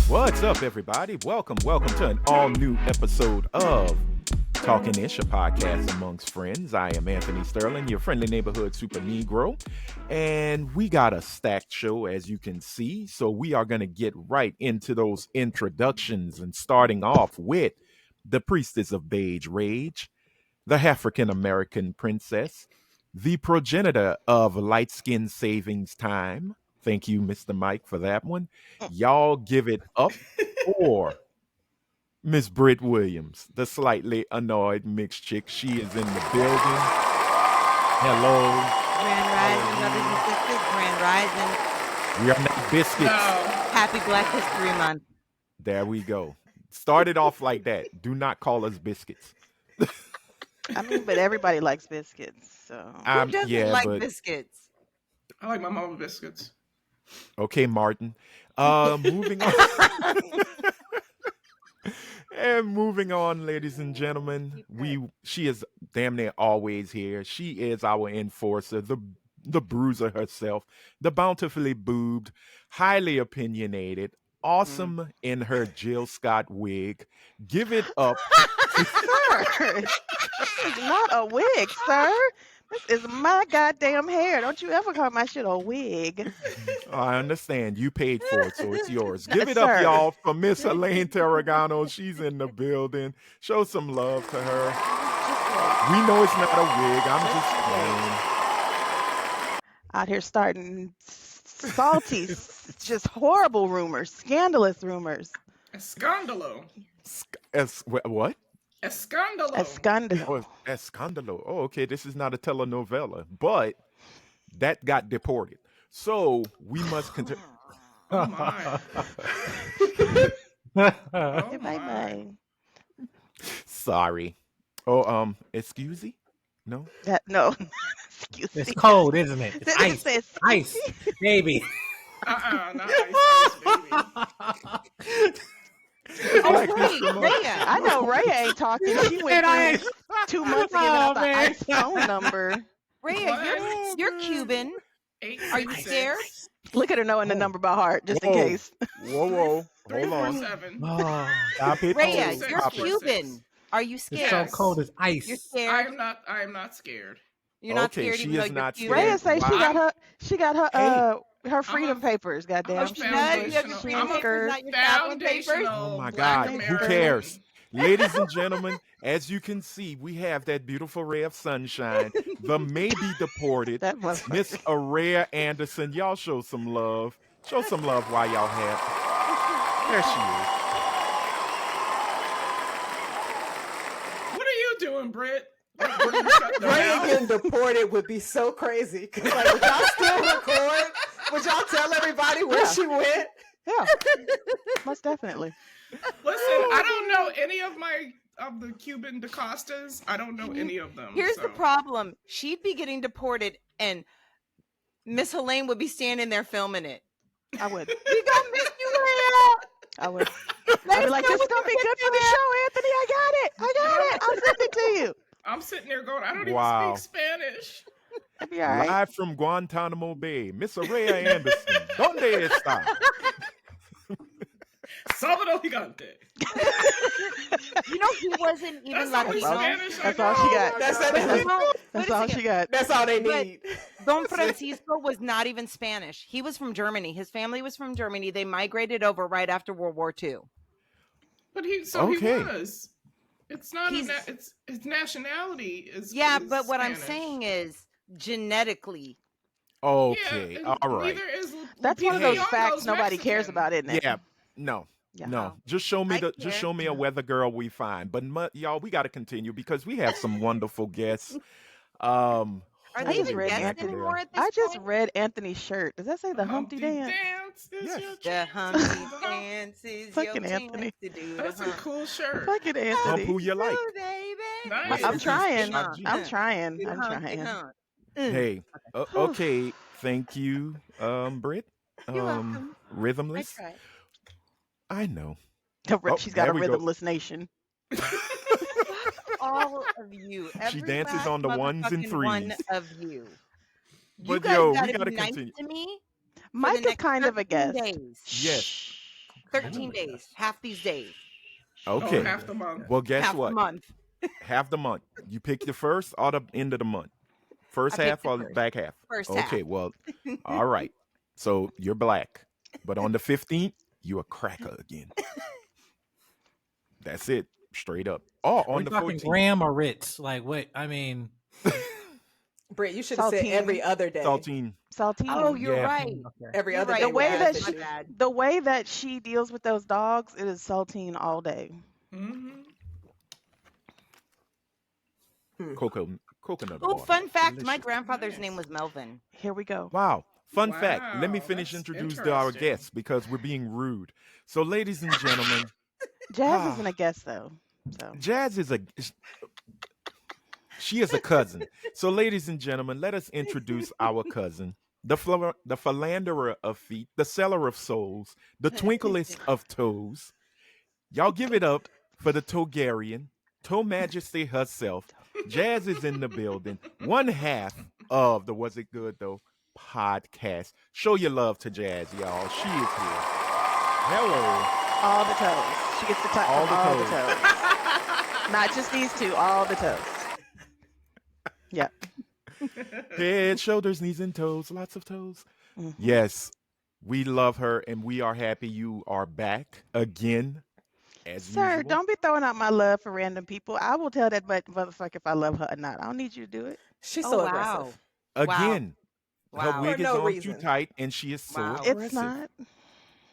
What's up, everybody? Welcome to an all new episode of Talkin Ish, a podcast amongst friends. I am Anthony Sterling, your friendly neighborhood super Negro, and we got a stacked show, as you can see. So we are going to get right into those introductions, and starting off with the priestess of beige rage, the African American princess, the progenitor of light skin savings time. Thank you, Mr. Mike, for that one. Y'all give it up for Miss Britt Williams, the slightly annoyed mixed chick. She is in the building. Hello. Grand Rising, brothers and sisters. Grand Rising. We are not biscuits. Happy Black History Month. There we go. Started off like that. Do not call us biscuits. I mean, but everybody likes biscuits, so. Who doesn't like biscuits? I like my mama biscuits. Okay, Martin. Moving on. And moving on, ladies and gentlemen, she is damn near always here. She is our enforcer, the bruiser herself, the bountifully boobed, highly opinionated, awesome in her Jill Scott wig. Give it up. Sir, this is not a wig, sir. This is my goddamn hair. Don't you ever call my shit a wig. I understand. You paid for it, so it's yours. Give it Sir. up, y'all, for Miss Elaine Tarragano. She's in the building. Show some love to her. We know it's not a wig. I'm just playing. Out here starting salty, just horrible rumors, scandalous rumors. Escandalo. What? Escandalo. Escandalo. Oh, Escandalo. Oh, okay. This is not a telenovela, but that got deported. So we must continue. Oh my. Bye Oh my. bye. Sorry. Oh, excuse me? No? No. Excuse It's me. cold, isn't it? It's It ice. says- Ice, baby. Not ice, baby. Oh, wait, Rhea. I know Rhea ain't talking. She went through 2 months giving out the man. ICE phone number. Rhea, What? you're Cuban. Are you scared? Look at her knowing the number by heart, just in Whoa. case. Whoa. Hold on. 347. Oh, Stop it. Rhea, Six, you're four, Cuban. six. Are you it's scared? so Yes. cold as ice. You're scared. I am not scared. You're not Okay, scared she even though is you're not Cuban. scared. Rhea say she got her freedom papers, goddamn. I'm a She foundational- ain't I'm freedom a papers. not your traveling papers. Foundational Oh my Black God, who American. cares? Ladies and gentlemen, as you can see, we have that beautiful ray of sunshine, the maybe deported That motherfucker. Miss Araya Anderson. Y'all show some love. Show some love while y'all have it. There she What are you doing, Britt? Like, what, you shut the Raya mouth? getting deported would be so crazy. 'Cause, like, would y'all still record? Would y'all tell everybody where Yeah. she went? Yeah, most definitely. Listen, I don't know any of the Cuban DaCostas. I don't know any of them. Here's so. the problem. She'd be getting deported and Miss Helene would be standing there filming it. I would. We gonna miss you, Rhea. I would. I'd be like, this is gonna be good for the show, Anthony. I got it. I'll send it to you. I'm sitting there going, I don't Wow. even speak Spanish. That'd be is. all right. Live from Guantanamo Bay, Miss Araya Anderson. Donde está? Salvador Gigante. You know he wasn't even That's the only Latino. Spanish That's I all she know. got. That's But it. you know, That's wait a all second. she got. That's all they But- need. Don Francisco was not even Spanish. He was from Germany. His family was from Germany. They migrated over right after World War II. But he Okay. was. It's not. He's- It's his nationality is. Yeah, is but what I'm Spanish. saying is genetically. Okay, and all right. neither is That's one of those Lupita facts Nyong'o's nobody cares Mexican. about, isn't it? Yeah, no. Yeah. No, just show me I just care. show me a weather girl we find. But y'all, we got to continue because we have some wonderful guests. Are I they just even read guests Anthony. anymore at this I just point? read Anthony's shirt. Does that say the Humpty Dance? is Yes. your The chance. Humpty Dance is your Fucking chance Anthony. to do That's the a hump. cool shirt. Fucking Hump Anthony. who you like. Ooh, baby. Nice. I'm trying. Hump. I'm trying. Do I'm hump, do trying. hump. Hey, okay, thank you, Britt. You're welcome. I Rhythmless. tried. I know. She's got a there we go. rhythmless nation. All of you. She Every dances last on the ones and motherfucking One threes. of you. You But guys yo, we gotta gotta be nice continue. to me for the Mike is next kind of a 13 guest. days. Yes. 13 days. Half these days. Okay. Oh, half the month. Well, guess Half the what? month. Half the month. You pick the first or the end of the month. First I picked half the or first. back half? First half. Okay, well, all right. So you're black. But on the 15th, you a cracker again. That's it. Straight up. Oh, Are we on the talking 14th. Graham or Ritz? Like, what? I mean, Britt, you should have said Saltine. every other day. Saltine. Saltine. Oh, you're Yeah. right. okay. Every You're other right. day. The way with that acid My she, shit. bad. the way that she deals with those dogs, it is saltine all day. Mm-hmm. Coconut Oh, water. fun fact, my Delicious. grandfather's Nice. name was Melvin. Here we go. Wow. Fun fact. Let me Wow, finish that's introducing our interesting. guests because we're being rude. So, ladies and gentlemen, Jazz isn't a guest though. So Jazz is she is a cousin. So, ladies and gentlemen, let us introduce our cousin, the philanderer of feet, the seller of souls, the twinkliest of toes. Y'all give it up for the Togarian, Toe Majesty herself. Jazz is in the building. One half of the Was It Good Though podcast. Show your love to Jazz, y'all. She is here. Hello. all the toes. She gets the top All from the all the toes. toes. Not just these two, all the toes. Yep. Head, shoulders, knees, and toes. Lots of toes. Mhm. Yes, we love her, and we are happy you are back again, as Sir, usual. don't be throwing out my love for random people. I will tell that motherfucker if I love her or not. I don't need you to do it. She's Oh, so wow. aggressive. Again, her Wow. wig For is no on too reason. tight, and she is so Wow. aggressive. It's not.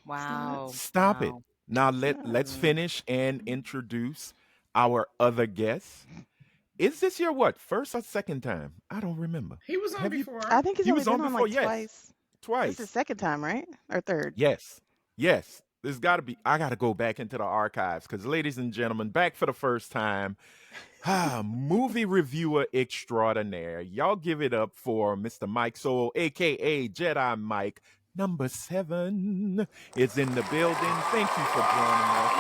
Wow. Stop it. Wow. Now let's finish and introduce our other guest. Is this your what? First or second time? I don't remember. He was on Have you- before. I think he's He only was on been on before, like yes. twice. Twice. This is the second time, right? Or third? Yes. Yes. There's got to be. I got to go back into the archives because, ladies and gentlemen, back for the first time, movie reviewer extraordinaire. Y'all give it up for Mr. Mike Sowell, a.k.a. Jedi Mike. Number 7 is in the building. Thank you for joining us.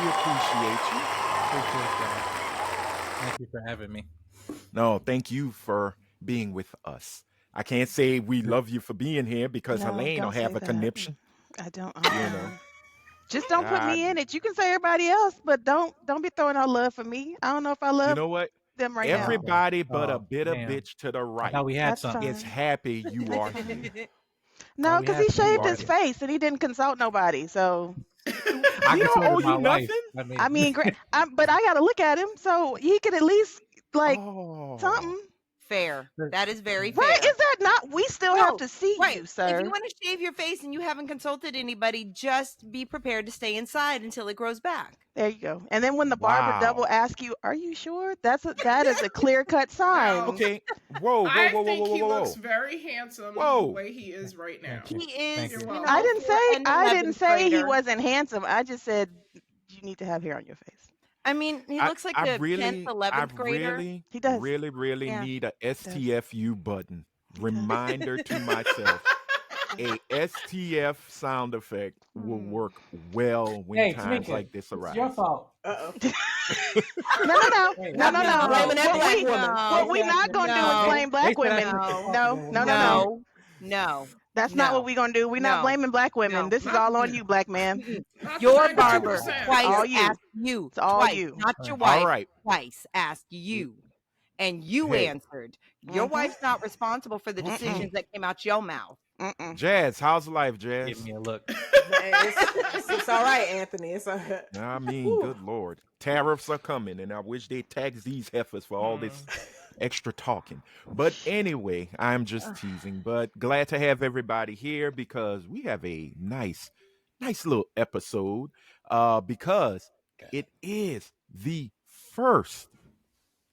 We appreciate you. Appreciate that. Thank you for having me. No, thank you for being with us. I can't say we love you for being here because No, Helene will don't have say a that. conniption. I don't. You know. Just don't put God. me in it. You can say everybody else, but don't be throwing out love for me. I don't know if I love You know what? them right Everybody but a Oh, bitter damn. bitch to the I right thought we had That's something. is fine. happy you are That's here. fine. now. No, we because have he to shaved be his honest. face and he didn't consult nobody. So I We don't consulted owe my you wife. nothing. I mean, but I got to look at him, so he could at least like Oh. something. Fair. That is very fair. Right? Is that not? We still have No, to see right. you, sir. If you want to shave your face and you haven't consulted anybody, just be prepared to stay inside until it grows back. There you go. And then when the barber Wow. double asks you, "Are you sure?" that is a clear cut sign. Now, Okay. Whoa, I whoa, whoa, think whoa, he whoa, whoa. looks very handsome Whoa. the way he is right now. Thank He you. is. Thank You you. know, I didn't for say an I didn't 11th say he grader. wasn't handsome. I just said you need to have hair on your face. I mean, he looks like I a really, 10th, 11th I grader. really, He does. really Yeah. need a STFU button. Reminder to myself. A STF sound effect will work well when Hey, times Tamika, like this it's your arise. fault. Uh-oh. No. Hey, No. Blaming that What black we- woman. What we not gonna do is No. blame black They said I women. need to No. talk No. about No. women. No. That's No. not what we're gonna do. We're not No. blaming black women. No. This is Not- all on you, black man. Not the Your 92%. barber twice All you. asked you. It's all twice, you. not your All wife. right. Twice asked you, and you Hey. answered. Your Mhm. wife's not responsible for the Mm-mm. decisions that came out your mouth. Mm-mm. Jazz, how's life, Jazz? Give me a look. It's all right, Anthony. It's all right. I mean, Whew. good Lord. Tariffs are coming, and I wish they'd tax these heifers for all this extra talking. But anyway, I'm just teasing. But glad to have everybody here because we have a nice little episode. Because it is the first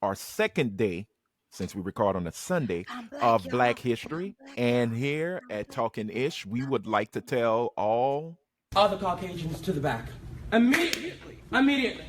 or second day since we record on a Sunday of Black History. And here at Talkin' Ish, we would like to tell all. All the Caucasians to the back. Immediately.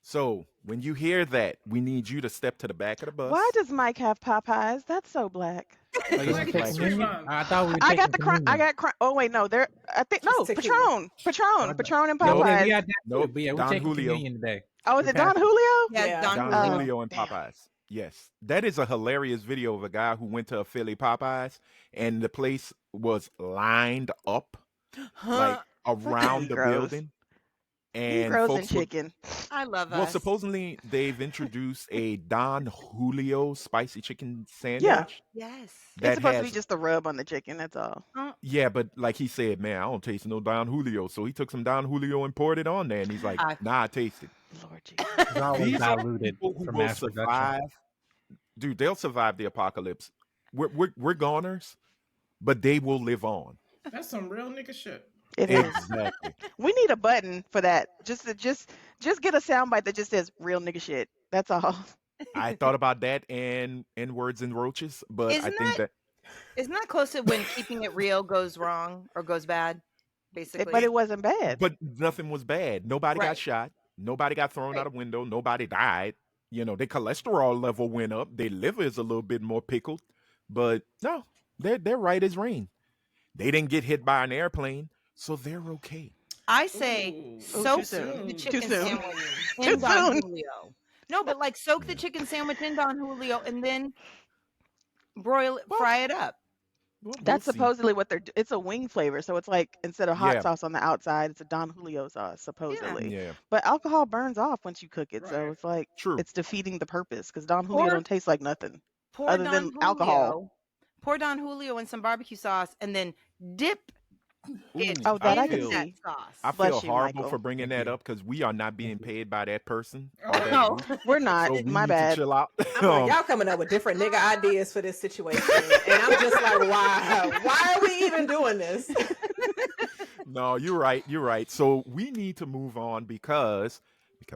So when you hear that, we need you to step to the back of the bus. Why does Mike have Popeyes? That's so black. Oh, you Black want to take history communion? month. I thought we were I got taking the crown. communion. Oh wait, no. There. I think no. It's tequila. Patron, and No, Yeah, Popeyes. we had that Nope, too, but yeah, we're Don taking Julio. communion today. Oh, is it Okay. Don Julio? Yeah, Yeah. Don Don Julio. Julio and Damn. Popeyes. Yes, that is a hilarious video of a guy who went to a Philly Popeyes and the place was lined up like Huh? Fucking around the Negroes. building, and Negroes and folks were chicken. I love well, us. supposedly they've introduced a Don Julio spicy chicken Yeah. sandwich Yes. It's that supposed to be has just a rub on the chicken, that's all. yeah, but like he said, man, I don't taste no Don Julio. So he took some Don Julio and poured it on there, and he's like, I nah, I taste it. Lord Jesus. It's always These are diluted people who for will mass production. survive. Dude, they'll survive the apocalypse. We're goners, but they will live on. That's some real nigga shit. It is. Exactly. We need a button for that. Just get a soundbite that just says real nigga shit. That's all. I thought about that and words and roaches, but I Isn't think that Isn't that close to when keeping it real goes wrong or goes bad? Basically. But it wasn't bad. but nothing was bad. Nobody got Right. shot. Nobody got thrown out a window. Nobody died. You know, their cholesterol level went up. Their liver is a little bit more pickled. But no, they're right as rain. They didn't get hit by an airplane, so they're okay. I say Ooh. soak Too soon. the Too chicken soon. sandwich Too in Don soon. Julio. No, but like soak the chicken sandwich in Don Julio and then broil it, Well, fry it up. Well, we'll That's see. supposedly what it's a wing flavor. So it's like instead of hot Yeah. sauce on the outside, it's a Don Julio sauce, supposedly. Yeah, But alcohol burns off once you cook it. So Right. it's like true. it's defeating the purpose because Don Julio Pour don't taste like nothing pour other Don than Julio. alcohol. Pour Don Julio in some barbecue sauce and then dip it Ooh, Oh, that I in can feel that see. sauce. I Bless feel you, horrible Michael. for bringing Thank that you. up because we are not being Thank you. paid by that person or Oh. that No. group, We're not. so we My need to bad. chill out. I'm like, y'all coming up with different nigga ideas for this situation. And I'm just like, why? Why are we even doing this? No, you're right. You're right. So we need to move on because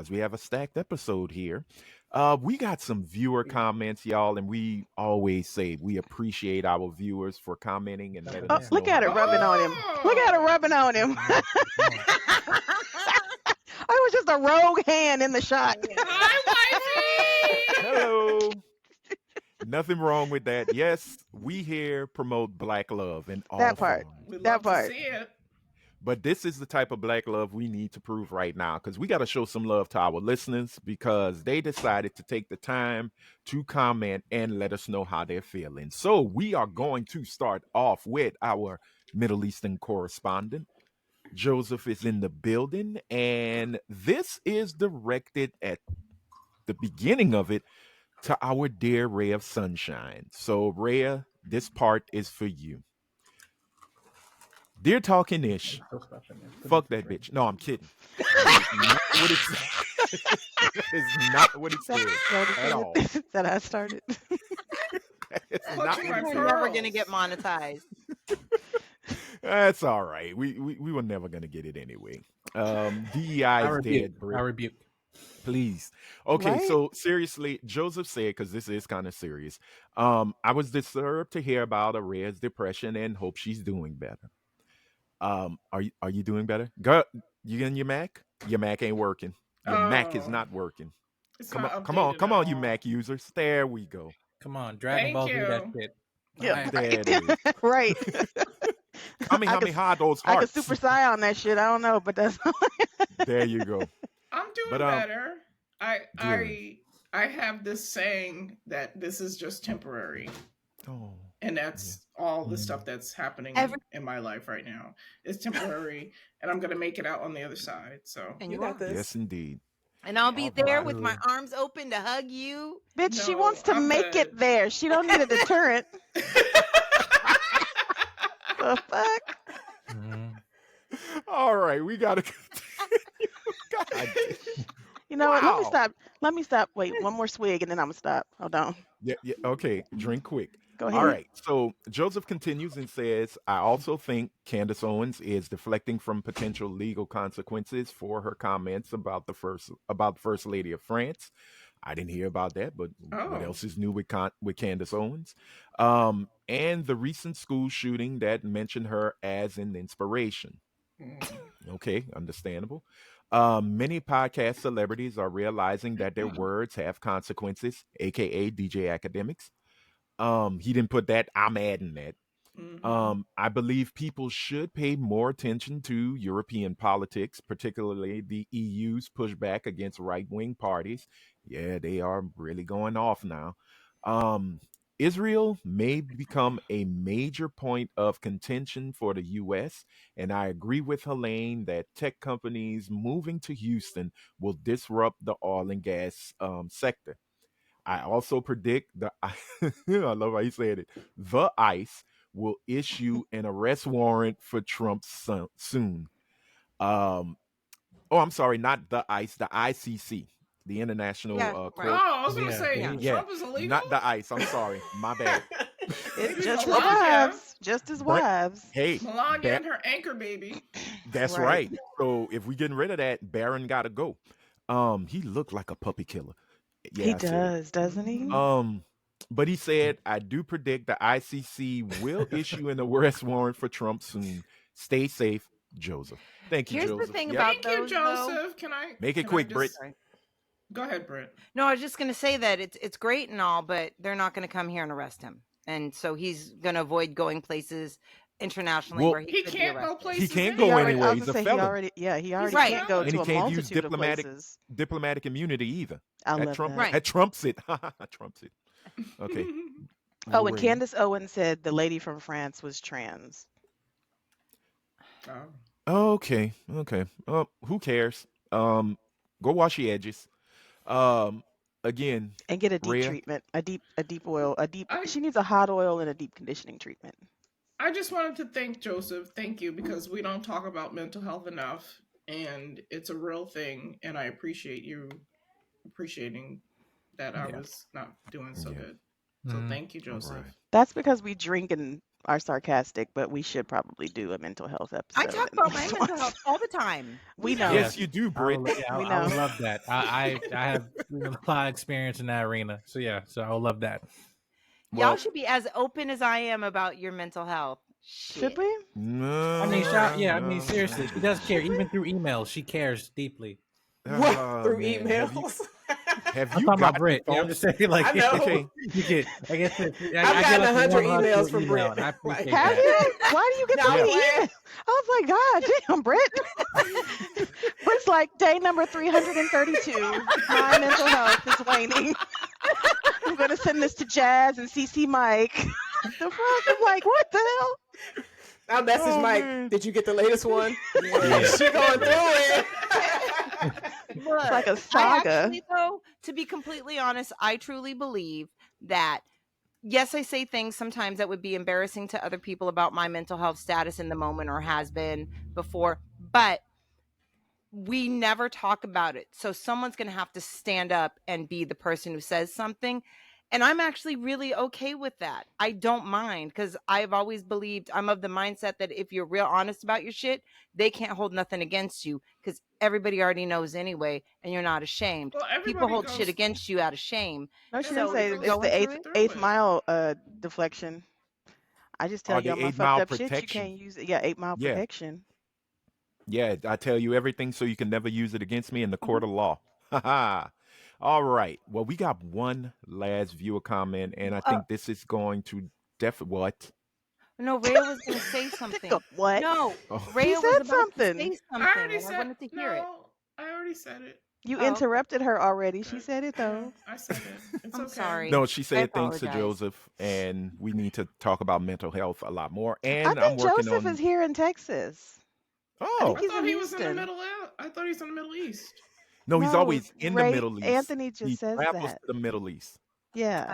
we have a stacked episode here. We got some viewer comments, y'all, and we always say we appreciate our viewers for commenting and letting Oh, us know look at how it they rubbing feel. on him. Look at it rubbing on him. It was just a rogue hand in the shot. Hi, wifey. Hello. Nothing wrong with that. Yes, we here promote black love in all That part. forms. We That love to part. see it. But this is the type of black love we need to prove right now because we got to show some love to our listeners because they decided to take the time to comment and let us know how they're feeling. So we are going to start off with our Middle Eastern correspondent. Joseph is in the building, and this is directed at the beginning of it to our dear Ray of Sunshine. So, Rhea, this part is for you. Dear Talking Ish, So special, man. fuck that bitch. No, I'm kidding. That is not what it said. That is not what it said at all. That I started. It's Clutching not my what it We're said. never gonna get monetized. That's all right. We were never gonna get it anyway. DEI I is rebuke. dead, Brit. I rebuke. Please. Okay, Right? so seriously, Joseph said, because this is kind of serious. I was disturbed to hear about Aria's depression and hope she's doing better. Are you doing better? Girl, you in your Mac? Your Mac ain't working. Your Mac is Oh. not working. It's Come not on, updated come at on, you all. Mac users. There we go. Come on, Dragon Thank Ball Z that you. shit. Yeah, Alright. There right. it is. Right. Kamehameha those I could hearts. super sigh on that shit. I don't know, but that's There you go. I'm doing But, better. good. I have this saying that this is just temporary. Oh. And that's all the Mm. stuff that's happening Every- in my life right now. It's temporary, and I'm gonna make it out on the other side. So And You you got are. this. Yes, indeed. And I'll be All there right. with my arms open to hug you. bitch. She No, wants to I'm make good. it there. She don't need a deterrent. The fuck? Mhm. All right, we gotta continue. God. You know what? Let me Wow. stop. Let me stop. Wait, one more swig and then I'm gonna stop. Hold on. Yeah, okay. Drink quick. Go ahead. All right. So Joseph continues and says, I also think Candace Owens is deflecting from potential legal consequences for her comments about the first lady of France. I didn't hear about that, but what Oh. else is new with Candace Owens? And the recent school shooting that mentioned her as an inspiration. Mm. Okay, understandable. Many podcast celebrities are realizing that their words have consequences, aka DJ Academics. He didn't put that. I'm adding that. I believe people should pay more attention to European politics, particularly the EU's pushback against right wing parties. Yeah, they are really going off now. Um, Israel may become a major point of contention for the U.S., and I agree with Helene that tech companies moving to Houston will disrupt the oil and gas sector. I also predict I love how you said it. The ICE will issue an arrest warrant for Trump soon. Um, oh, I'm sorry, not the ICE, the ICC, the International Yeah, Oh, right. Court. I was gonna Yeah, say Yeah. Yeah, Trump is illegal. not the ICE. I'm sorry, my bad. It's Maybe just his Melania. wives. Just his But wives. hey, Melania Ba- and her anchor baby. that's Right. right. So if we getting rid of that, Barron got to go. He looked like a puppy killer. He Yeah, I said it. does, doesn't he? Um, but he said, I do predict the ICC will issue an arrest warrant for Trump soon. Stay safe, Joseph. Thank you, Here's the Joseph. thing Yep. about Thank you, those, though. Joseph. Can I Make it can I quick, Britt. just Sorry. go ahead, Britt? No, I was just going to say that it's great and all, but they're not going to come here and arrest him, and so he's going to avoid going places internationally Well, where he He could be can't go arrested. places. he can't He go already, anywhere. I was He's gonna a say he felon. already, yeah, he already right. can't go And to he a can't use multitude of diplomatic places. diplomatic immunity either. I That love Trump that. Right. that trumps it. Trumps it. Okay. Oh, and Lorraine. Candace Owens said the lady from France was trans. Oh. Okay. Okay. Who cares? Go wash your edges. Again, And get a deep Rhea. treatment, a deep oil, a deep. I She needs a hot oil and a deep conditioning treatment. I just wanted to thank Joseph. Thank you, because we don't talk about mental health enough, and it's a real thing. And I appreciate you appreciating that I Yeah. was not doing so Yeah. good. So Mhm. thank you, All Joseph. right. That's because we drink and are sarcastic, but we should probably do a mental health I episode. talk in about my mental response. health all the time. We know. Yes, you do, I Britt. would, yeah, We I would know. love that. I have a lot of experience in that arena. So yeah, so I would love that. Y'all Well, should be as open as I am about your mental health. Should Shit. we? no. I mean, I mean, no, seriously, she does care. Even through emails, she cares deeply. What? Oh, Through man. emails? Have I'm you talking about gotten Brit. Yeah, I'm phone? just saying, like, I know. Okay. you get, I guess, I've I gotten get like 100 100 emails from email, Brit. and I Like, appreciate Have that. you? Why do you get No, so I'm many playing. emails? I was like, God damn, Britt. Britt's like, day number 332. My mental health is waning. I'm going to send this to Jazz and CC Mike. The fuck? I'm like, what the hell? I messaged Oh, Mike. man. Did you get the latest one? Yeah, Yeah. she going through it. Look, It's like a I saga. actually, though, to be completely honest, I truly believe that, yes, I say things sometimes that would be embarrassing to other people about my mental health status in the moment or has been before, but we never talk about it. So someone's going to have to stand up and be the person who says something. And I'm actually really okay with that. I don't mind, because I've always believed, I'm of the mindset that if you're real honest about your shit, they can't hold nothing against you, because everybody already knows anyway, and you're not ashamed. Well, People everybody hold goes. shit against you out of shame. No, she So didn't say if it's you're the going eighth through it, through eighth it. mile deflection. I just tell Or you the all my 8 fucked mile up shit. You protection. can't use it. Yeah, 8 mile Yeah. protection. Yeah, I tell you everything so you can never use it against me in the Mm-hmm. court of law. Ha ha. All right. Well, we got one last viewer comment, and I think this is going to what? no, Rhea was going to say something. What? No, Oh, He Rhea was said about to something. say I something, already and I said wanted to hear it. no. I already said it. You Oh, okay. interrupted her already. She said it Yeah, though. I said it. It's I'm okay. sorry. no, she I said thanks to apologize. Joseph, and we need to talk about mental health a lot more. I And I'm think working Joseph on. is here in Texas. I think Oh, I he's thought in he was in the Houston. Middle. I thought he's in the Middle East. no, he's No, always in the Ray Middle East. Anthony He just says travels that. to the Middle East. Yeah.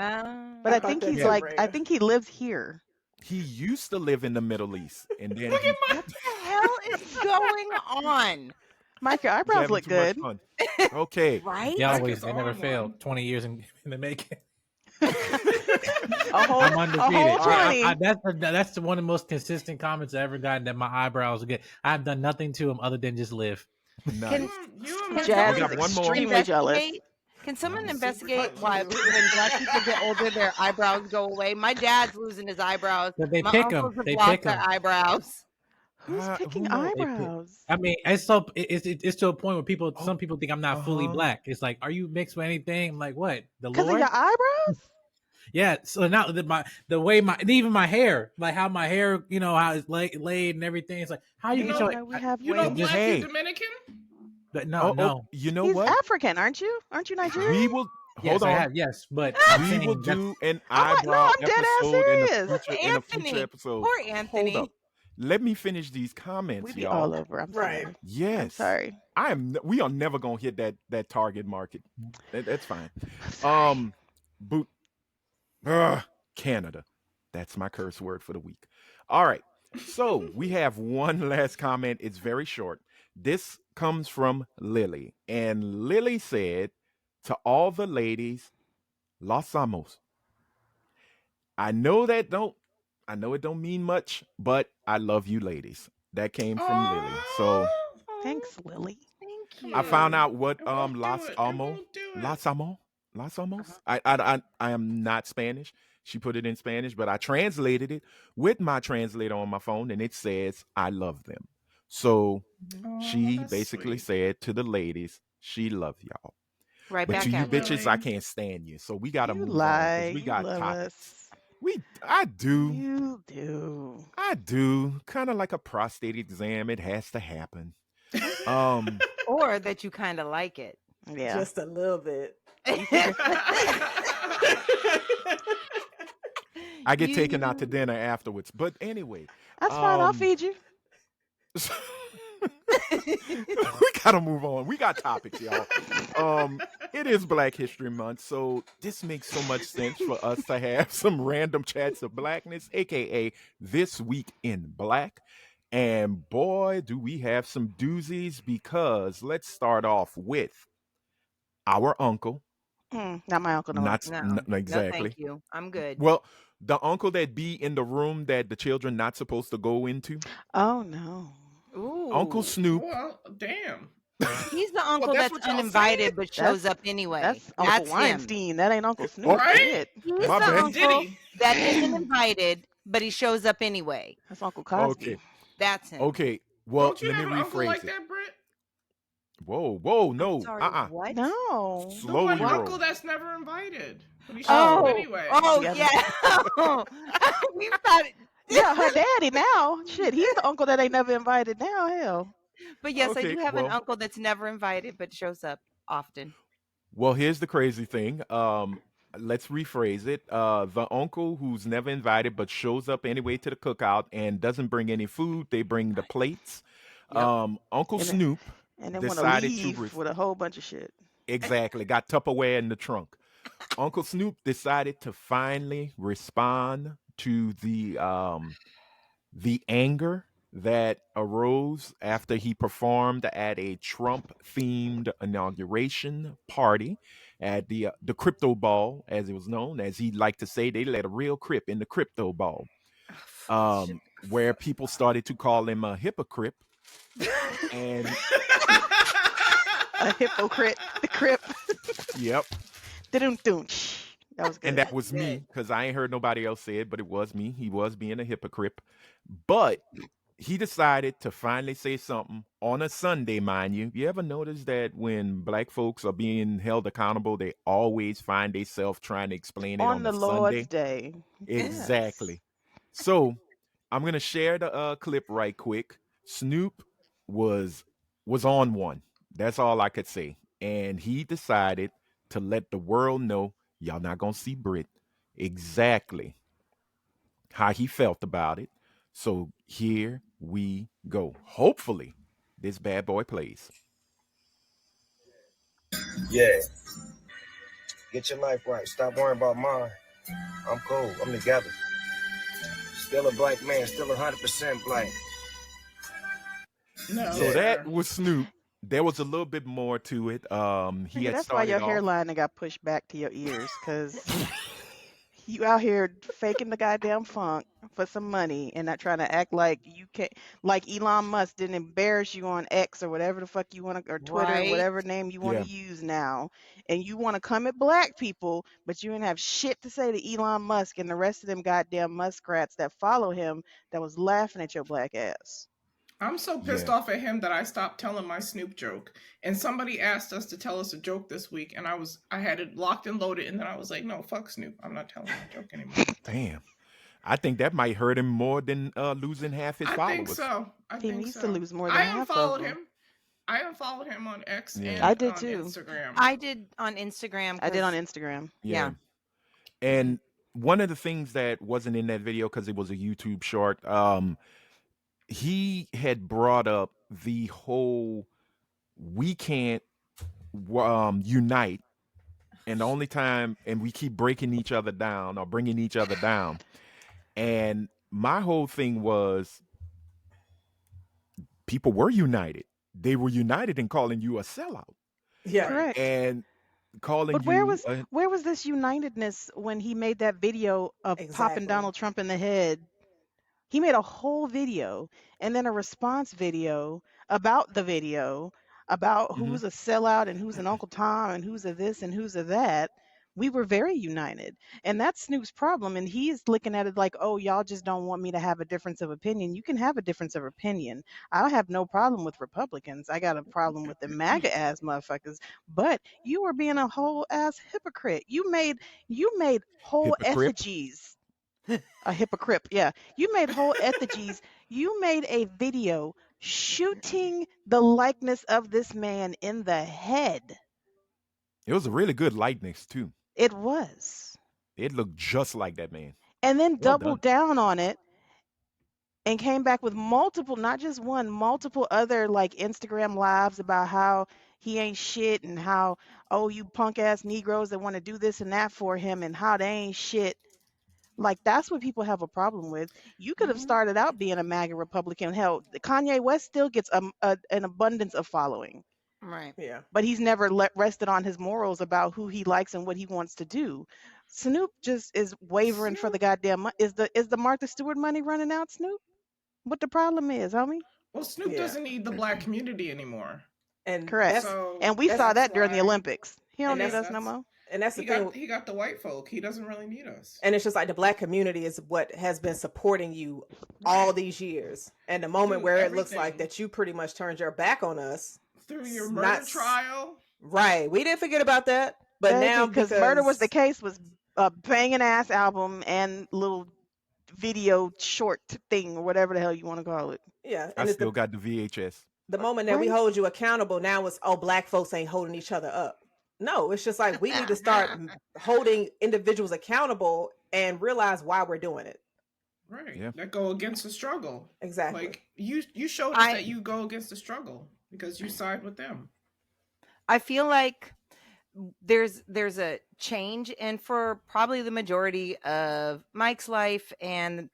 But I I thought think that he's Yeah. too, like I Rhea. think he lives here. He used to live in the Middle East, and then Look he at my. What the hell is going on? Mike, your was eyebrows having look too much good. fun. Okay. Right? They Mike always, is they never on fail. one. 20 years in the making. A whole I'm a undefeated. whole 20. That's one of the most consistent comments I ever gotten, that my eyebrows are good. I've done nothing to them other than just live. Nice. You and Can my Jazz We is got one more. extremely jealous. investigate? Can someone Super investigate cut why you. when black people get older, their eyebrows go away? My dad's losing his eyebrows. But they My pick them. uncles have They lost pick their them. eyebrows. Who's picking Who knows? They pick. eyebrows? I mean, it's to a point where people, some people think I'm not fully Uh-huh. black. It's like, are you mixed with anything? I'm like, what? The Because of Lord? your eyebrows? Yeah. So now the way even my hair, like how my hair, how it's laid and everything. It's like how you You get know, your No, we have you know, it just waves. Black, you Hey, Dominican? no, oh, no. you know He's what? African, aren't you? Aren't you Nigerian? We will hold Yes, I on. have. Yes, but I'm We will saying that's do an No, eyebrow I'm dead ass episode serious. in a future Anthony. episode. Poor Hold up. Anthony. Let me finish these We comments, be y'all. all over. I'm Right. sorry. I'm Yes. sorry. We are never gonna hit that target market. That's fine. I'm sorry. Boot Ugh, Canada. That's my curse word for the week. All right. So we have one last comment. It's very short. This comes from Lily. And Lily said to all the ladies, Los Amos. I know that don't I know it don't mean much, but I love you ladies. That came from Lily. So Thanks, Lily. Thank Come I found on. you. out what It won't do Las it. It Amo won't do it. Las Amo Las Uh-huh. Amos. I am not Spanish. She put it in Spanish, but I translated it with my translator on my phone, and it says I love them. So Mhm. Oh, she that's basically sweet. said to the ladies, she love y'all. Right But to back Thank you you, at you. bitches, I Lily. can't stand you. So we gotta You move on because lie. we You got love topics. us. I do. You do. I do. Kind of like a prostate exam. It has to happen. Mhm. Um, Or that you kind of like it. Yeah. Just a little bit. You figure I get taken out to you dinner afterwards. But anyway, that's fine. I'll um, feed you. we gotta move on. We got topics, y'all. Um, it is Black History Month, so this makes so much sense for us to have some random chats of blackness, aka This Week in Black. And boy, do we have some doozies because let's start off with our uncle. Not my uncle no more. Not No, no, thank exactly. you. I'm good. Well, the uncle that be in the room that the children not supposed to go into. Oh no. Uncle Ooh. Snoop. Well, damn. He's the Well, uncle that's that's what y'all saying. uninvited but shows That's up anyway. that's Uncle That's him. Weinstein. That ain't Uncle Oh, Snoop. Right? Shit. He's my the bad. That's uncle Diddy. that isn't invited but he shows up anyway. That's Uncle Cosby. Okay. That's him. Okay. Well, Don't you let me have an uncle rephrase like it. that, Britt? Whoa, I'm no. sorry, Uh-uh. what? No. The one Slowly What? roll. uncle that's never invited, but he shows up Oh. anyway. Oh, Yeah. yeah. We thought it. Yeah, her daddy now. Shit, he's the uncle that ain't never invited now. Hell. But yes, I Okay, do have an well, uncle that's never invited but shows up often. here's the crazy thing. Let's rephrase it. The uncle who's never invited but shows up anyway to the cookout and doesn't bring any food, they bring the plates. Yep. Uncle And Snoop and then want to decided to leave with a whole bunch of shit. exactly got Tupperware in the trunk. Uncle Snoop decided to finally respond to the anger that arose after he performed at a Trump themed inauguration party at the crypto ball, as it was known, as he liked to say. They let a real crip in the crypto ball, where people started to call him a hypocrite. And A hypocrite. The crip. yep, Dun. That was and good. that was me because I ain't heard nobody else say it, but it was me. He was being a hypocrite, but he decided to finally say something on a Sunday, mind you. You ever notice that when black folks are being held accountable, they always find themselves trying to explain it On on the a Lord's Sunday? Day. Yes. Exactly. So I'm gonna share the clip right quick. Snoop was on one. That's all I could say, and he decided to let the world know y'all not gonna see Brit exactly how he felt about it. So here we go. Hopefully, this bad boy plays. Yeah, get your life right. Stop worrying about mine. I'm cool. I'm together. Still a black man. Still 100% black. No, So sir. that was Snoop. There was a little bit more to it. He Nigga, had that's why your started off. hairline done got pushed back to your ears, cause you out here faking the goddamn funk for some money and not trying to act like you can, like Elon Musk didn't embarrass you on X or whatever the fuck you want to, or Twitter, Right. whatever name you want Yeah. to use now, and you want to come at black people, but you didn't have shit to say to Elon Musk and the rest of them goddamn muskrats that follow him that was laughing at your black ass. I'm so pissed off at him that I stopped telling my Snoop joke. And somebody asked us to tell us a joke this week, and I had it locked and loaded, and then I was like, no, fuck Snoop. I'm not telling my joke anymore. Damn. I think that might hurt him more than losing half his followers. I think so. He needs to lose more than half of them. I unfollowed him on X and I did on too. Instagram. I did on Instagram. I did on Instagram. Yeah. And one of the things that wasn't in that video because it was a YouTube short, he had brought up the whole we can't unite, and the only time, and we keep breaking each other down or bringing each other down. And my whole thing was people were united. They were united in calling you a sellout. Yeah. Correct. And calling But you where was this unitedness when he made that video of popping Donald Trump in the head? He made a whole video and then a response video about the video about who's a sellout and who's an Uncle Tom and who's a this and who's a that. We were very united. And that's Snoop's problem. And he's looking at it like, oh, y'all just don't want me to have a difference of opinion. You can have a difference of opinion. I have no problem with Republicans. I got a problem with the MAGA ass motherfuckers. But you were being a whole ass hypocrite. You made whole effigies. A hypocrite, yeah. You made whole effigies. You made a video shooting the likeness of this man in the head. It was a really good likeness too. It was. It looked just like that man. And then doubled down on it and came back with multiple, not just one, multiple other like Instagram lives about how he ain't shit and how, oh, you punk ass Negroes that want to do this and that for him and how they ain't shit. Like, that's what people have a problem with. You could have started out being a MAGA Republican. Hell, Kanye West still gets an abundance of following. Right. Yeah. But he's never rested on his morals about who he likes and what he wants to do. Snoop just is wavering for the goddamn Is the Martha Stewart money running out, Snoop? What the problem is, homie? Well, Snoop doesn't need the black community anymore. And correct. And we saw that during the Olympics. He don't need us no more. And that's the thing. He got the white folk. He doesn't really need us. And it's just like the black community is what has been supporting you all these years. And the moment where it looks like that you pretty much turned your back on us. Through your murder trial. Right. We didn't forget about that. But now because Murder Was the Case was a banging ass album and little video short thing or whatever the hell you want to call it. Yeah. And I still got the VHS. The moment that we hold you accountable now is, oh, black folks ain't holding each other up. No, it's just like we need to start holding individuals accountable and realize why we're doing it. Right. Yeah. That go against the struggle. Exactly. Like you showed us that you go against the struggle because you side with them. I feel like there's a change, and for probably the majority of Mike's life and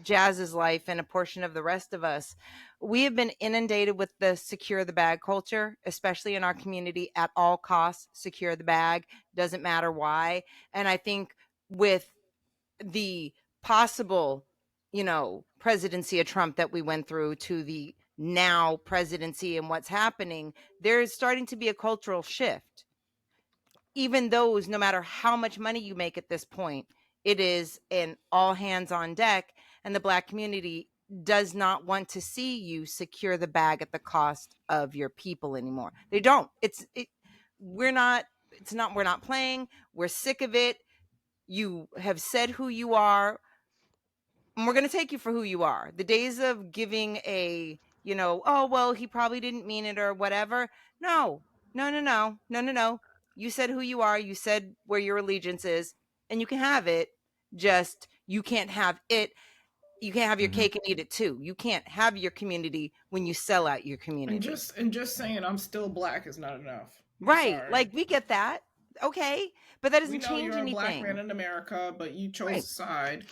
Jazz's life and a portion of the rest of us, we have been inundated with the secure the bag culture, especially in our community. At all costs, secure the bag, doesn't matter why. And I think with the possible, presidency of Trump that we went through to the now presidency and what's happening, there's starting to be a cultural shift. Even those, no matter how much money you make at this point, it is an all hands on deck, and the black community does not want to see you secure the bag at the cost of your people anymore. They don't. We're not playing. We're sick of it. You have said who you are, and we're going to take you for who you are. The days of giving a, oh, well, he probably didn't mean it or whatever. No. You said who you are. You said where your allegiance is, and you can have it. Just, you can't have it. You can't have your cake and eat it too. You can't have your community when you sell out your community. And just saying I'm still black is not enough. Right. Sorry. Like, we get that. Okay. But that doesn't change anything. You're a black man in America, but you chose a side.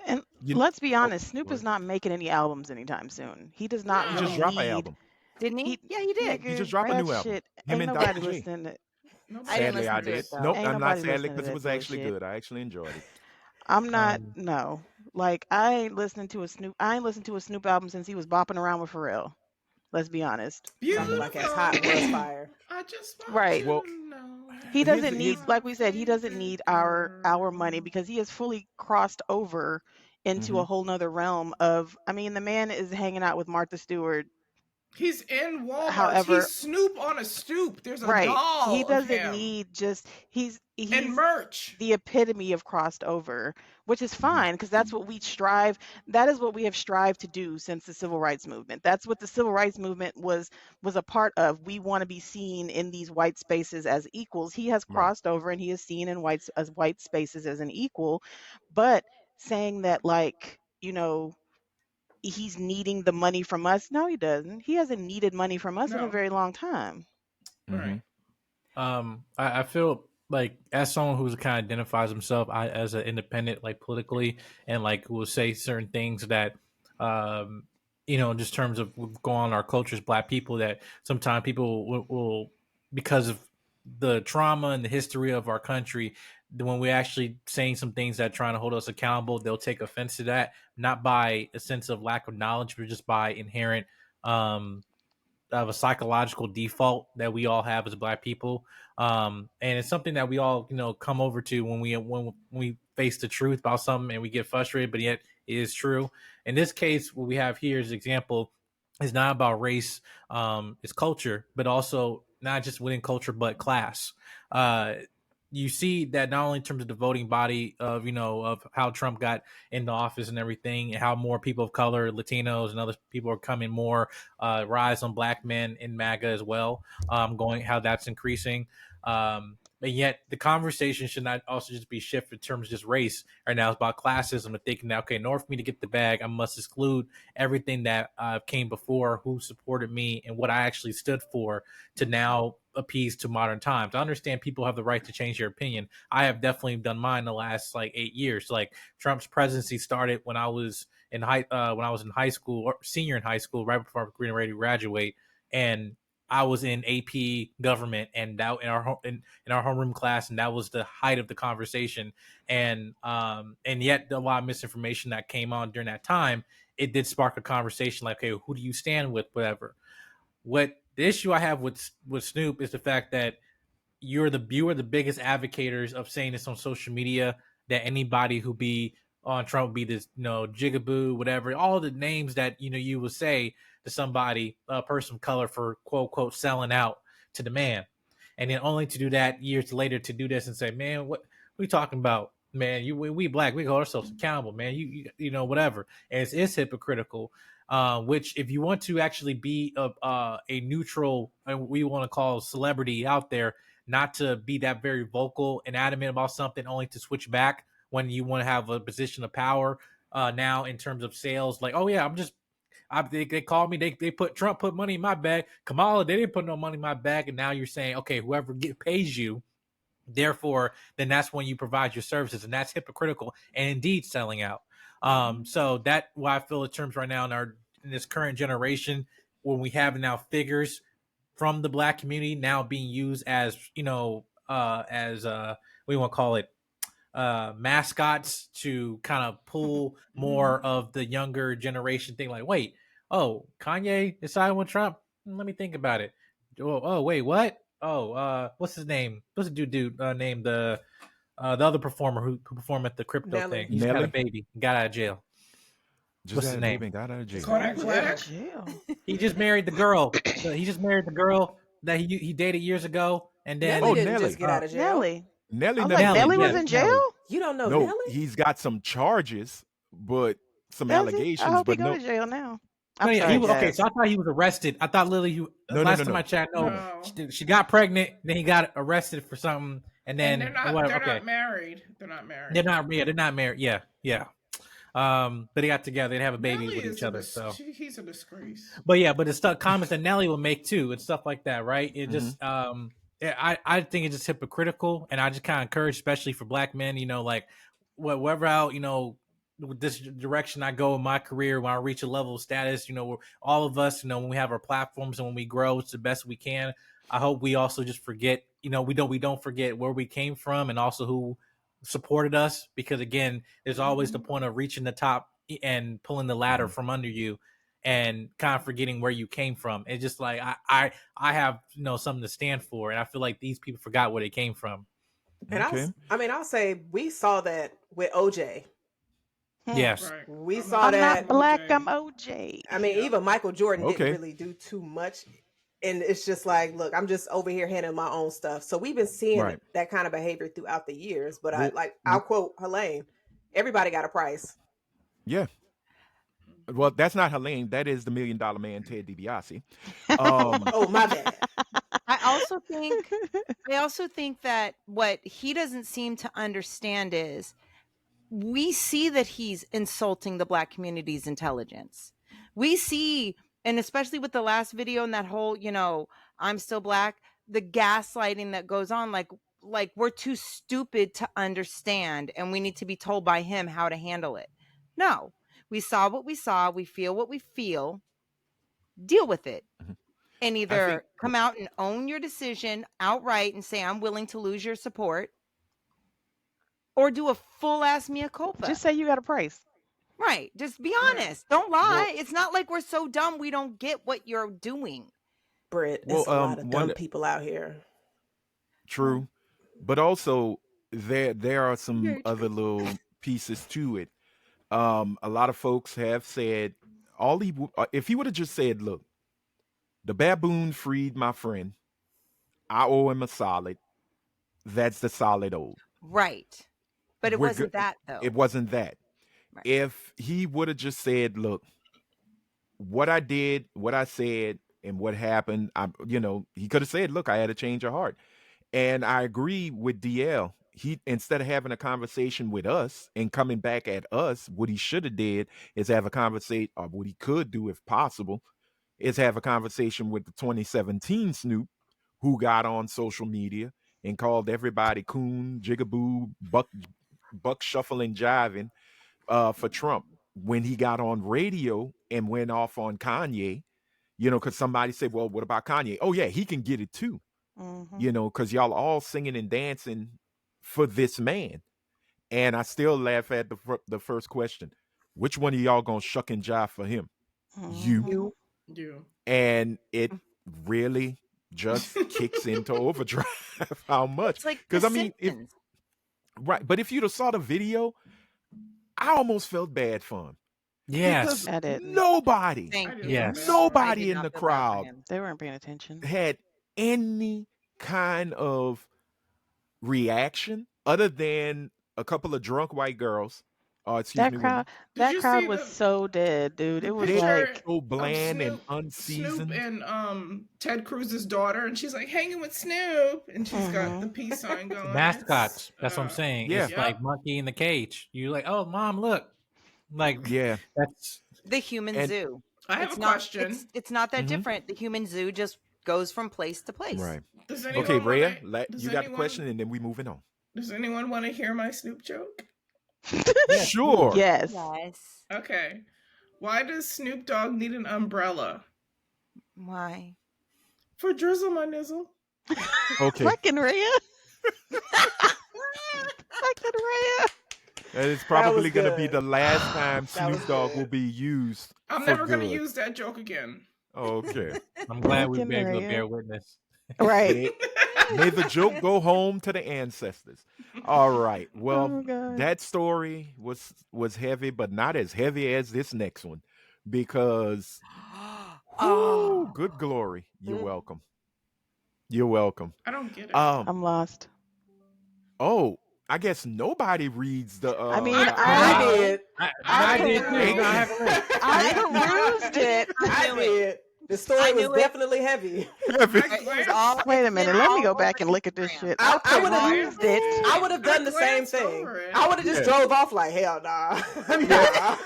And let's be honest, Snoop is not making any albums anytime soon. He does not He just dropped an album. Didn't he? Yeah, he did. He just dropped a new album. Him and Dr. G. Sadly, I did. Nope, I'm not sadly because it was actually good. I actually enjoyed it. I'm not, no. Like, I ain't listening to a Snoop album since he was bopping around with Pharrell. Let's be honest. Something like as hot as fire. I just right. Well, he doesn't need, like we said, he doesn't need our money because he has fully crossed over into a whole nother realm of, I mean, the man is hanging out with Martha Stewart. He's in Walmart. However, He's Snoop on a stoop. There's a right. He doll of doesn't him need just and he's merch. the epitome of crossed over, which is fine because that's what we strive. That is what we have strived to do since the civil rights movement. That's what the civil rights movement was a part of. We want to be seen in these white spaces as equals. He has Right. crossed over and he is seen in white spaces as an equal, but saying that, like, he's needing the money from us. No, he doesn't. He hasn't needed money from us in a No. very long time. Right. I feel like, as someone who's kind of identifies himself as an independent, like politically, and like will say certain things that, just terms of going on our culture as Black people, that sometimes people will, because of the trauma and the history of our country, when we're actually saying some things that are trying to hold us accountable, they'll take offense to that, not by a sense of lack of knowledge, but just by inherent of a psychological default that we all have as Black people, and it's something that we all come over to when we face the truth about something and we get frustrated, but yet it is true. In this case, what we have here is example is not about race, it's culture, but also not just within culture but class. You see that not only in terms of the voting body of of how Trump got into office and everything, and how more people of color, Latinos, and other people are coming more, rise on Black men in MAGA as well, going how that's increasing. But yet the conversation should not also just be shifted in terms of just race. Right now it's about classism and thinking that, okay, in order for me to get the bag, I must exclude everything that came before, who supported me and what I actually stood for, to now appease to modern times. I understand people have the right to change their opinion. I have definitely done mine the last 8 years. Like, Trump's presidency started when I was in high school, or senior in high school, right before I was getting ready to graduate, and I was in AP government, and that in our homeroom class, and that was the height of the conversation. And yet a lot of misinformation that came on during that time, it did spark a conversation like, okay, who do you stand with, whatever. What the issue I have with Snoop is the fact that you are the biggest advocates of saying this on social media, that anybody who be on Trump be this jigaboo, whatever, all the names that you would say to somebody, a person of color, for quote unquote selling out to the man, and then only to do that years later to do this and say, man, what are you talking about, man? We Black, we hold ourselves accountable, man. Whatever. And it's hypocritical. Which, if you want to actually be a neutral, and we want to call celebrity out there, not to be that very vocal and adamant about something, only to switch back when you want to have a position of power. Now, in terms of sales, like, oh yeah, they called me, they put Trump put money in my bag. Kamala, they didn't put no money in my bag, and now you're saying, okay, whoever pays you, therefore, then that's when you provide your services, and that's hypocritical and indeed selling out. So that why I feel in terms right now in this current generation, when we have now figures from the Black community now being used as we want to call it, mascots, to kind of pull more of the younger generation thing. Like, wait, oh, Kanye decided with Trump? Let me think about it. Oh wait, what? Oh, what's his name? What's the dude named the other performer who performed at the crypto Nelly. thing? He's got a Nelly? baby, got out of jail. Just What's had his a name? baby and got out of jail. Kodak Black. Jail. He just married the girl. He just married the girl that he dated years ago, and then Nelly Oh, didn't Nelly. just get out of jail. Nelly. Nelly I was never like, went Nelly to was jail. in jail? Nelly. You don't know No, Nelly? he's got some charges, but some Does he? I allegations, hope he but go no, to jail now. No, I'm yeah, sorry, okay. Jazz. So I thought he was arrested. I thought Lily, no, last no, time I no. checked, No. she got pregnant, then he got arrested for something, and then And they're whatever. Okay, not married. They're not married. they're not. Yeah, they're not married. Yeah, yeah. But they got together. They have a baby Nelly with is each other. So, he's a disgrace. but yeah, but the stuff comments that Nelly will make too, and stuff like that, right? It Mhm. just yeah, I think it's just hypocritical, and I just kind of encourage, especially for Black men, like wherever out, with this direction I go in my career, when I reach a level of status, all of us, when we have our platforms and when we grow, it's the best we can. I hope we also just forget, we don't forget where we came from and also who supported us, because again, there's always the point of reaching the top and pulling the ladder from under you, and kind of forgetting where you came from. It's just like I have something to stand for, and I feel like these people forgot where they came from. And Okay. I'll say we saw that with OJ. Yes. Right. We I'm saw I'm that. not black, OJ. I'm OJ. I mean, even Michael Jordan didn't Okay. really do too much. And it's just like, look, I'm just over here handling my own stuff. So we've been seeing Right. that kind of behavior throughout the years. But Well, I'll quote Helene, everybody got a price. yeah. Well, that's not Helene. That is the $1 Million Man, Ted DiBiase. Um, Oh, my bad. I also think that what he doesn't seem to understand is we see that he's insulting the black community's intelligence. We see, and especially with the last video and that whole, I'm still black, the gaslighting that goes on, like we're too stupid to understand and we need to be told by him how to handle it. No, we saw what we saw, we feel what we feel, deal with it. Mhm. And I either think, come out and own your decision outright and say, I'm willing to lose your support, or do a full ass mea culpa. Just say you got a price. Right. Just be Right. honest. Don't lie. well, It's not like we're so dumb we don't get what you're doing. Britt, well, it's a lot of dumb one people out here. true, but also there are some Very other true. little pieces to it. A lot of folks have said if he would have just said, "Look, the baboon freed my friend. I owe him a solid. That's the solid owed. Right. But it We're wasn't good." that though. It wasn't that. Right. If he would have just said, "Look, what I did, what I said, and what happened," he could have said, "Look, I had a change of heart." And I agree with DL. He, instead of having a conversation with us and coming back at us, what he should have did is have a conversation, or what he could do if possible, is have a conversation with the 2017 Snoop, who got on social media and called everybody coon, jigaboo, buck shuffling, jiving for Trump when he got on radio and went off on Kanye. Because somebody said, "Well, what about Kanye?" Oh yeah, he can get it too. Mhm. Because y'all all singing and dancing for this man. And I still laugh at the first question: which one of y'all gonna shuck and jive for him? You. Mhm. You. And it really just kicks into overdrive how much. It's like Because The I mean, Simpsons. but if you'd have saw the video, I almost felt bad for him. Yes. Because I didn't. nobody, Thank I you. didn't Yes. feel bad. nobody I did in not the feel bad for crowd him. They weren't paying attention. had any kind of reaction other than a couple of drunk white girls. Excuse That me, crowd women. Did that you crowd see was the so dead, dude. the It was They picture like so of bland and Snoop unseasoned. and Ted Cruz's daughter, and she's like hanging with Snoop, and she's got the Mhm. peace sign going. Mascots. It's That's what I'm saying. Yeah. It's like monkey in the cage. You're like, oh, mom, look. Like, Yeah. that's The human And zoo. I have It's a not question. it's not that Mhm. different. The human zoo just goes from place to place. Right. Does Okay, anyone Rhea, want to? you got the question, and then we moving on. Does anyone want to hear my Snoop joke? yes, Sure. yes. Yes. Okay. Why does Snoop Dogg need an umbrella? Why? For drizzle, my nizzle. Okay. Fucking Rhea. Fucking Rhea. That is That probably was going to be good. the last time That was Snoop Dogg good. will be used I'm for never going to good. use that joke again. Okay. I'm glad we've Fucking been able to Rhea. bear witness. Right. May the joke go home to the ancestors. All right. Well, Oh god. that story was heavy, but not as heavy as this next one, because Oh. good glory. You're Mm. welcome. You're welcome. I don't get it. I'm lost. Oh, I guess nobody reads the. I mean, I I did. I did too. perused- No, I haven't read. I perused it. I knew it. did. The story I was knew it. definitely heavy. It was all- Wait a it's minute. been Let me all go back over and look at this Instagram. shit. I I would've perused it. I would have done the same glanced thing. over it. I would have just Yeah. drove off like hell, nah. Nah.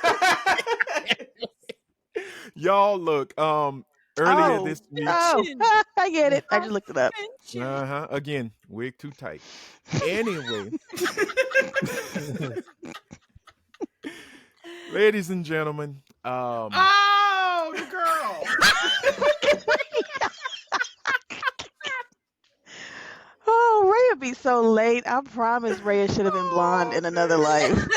Y'all look. Earlier Oh. this week. Oh, I get it. I just looked it up. Again, wig too tight. Anyway, ladies and gentlemen, Oh, the girl. Oh, Rhea be so late. I promise Rhea should have been blonde in another life.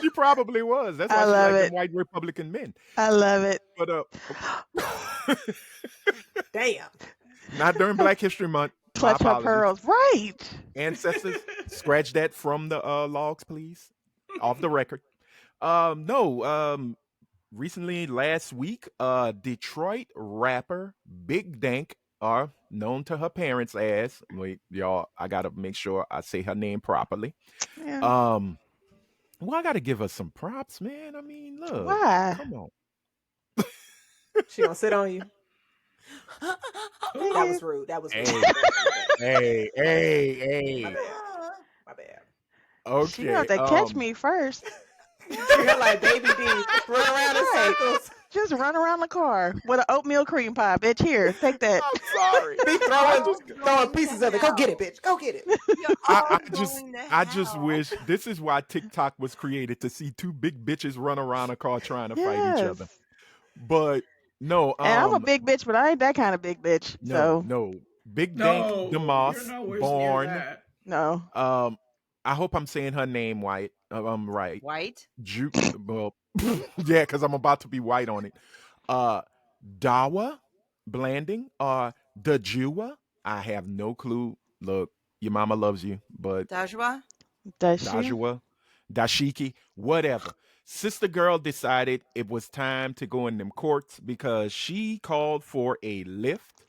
she probably was. That's why I she love like it. them white Republican men. I love it. But Damn. not during Black History Month. My Clutch her apologies. pearls. Right. Ancestors, scratch that from the logs, please, off the record. No. Recently, last week, Detroit rapper Big Dank, are known to her parents as, wait, y'all, I gotta make sure I say her name properly. Yeah. Um, well, I gotta give her some props, man. I mean, look, Why? come on. She gonna sit on you. Hey, That dude. was rude. That was rude. Hey, My bad. hey, hey, My hey. bad. My bad. She gonna have Okay. to catch me first. Treat her like Baby D. Run around in Right. circles. Just run around the car with an oatmeal cream pie, bitch. Here, take that. I'm sorry. Be throwing pieces of it. Go get it, bitch. Go get it. You're I, all I just going to I just hell. wish this is why TikTok was created, to see two big bitches run around a car trying to fight each Yes. other. But no, And I'm a big bitch, but I ain't that kind of big bitch. So no. Big Dank No, you're DeMoss, nowhere near born. that. no. I hope I'm saying her name right. Right. White? Well, yeah, because I'm about to be white on it. Uh, Dawa Blanding or Dajua. I have no clue. Look, your mama loves you, but Dajwa? Does she? Dajua, Dashiki, whatever. Sister girl decided it was time to go in them courts because she called for a lift.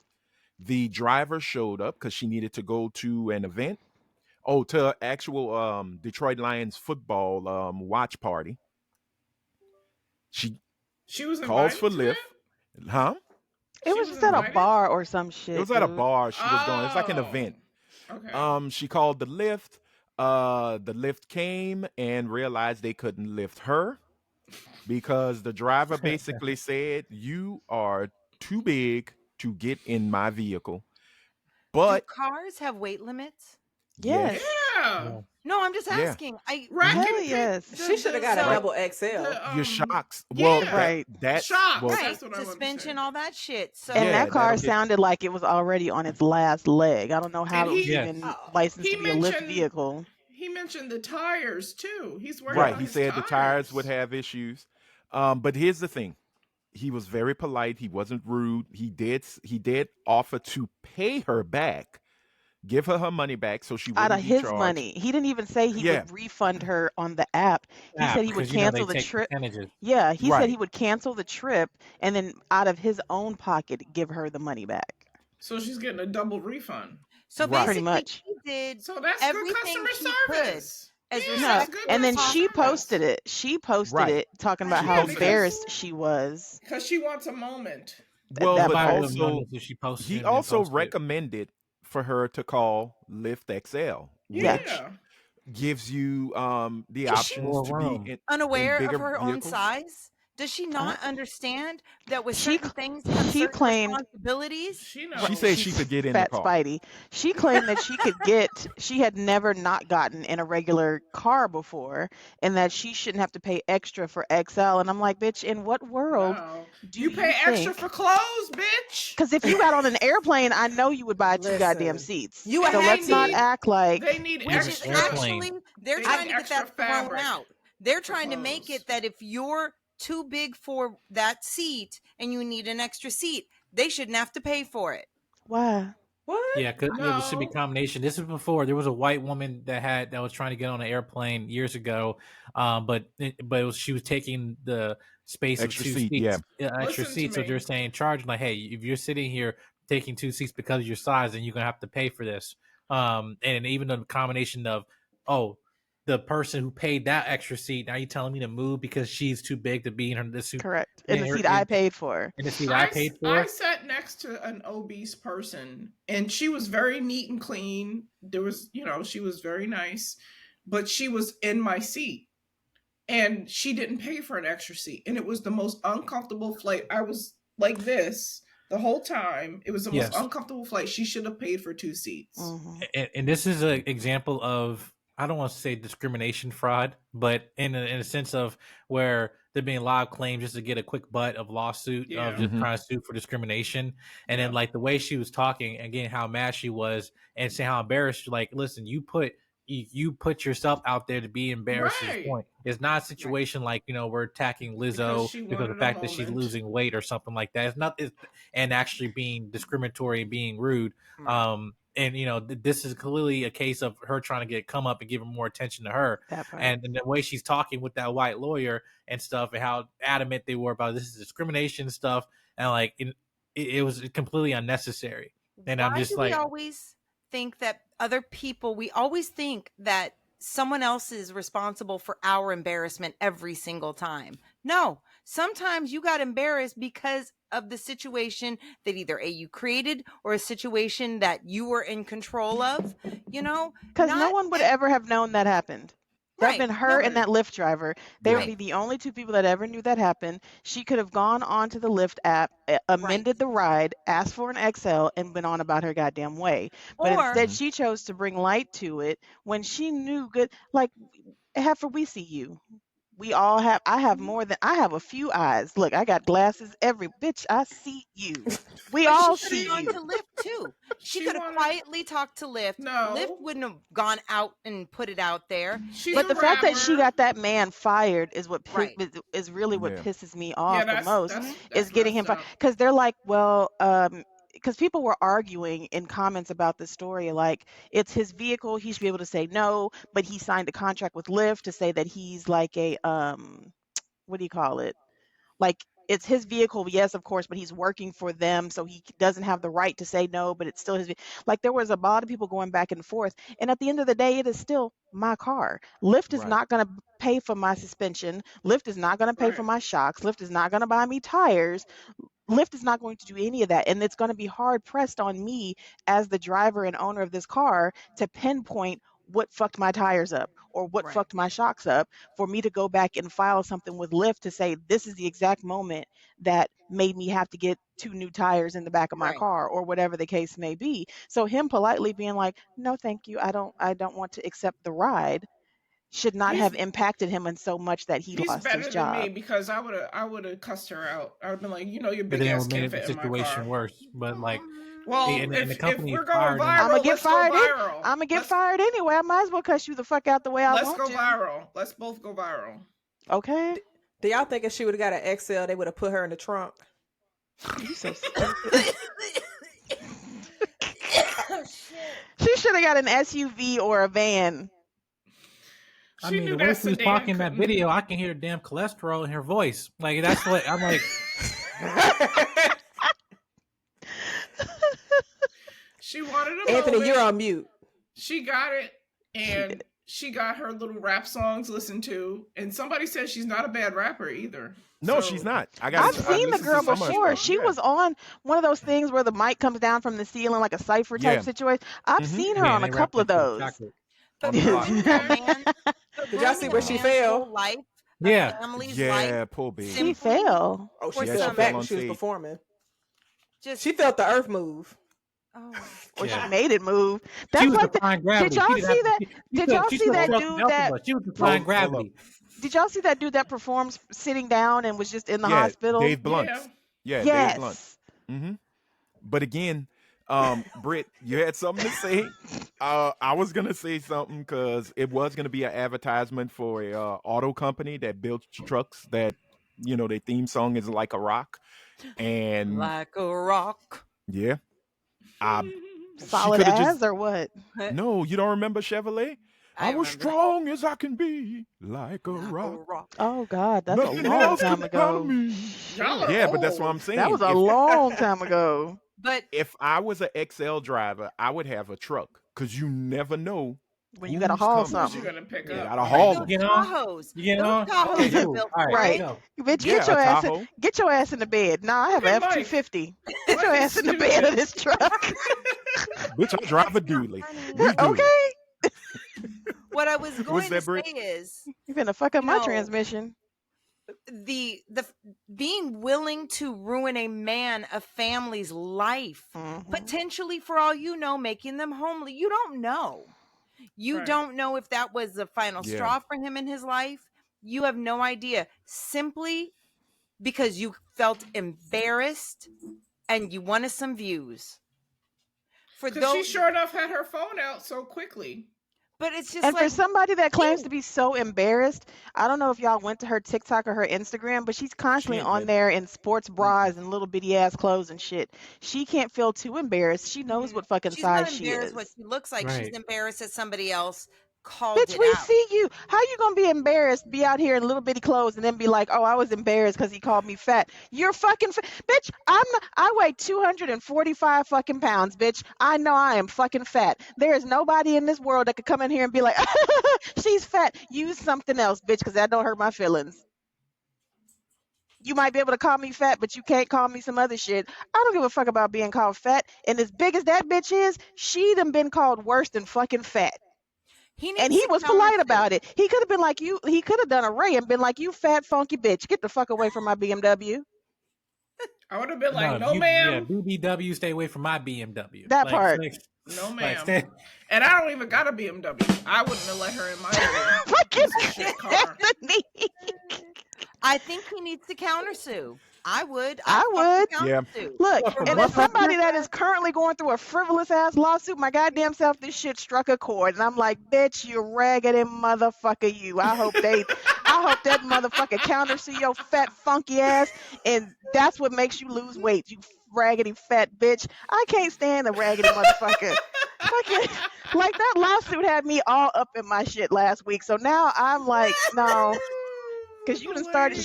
The driver showed up because she needed to go to an event. Oh, to actual Detroit Lions football watch party. She She was calls for invited to Lyft. it? Huh? It She was was just at a invited? bar or some It shit, was at a dude. bar she was going. It's like an Oh. event. Okay. She called the Lyft. The Lyft came and realized they couldn't lift her because the driver basically said, "You are too big to get in my vehicle." Do But cars have weight limits? yes, Yes. Yeah. No, I'm just yeah, asking. I Rack Hell and pick. yes. She should have got a So- double XL. your shocks. Well, yeah. Right. that's Shocks. well, right, That's what I wanted to suspension, say. all that shit. So And yeah, that car that'll get. sounded like it was already on its last leg. I don't know how And it was he Yes. even Oh. licensed he to be a lift mentioned vehicle. he mentioned the tires too. He's worried Right, about he his said the tires would tires. have issues. But here's the thing: he was very polite. He wasn't rude. He did offer to pay her back, give her money back, so she Out wouldn't of be his charged. money. He didn't even say he Yeah, would refund her on the app. He said he would Because you know they cancel the take trip. percentages. Yeah, he said he right. would cancel the trip and then out of his own pocket give her the money back. So she's getting a double refund. so Right. Pretty basically much. he did So that's good everything customer he could service. as Yeah, No, that's respectful good and as then customer she possible. service. posted it. She posted Right. it talking about She how Yeah, posted it. embarrassed because she was she wants a moment. at Well, that but Nobody would part. have known also this if she posted it he and then also posted it. recommended for her to call Lyft XL, Yeah. which Yeah. gives you the Is she options More to be room. in unaware of bigger her own vehicles. size? Does she I, not understand that with she certain things come she certain claimed responsibilities? She She knows. said she she's could get in the fat car. Spidey. She claimed that she had never not gotten in a regular car before and that she shouldn't have to pay extra for XL. And I'm like, bitch, in what world No. do You pay you extra think? for clothes, bitch. Because if you got on an airplane, I know you would buy two goddamn Listen, seats. you And So had let's they not to. need act like they need Which is extra Airplane. actually, they're they trying need to get extra that thrown fabric out. They're for trying to make clothes. it that if you're too big for that seat and you need an extra seat, they shouldn't have to pay for it. why? What? Yeah, because it should be No. combination. This is before there was a white woman that was trying to get on an airplane years ago, she was taking the space of Extra two seat, yeah. seats, extra Listen to seats. So they're me. saying charging like, hey, if you're sitting here taking two seats because of your size, then you're gonna have to pay for this. And even the combination of the person who paid that extra seat, now you're telling me to move because she's too big to be in her this suit Correct. In in the her seat I paid for. in the seat I paid I for. sat next to an obese person and she was very neat and clean. There was, she was very nice, but she was in my seat and she didn't pay for an extra seat. And it was the most uncomfortable flight. I was like this the whole time. It was the most Yes. uncomfortable flight. She should have paid for two seats. Mhm. And this is an example of, I don't want to say discrimination fraud, but in a sense of where there being a lot of claims just to get a quick butt of lawsuit Yeah. of just Mhm. trying to sue for discrimination, and then Yeah. like the way she was talking again, how mad she was, and saying how embarrassed. Like, listen, you put yourself out there to be embarrassed. At this Right. point, it's not a situation like we're attacking Because Lizzo she because of the wanted a fact that she's moment. losing weight or something like that. It's not, and actually being discriminatory and being rude. Right. and this is clearly a case of her trying to get come up and give more attention to her. That part. And the way she's talking with that white lawyer and stuff, and how adamant they were about this is discrimination stuff, and like it was completely unnecessary. And I'm just like, we always think that other people, we always think that someone else is responsible for our embarrassment every single time. No, sometimes you got embarrassed because of the situation that either you created or a situation that you were in control of, because no one would ever have known that happened. That'd been her and that Lyft driver. They would be the only two people that ever knew that happened. She could have gone onto the Lyft app, amended the ride, asked for an XL, and went on about her goddamn way. But instead, she chose to bring light to it when she knew good. Like, Heifer, we see you. We all have. I have a few eyes. Look, I got glasses. Every bitch, I see you. We all see you. She could have gone to Lyft too. She could have quietly talked to Lyft. No, Lyft wouldn't have gone out and put it out there. But the fact that she got that man fired is what is really what pisses me off the most. Is getting him fired, because they're like, well, because people were arguing in comments about this story, like, it's his vehicle, he should be able to say no, but he signed a contract with Lyft to say that he's like a what do you call it? Like, it's his vehicle, yes, of course, but he's working for them, so he doesn't have the right to say no, but it's still his. Like, there was a lot of people going back and forth, and at the end of the day, it is still my car. Lyft is not going to pay for my suspension. Lyft is not going to pay for my shocks. Lyft is not going to buy me tires. Lyft is not going to do any of that, and it's going to be hard pressed on me as the driver and owner of this car to pinpoint what fucked my tires up or what fucked my shocks up for me to go back and file something with Lyft to say this is the exact moment that made me have to get 2 new tires in the back of my car, or whatever the case may be. So him politely being like, no, thank you, I don't want to accept the ride, should not have impacted him in so much that he lost his job. He's better than me, because I would have cussed her out. I would have been like, your big ass can't fit in my car. Situation worse, but like, well, and the company if we're going viral, I'm gonna get fired. viral. I'm gonna get fired anyway. I might as well cuss you the fuck out the way I want to. Let's go viral. Let's both go viral. Okay. Do y'all think if she would have got an XL, they would have put her in the trunk? You so stupid. She should have got an SUV or a van. I mean, the way she was talking in that video, I can hear damn cholesterol in her voice. Like, that's what I'm like. She wanted a Anthony, moment. you're on mute. She got it, and she got her little rap songs listened to. And somebody said she's not a bad rapper either. No, she's not. I've seen the girl before. She was on one of those things where the mic comes down from the ceiling, like a cipher type situation. I've seen her on a couple of those. But did y'all see where she fell? Poor baby. She fell. Oh, she fell back when she was performing. She felt the earth move. Oh, or she made it move. That's what. Did y'all see that? Did y'all see that dude that? She was defying gravity. Did y'all see that dude that performs sitting down and was just in the hospital? Dave Blunt. Yeah, yes. Dave Blunt. But again, Britt, you had something to say. I was gonna say something because it was gonna be an advertisement for a auto company that builds trucks that, their theme song is Like a Rock, and Like a Rock. Yeah. Solid as or what? No, you don't remember Chevrolet? I was strong as I can be, like a rock. Oh God, that's a long time ago. Yeah, but that's what I'm saying. That was a long time ago. But if I was an XL driver, I would have a truck, because you never know when you gotta haul something. You're gonna pick up. Gotta haul. You know, right? Bitch, get your ass in the bed. Nah, I have an F-250. Get your ass in the bed of this truck. Bitch, I drive a dually. Okay. What I was going to say is, you're gonna fuck up my transmission. The being willing to ruin a family's life, potentially, for all you know, making them homely. You don't know. You don't know if that was the final straw for him in his life. You have no idea. Simply because you felt embarrassed and you wanted some views. Because she sure enough had her phone out so quickly. But it's just And for like, somebody that claims ew. to be so embarrassed, I don't know if y'all went to her TikTok or her Instagram, but she's constantly ain't on been. there in sports bras and little bitty ass clothes and shit. She can't feel too embarrassed. She knows what fucking She's not size she embarrassed what is. she looks like. She's Right. embarrassed that somebody else called Bitch, it we out. see you. How you gonna be embarrassed, be out here in little bitty clothes, and then be like, "Oh, I was embarrassed because he called me fat." You're fucking bitch. I weigh 245 fucking pounds, bitch. I know I am fucking fat. There is nobody in this world that could come in here and be like, "She's fat." Use something else, bitch, because that don't hurt my feelings. You might be able to call me fat, but you can't call me some other shit. I don't give a fuck about being called fat. And as big as that bitch is, she done been called worse than fucking fat. He And needs he to was counter polite sue. about it. He could have been like, he could have done a Ray and been like, "You fat funky bitch, get the fuck away from my BMW." I would have been like, no, yeah, ma'am. BBW, stay away from my BMW. That part. No, Like, ma'am. stay- And I don't even got a BMW. I wouldn't have let her in my little Fucking piece of shit car. Anthony. I think he needs to countersue. I would. I I'd would. fucking Yeah. countersue. Look, Well, from and my as somebody perspective, that is currently going through a frivolous ass lawsuit, my goddamn self, this shit struck a chord, and I'm like, bitch, you raggedy motherfucker, you. I hope that motherfucker countersue your fat funky ass, and that's what makes you lose weight, you raggedy fat bitch. I can't stand a raggedy motherfucker. Fucking, like that lawsuit had me all up in my shit last week, so now I'm like, no. Because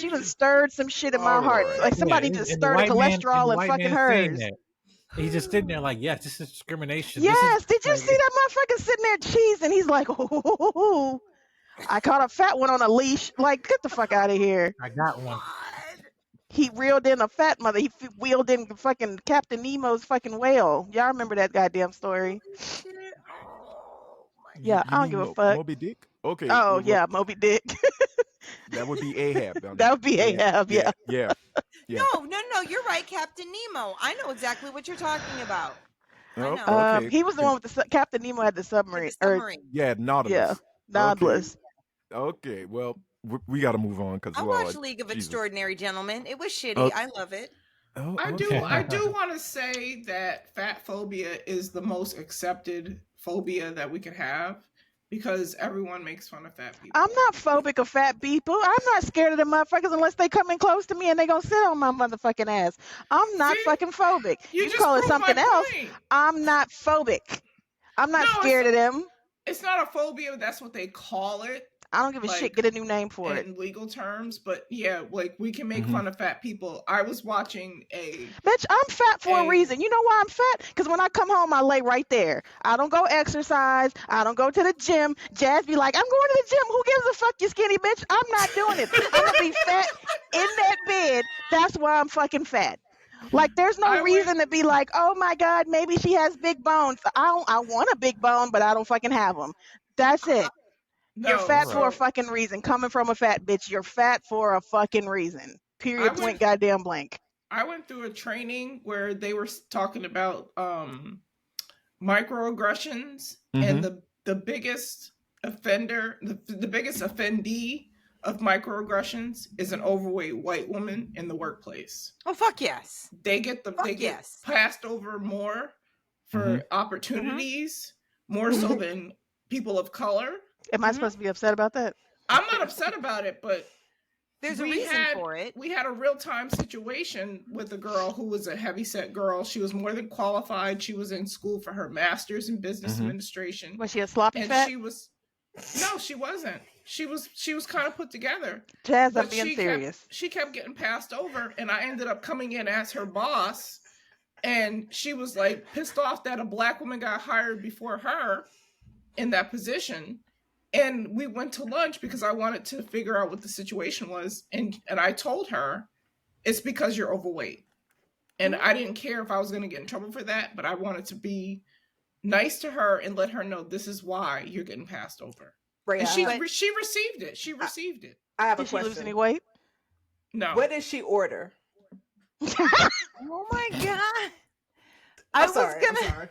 you done stirred some shit in my heart. Alright. Like somebody and just the stirred the white man- cholesterol the in white fucking man saying hers. that. He's just sitting there like, yes, this is discrimination. Yes, did you like- see that motherfucker sitting there cheesing? He's like, "Ooh, I caught a fat one on a leash." Like, get the fuck out of here. I got one. He reeled in a fat mother. He wheeled in fucking Captain Nemo's fucking whale. Y'all remember that goddamn story? Yeah, I don't give a fuck. Moby Dick? Okay. Oh well, yeah, Moby Dick. That would be Ahab. That would be Ahab. Yeah. Yeah. Yeah. No, you're right, Captain Nemo. I know exactly what you're talking about. I Oh, know. okay. He was the one with the Captain Nemo had the submarine. The submarine. Yeah, Nautilus. Yeah, Nautilus. Okay. Well, we got to move on because I watched League of Extraordinary Gentlemen. It was shitty. I love it. Oh, I do okay. want to say that fat phobia is the most accepted phobia that we could have because everyone makes fun of fat people. I'm not phobic of fat people. I'm not scared of them motherfuckers unless they come in close to me and they gonna sit on my motherfucking ass. I'm not See? fucking phobic. You You just call it proved something my else. point. I'm not phobic. I'm not No, scared of them. It's not a phobia. That's what they call it I don't give a shit. Get a new name for it. in legal terms. But yeah, like we can make Mhm. fun of fat people. I was watching a Bitch, I'm fat for a Hey. reason. You know why I'm fat? Because when I come home, I lay right there. I don't go exercise. I don't go to the gym. Jazz be like, "I'm going to the gym. Who gives a fuck, you skinny bitch?" I'm not doing it. I'm going to be fat in that bed. That's why I'm fucking fat. Like, there's no I went- reason to be like, "Oh my God, maybe she has big bones." I want a big bone, but I don't fucking have them. That's it. You're no, fat so for a fucking reason. Coming from a fat bitch, you're fat for a fucking reason. Period. I Point. went- Goddamn blank. I went through a training where they were talking about microaggressions and the biggest offender, the biggest offendee of microaggressions is an overweight white woman in the workplace. Oh, fuck yes. They get Fuck get yes. passed over more for opportunities, more so than people of color. Am I supposed to be upset about that? I'm not upset about it, but There's a we reason had- for it. we had a real-time situation with a girl who was a heavyset girl. She was more than qualified. She was in school for her master's in business administration. Was she a sloppy And fat? she was no, she wasn't. She was kind of put together. Jazz, I'm But being serious. she kept getting passed over, and I ended up coming in as her boss. And she was like pissed off that a black woman got hired before her in that position. And we went to lunch because I wanted to figure out what the situation was. And I told her, it's because you're overweight. And I didn't care if I was going to get in trouble for that, but I wanted to be nice to her and let her know this is why you're getting passed over. Rhea, And I she have- received it. She received it. I have a Did she lose question. any weight? No. What did she order? Oh my God. I I'm was sorry. gonna. I'm sorry.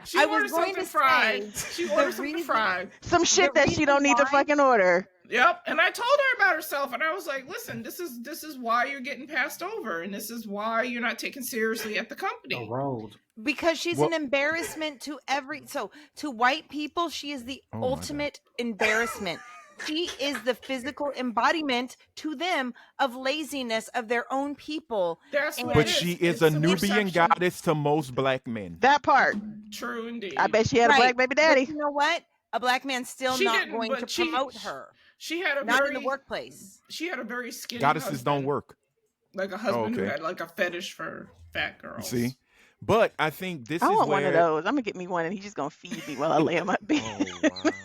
She I ordered was going something to fried. say, She the ordered something reason- fried. Some shit The that she don't reason need to why- fucking order. Yep. And I told her about herself, and I was like, "Listen, this is why you're getting passed over, and this is why you're not taken seriously at the The company." road. Because she's Well- an embarrassment to to white people, she is the Oh my God. ultimate embarrassment. She is the physical embodiment to them of laziness of their own people. That's what But it But she is. is a It's Nubian perception. goddess to most black men. That part. True indeed. I bet she had a Right. black baby But daddy. you know what? A black man's still She not didn't, going but to she- promote her. She had a Not very in the workplace. She had a very skinny Goddesses husband, don't work. like a husband who okay. had like a fetish for fat You girls. see? But I think this I is want where one of those. I'm gonna get me one, and he's just gonna feed me while I lay on my bed. Oh, wow.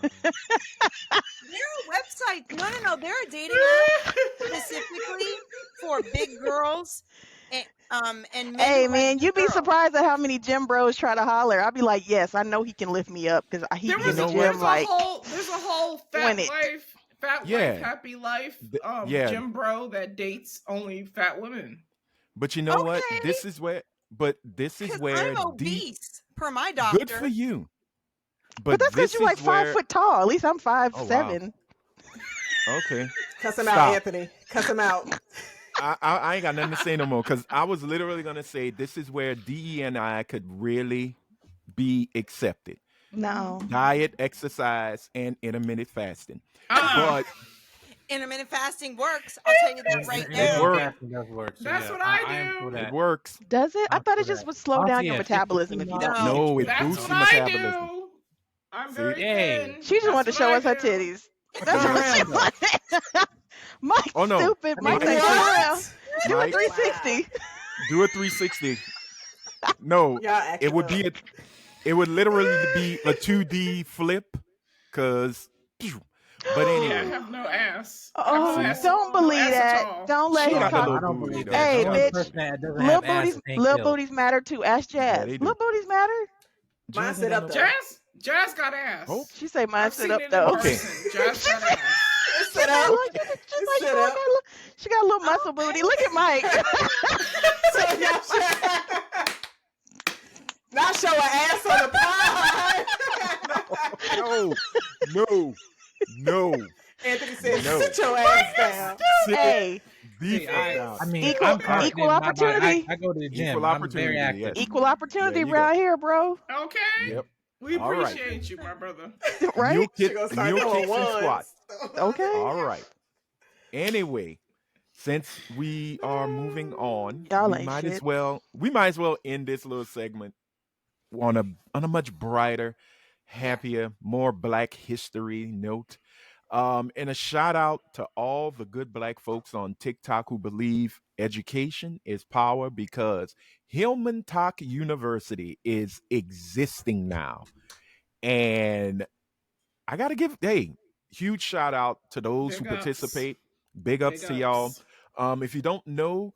There are websites. No. There are dating apps specifically for big girls and men. Hey who like man, big you'd be girls. surprised at how many gym bros try to holler. I'd be like, yes, I know he can lift me up because he There be was in a, the know gym what? there's a whole fat Win it. life, Yeah. happy life, yeah. gym bro that dates only fat women. But you know what? Okay. This is where this is 'Cause where I'm obese, per my good doctor. for you. But that's because this you're like is where 5 foot tall. At least I'm 5'7". Okay. Cuss him out, Stop. Anthony. Cuss him out. I ain't got nothing to say no more because I was literally gonna say this is where DE and I could really be accepted. No. Diet, exercise, and intermittent fasting. Uh-uh. But Intermittent fasting works. I'll tell you that right It now. works. Does work. So That's yeah, what I am do. for it that. works. Does it? I I'm thought for it just that. would slow Also, down yeah, your 50 metabolism if you don't No. eat. No, it That's boosts what your I metabolism. do. I'm See? very Yay. thin. She just That's wanted to what show I us her do. titties. That's Turn what she around, though. wanted. Mike, Oh, no. stupid. Mike, Mike- say turn around. Do a Mike, 360. do a 360. No, Y'all acting it would up. be it would literally be a 2D flip, cause. But Yeah, I anyway, have no ass. Oh, See? don't believe no ass that. at all. Don't let She him got the talk. little I don't booty, believe though. that. Hey, The only bitch. person that doesn't Little have ass booties, is Hank little Hill. booties matter too. Ask Jazz. they do. Little booties matter. Mine Jazz sit ain't up got though. Jazz got ass. Oh. She say mine I've sit seen up it in though. Okay. person. Jazz got ass. She said, I like it. She's like, Sit "Oh, I up. got a she got a little muscle booty. Look at Mike. So y'all should not show an ass on the pod. No. Anthony said, No. sit your ass down. Sit Hey, the See, fuck down. I mean, Equal- I'm confident equal in my body. opportunity. I go to the gym. Equal I'm opportunity, very active. yes. equal opportunity There you around go. here, bro. Okay. Yep. We All right. appreciate you, my brother. Right? Mule She kick, gonna start mule throwing kicks and squats. ones. Okay. All right. Anyway, since we are moving on, Y'all we ain't might as shit. well end this little segment on a much brighter, happier, more Black history note. And a shout out to all the good Black folks on TikTok who believe education is power because Hillman Talk University is existing now. And I got to give, huge shout out to those Big who ups. participate. Big ups Big to y'all. ups. If you don't know,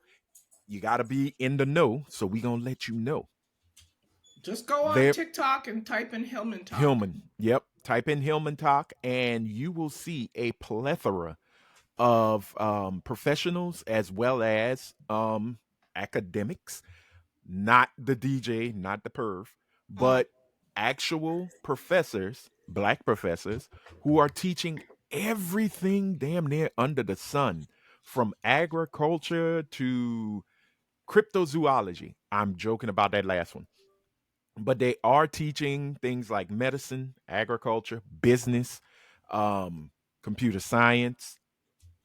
you got to be in the know. So we going to let you know. Just go on There- TikTok and type in Hillman Talk. Hillman. Yep. Type in Hillman Talk and you will see a plethora of professionals as well as academics, not the DJ, not the perv, but actual professors, Black professors, who are teaching everything damn near under the sun, from agriculture to cryptozoology. I'm joking about that last one. But they are teaching things like medicine, agriculture, business, computer science,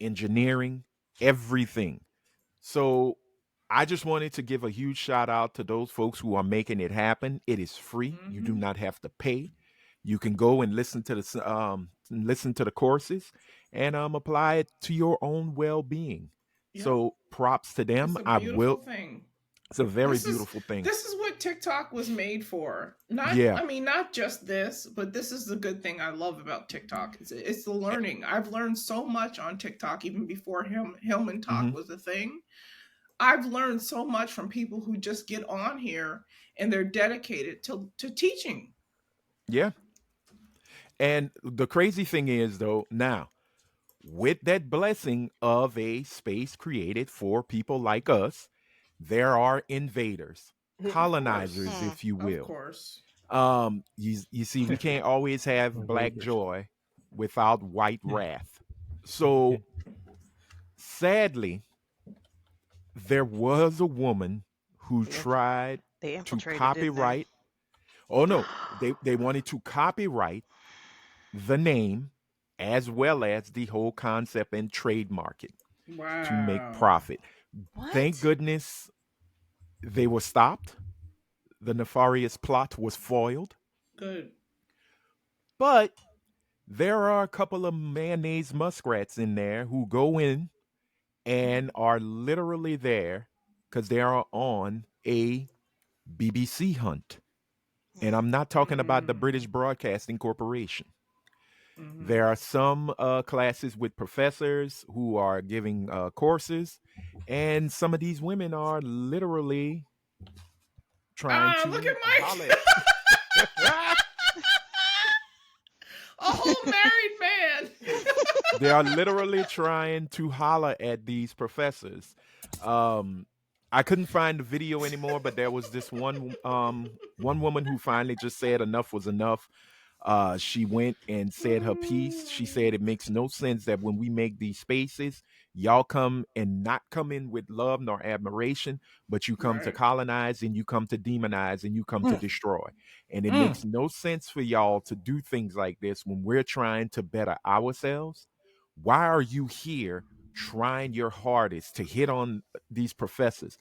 engineering, everything. So I just wanted to give a huge shout out to those folks who are making it happen. It is free. You do Mhm. not have to pay. You can go and listen to the courses and apply it to your own well-being. Yeah. So props to them. It's a I beautiful will. thing. It's a very This is- beautiful thing. This is what TikTok was made for. Not, Yeah. I mean, not just this, but this is the good thing I love about TikTok. It's the learning. I've learned so much on TikTok even before Hillman Talk Mhm. was a thing. I've learned so much from people who just get on here and they're dedicated to teaching. Yeah. And the crazy thing is, though, now, with that blessing of a space created for people like us, there are invaders, colonizers, course. if you Of will. course. You see, we can't always have black Invaders. joy without white wrath. So sadly, there was a woman who tried They to infiltrated, didn't they? copyright. Oh no, they wanted to copyright the name as well as the whole concept and trademark it to make Wow. profit. Thank What? goodness they were stopped. The nefarious plot was foiled. Good. But there are a couple of mayonnaise muskrats in there who go in and are literally there because they are on a BBC hunt. And I'm not talking about the British Mm. Broadcasting Corporation. Mm-hmm. There are some classes with professors who are giving courses, and some of these women are literally trying Ah, look at to Mike. holler. A whole married man. They are literally trying to holler at these professors. Um, I couldn't find the video anymore, but there was this one woman who finally just said enough was enough. She went and said her piece. She said it makes no sense that when we make these spaces, y'all come and not come in with love nor admiration, but you come to Right. colonize and you come to demonize and you come to Mm, destroy. And it mm. makes no sense for y'all to do things like this when we're trying to better ourselves. Why are you here trying your hardest to hit on these professors,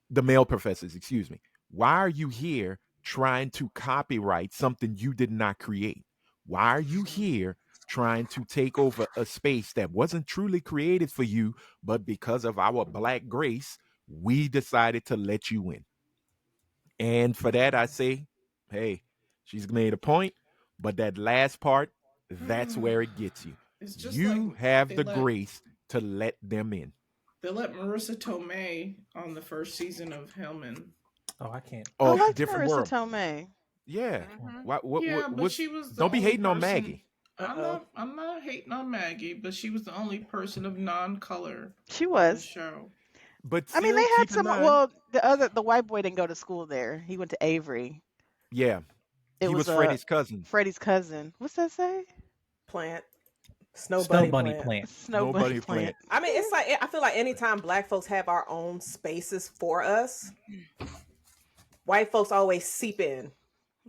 the male professors, excuse me? Why are you here trying to copyright something you did not create? Why are you here trying to take over a space that wasn't truly created for you, but because of our black grace, we decided to let you in? And for that, I say, hey, she's made a point, but that last part, that's where it gets you. It's just like You have they the let grace to let them in. Marissa Tomei on the first season of Hillman. Oh, I can't. I Oh, liked different Marissa world. Tomei. Yeah. Mm-hmm. What Yeah, but what's she was the don't be only hating on person. Maggie. Uh-oh. I'm not hating on Maggie, but she was the only person of non-color She on the was. show. But I mean, they still had keep in some. mind, Well, the white boy didn't go to school there. He went to Avery. yeah, It he was was Freddie's cousin. Freddie's cousin. What's that say? Plant. Snow Snow bunny bunny plant. plant. Snow bunny Nobody plant. plant. I mean, it's like I feel like anytime black folks have our own spaces for us, white folks always seep in.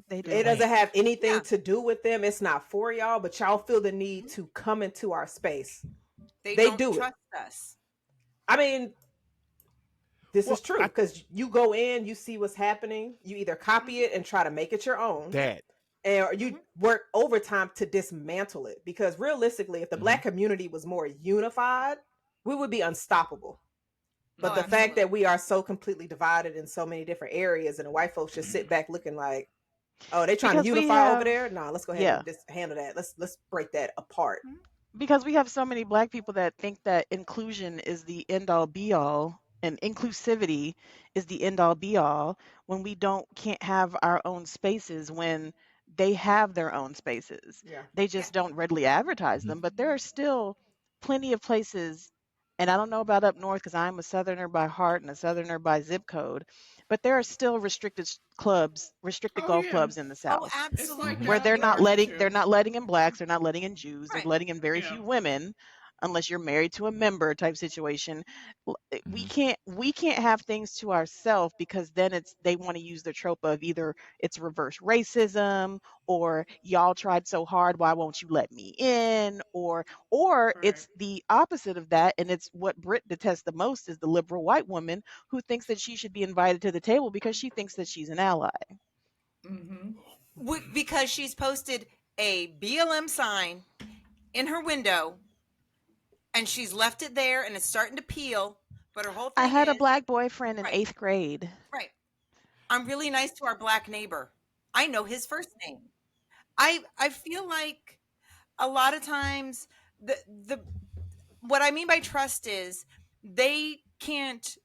They The It do. plant. doesn't have anything Yeah, to do with them. It's not for y'all, but y'all feel the need to come into our space. they They don't do it. trust us. I mean, this is Well, true because you go in, you see what's happening, you either copy it and try to make it your own, that. or you Mhm. work overtime to dismantle it. Because realistically, if the Mhm. black community was more unified, we would be unstoppable. But Oh, the fact absolutely. that we are so completely divided in so many different areas, and the white folks just sit back looking like, oh, they trying to Because we unify over have, there. Nah, let's go ahead yeah, and just handle that. Let's break that apart. because we have so many black people that think that inclusion is the end all be all and inclusivity is the end all be all when we don't can't have our own spaces when they have their own spaces. Yeah. They Yeah. just don't readily advertise Mhm. them, but there are still plenty of places, and I don't know about up north because I'm a southerner by heart and a southerner by zip code, but there are still clubs, restricted Oh golf yeah, clubs in the Oh, south it's like absolutely. where that in Yeah. Florida they're too. not letting in blacks, they're not letting in Jews, they're Right. letting in very Yeah. few women unless you're married to a member type situation. We Mhm. can't have things to ourselves because then it's they want to use the trope of either it's reverse racism or y'all tried so hard, why won't you let me in? Or Right. it's the opposite of that, and it's what Brit detests the most is the liberal white woman who thinks that she should be invited to the table because she thinks that she's an ally. Mm-hmm. Because she's posted a BLM sign in her window and she's left it there and it's starting to peel. But her whole I thing had a is, black boyfriend in right, 8th grade. right. I'm really nice to our black neighbor. I know his first name. I feel like a lot of times the what I mean by trust is they can't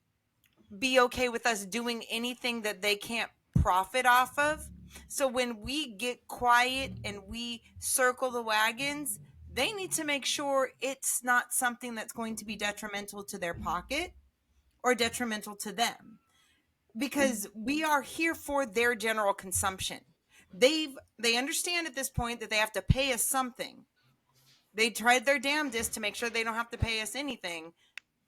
be okay with us doing anything that they can't profit off of. So when we get quiet and we circle the wagons, they need to make sure it's not something that's going to be detrimental to their pocket or detrimental to them because we are here for their general consumption. They understand at this point that they have to pay us something. They tried their damnedest to make sure they don't have to pay us anything,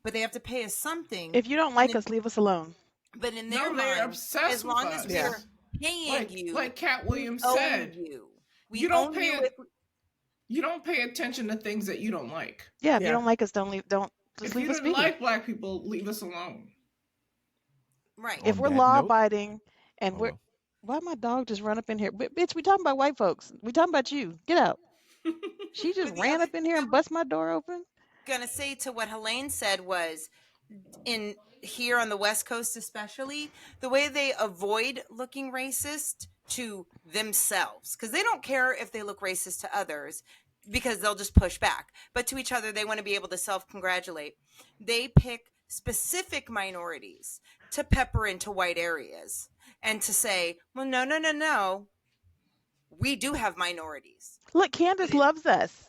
but they have to pay us something. If you don't like us, leave us alone. But in their No, they're mind, obsessed as long with as us. Yeah. we're paying Like you, like Cat Williams we own said, you. We you don't own pay you it. if You don't pay attention to things that you don't like. Yeah, if you Yeah. don't like us, don't just If leave you us didn't be. like black people, leave us alone. right. If On we're that law note- abiding and Oh, we're well. why my dog just run up in here? Bitch, we talking about white folks. We talking about you. Get out. She just But the ran other up in thing here I'm and bust my door open. gonna say to what Helene said was, in here on the West Coast especially, the way they avoid looking racist to themselves, because they don't care if they look racist to others because they'll just push back, but to each other they want to be able to self-congratulate. They pick specific minorities to pepper into white areas and to say, well, no, we do have minorities. Look, Candace loves us.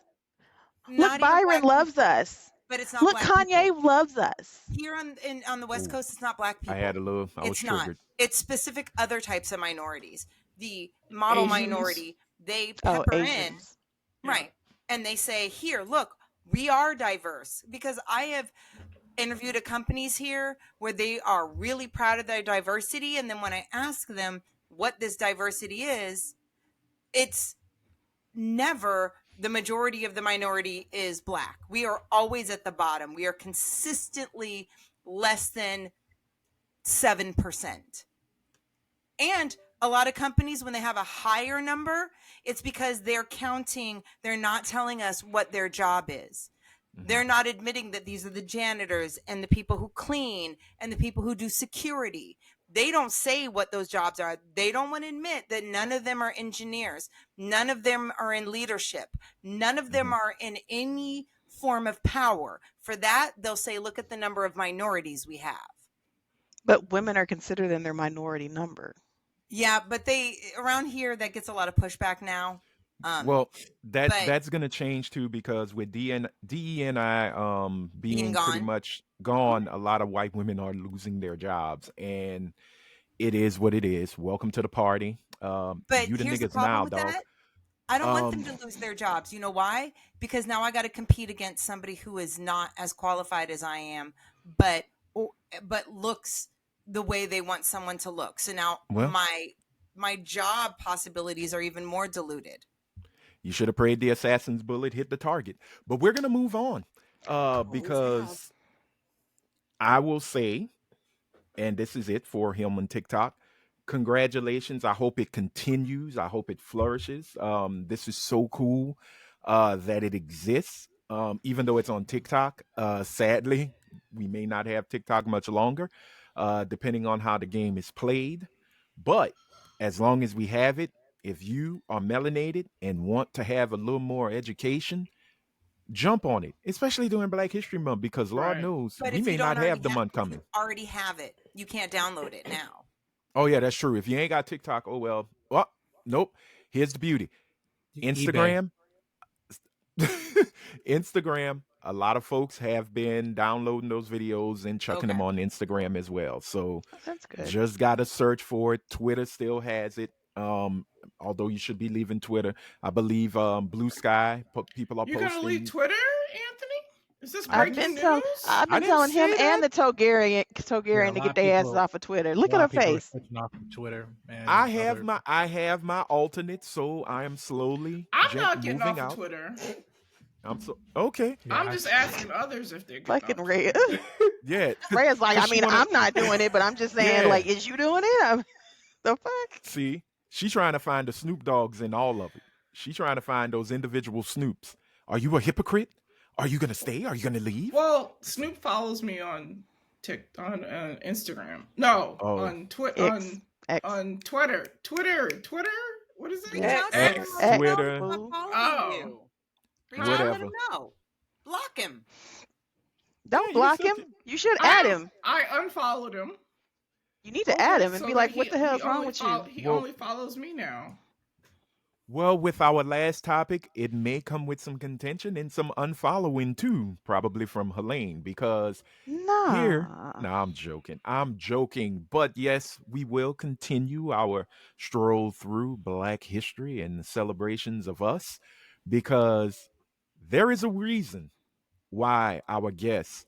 Not Look, even Byron black loves people, us. but it's not Look, black Kanye people. loves us. Here on the West Ooh. Coast, it's not black people. I had a little. I was It's not. triggered. It's specific other types of minorities. The model Asians. minority, they Oh, pepper in, Asians. Yeah. right? And they say, here, look, we are diverse. Because I have interviewed at companies here where they are really proud of their diversity. And then when I ask them what this diversity is, it's never the majority of the minority is black. We are always at the bottom. We are consistently less than 7%. And a lot of companies, when they have a higher number, it's because they're counting, they're not telling us what their job is. They're not admitting that these are the janitors and the people who clean and the people who do security. They don't say what those jobs are. They don't want to admit that none of them are engineers. None of them are in leadership. None of them are in any form of power. For that, they'll say, look at the number of minorities we have. But women are considered in their minority number. Yeah, but around here, that gets a lot of pushback now. Well, but- that's going to change too, because with DEI being gone. pretty much gone, a lot of white women are losing their jobs, and it is what it is. Welcome to the party. But You the here's the niggas problem now, with dog. that. I don't want them to lose their jobs. You know why? Because now I got to compete against somebody who is not as qualified as I am, but looks the way they want someone to look. So now Well- my job possibilities are even more diluted. You should have prayed the assassin's bullet hit the target. But we're going to move on because I will say, and this is it for Hillman TikTok, congratulations. I hope it continues. I hope it flourishes. This is so cool that it exists, even though it's on TikTok. Sadly, we may not have TikTok much longer, depending on how the game is played. But as long as we have it, if you are melanated and want to have a little more education, jump on it, especially during Black History Month, because Lord Right. knows But we if may you don't not have already the month if you coming. already have it, you can't download it now. Oh yeah, that's true. If you ain't got TikTok, oh well. Well, nope. Here's the beauty. Instagram. Instagram. A lot of folks have been downloading those videos and chucking them on Instagram as well. So That's good. just gotta search for it. Twitter still has it. Although you should be leaving Twitter. I believe Blue Sky people are You're posting. gonna leave Twitter, Anthony? Is this I've breaking been, news? I've I been didn't telling him say and the Togarian to a lot get of their asses people- off of Twitter. Look A at lot her of people are face. switching off of Twitter. And I have other- my alternate, so I am slowly I'm not getting moving off out. of Twitter. I'm so okay. Yeah, I'm just asking others if they're getting Fucking off. Rhea. Yeah. Rhea's like, I 'Cause she mean, wanna- I'm not doing it, but I'm just saying, Yeah. like, is you doing it? The fuck? See, she's trying to find the Snoop Dogs in all of it. She's trying to find those individual Snoops. Are you a hypocrite? Are you gonna stay? Are you gonna leave? Well, Snoop follows me on Instagram. No, Oh. on X. on Twitter. Twitter. What is it? Reach again? out to him. X. Let him know Twitter. he's not following Oh. you. Reach out and let Whatever. him know. Block him. Don't you block said him. You should add him. I unfollowed him. You need to add him and so be that like, what the hell is wrong only with you? He Well- only follows me now. Well, with our last topic, it may come with some contention and some unfollowing too, probably from Helene, because Nah. here, no, I'm joking. But yes, we will continue our stroll through Black history and the celebrations of us, because there is a reason why our guest,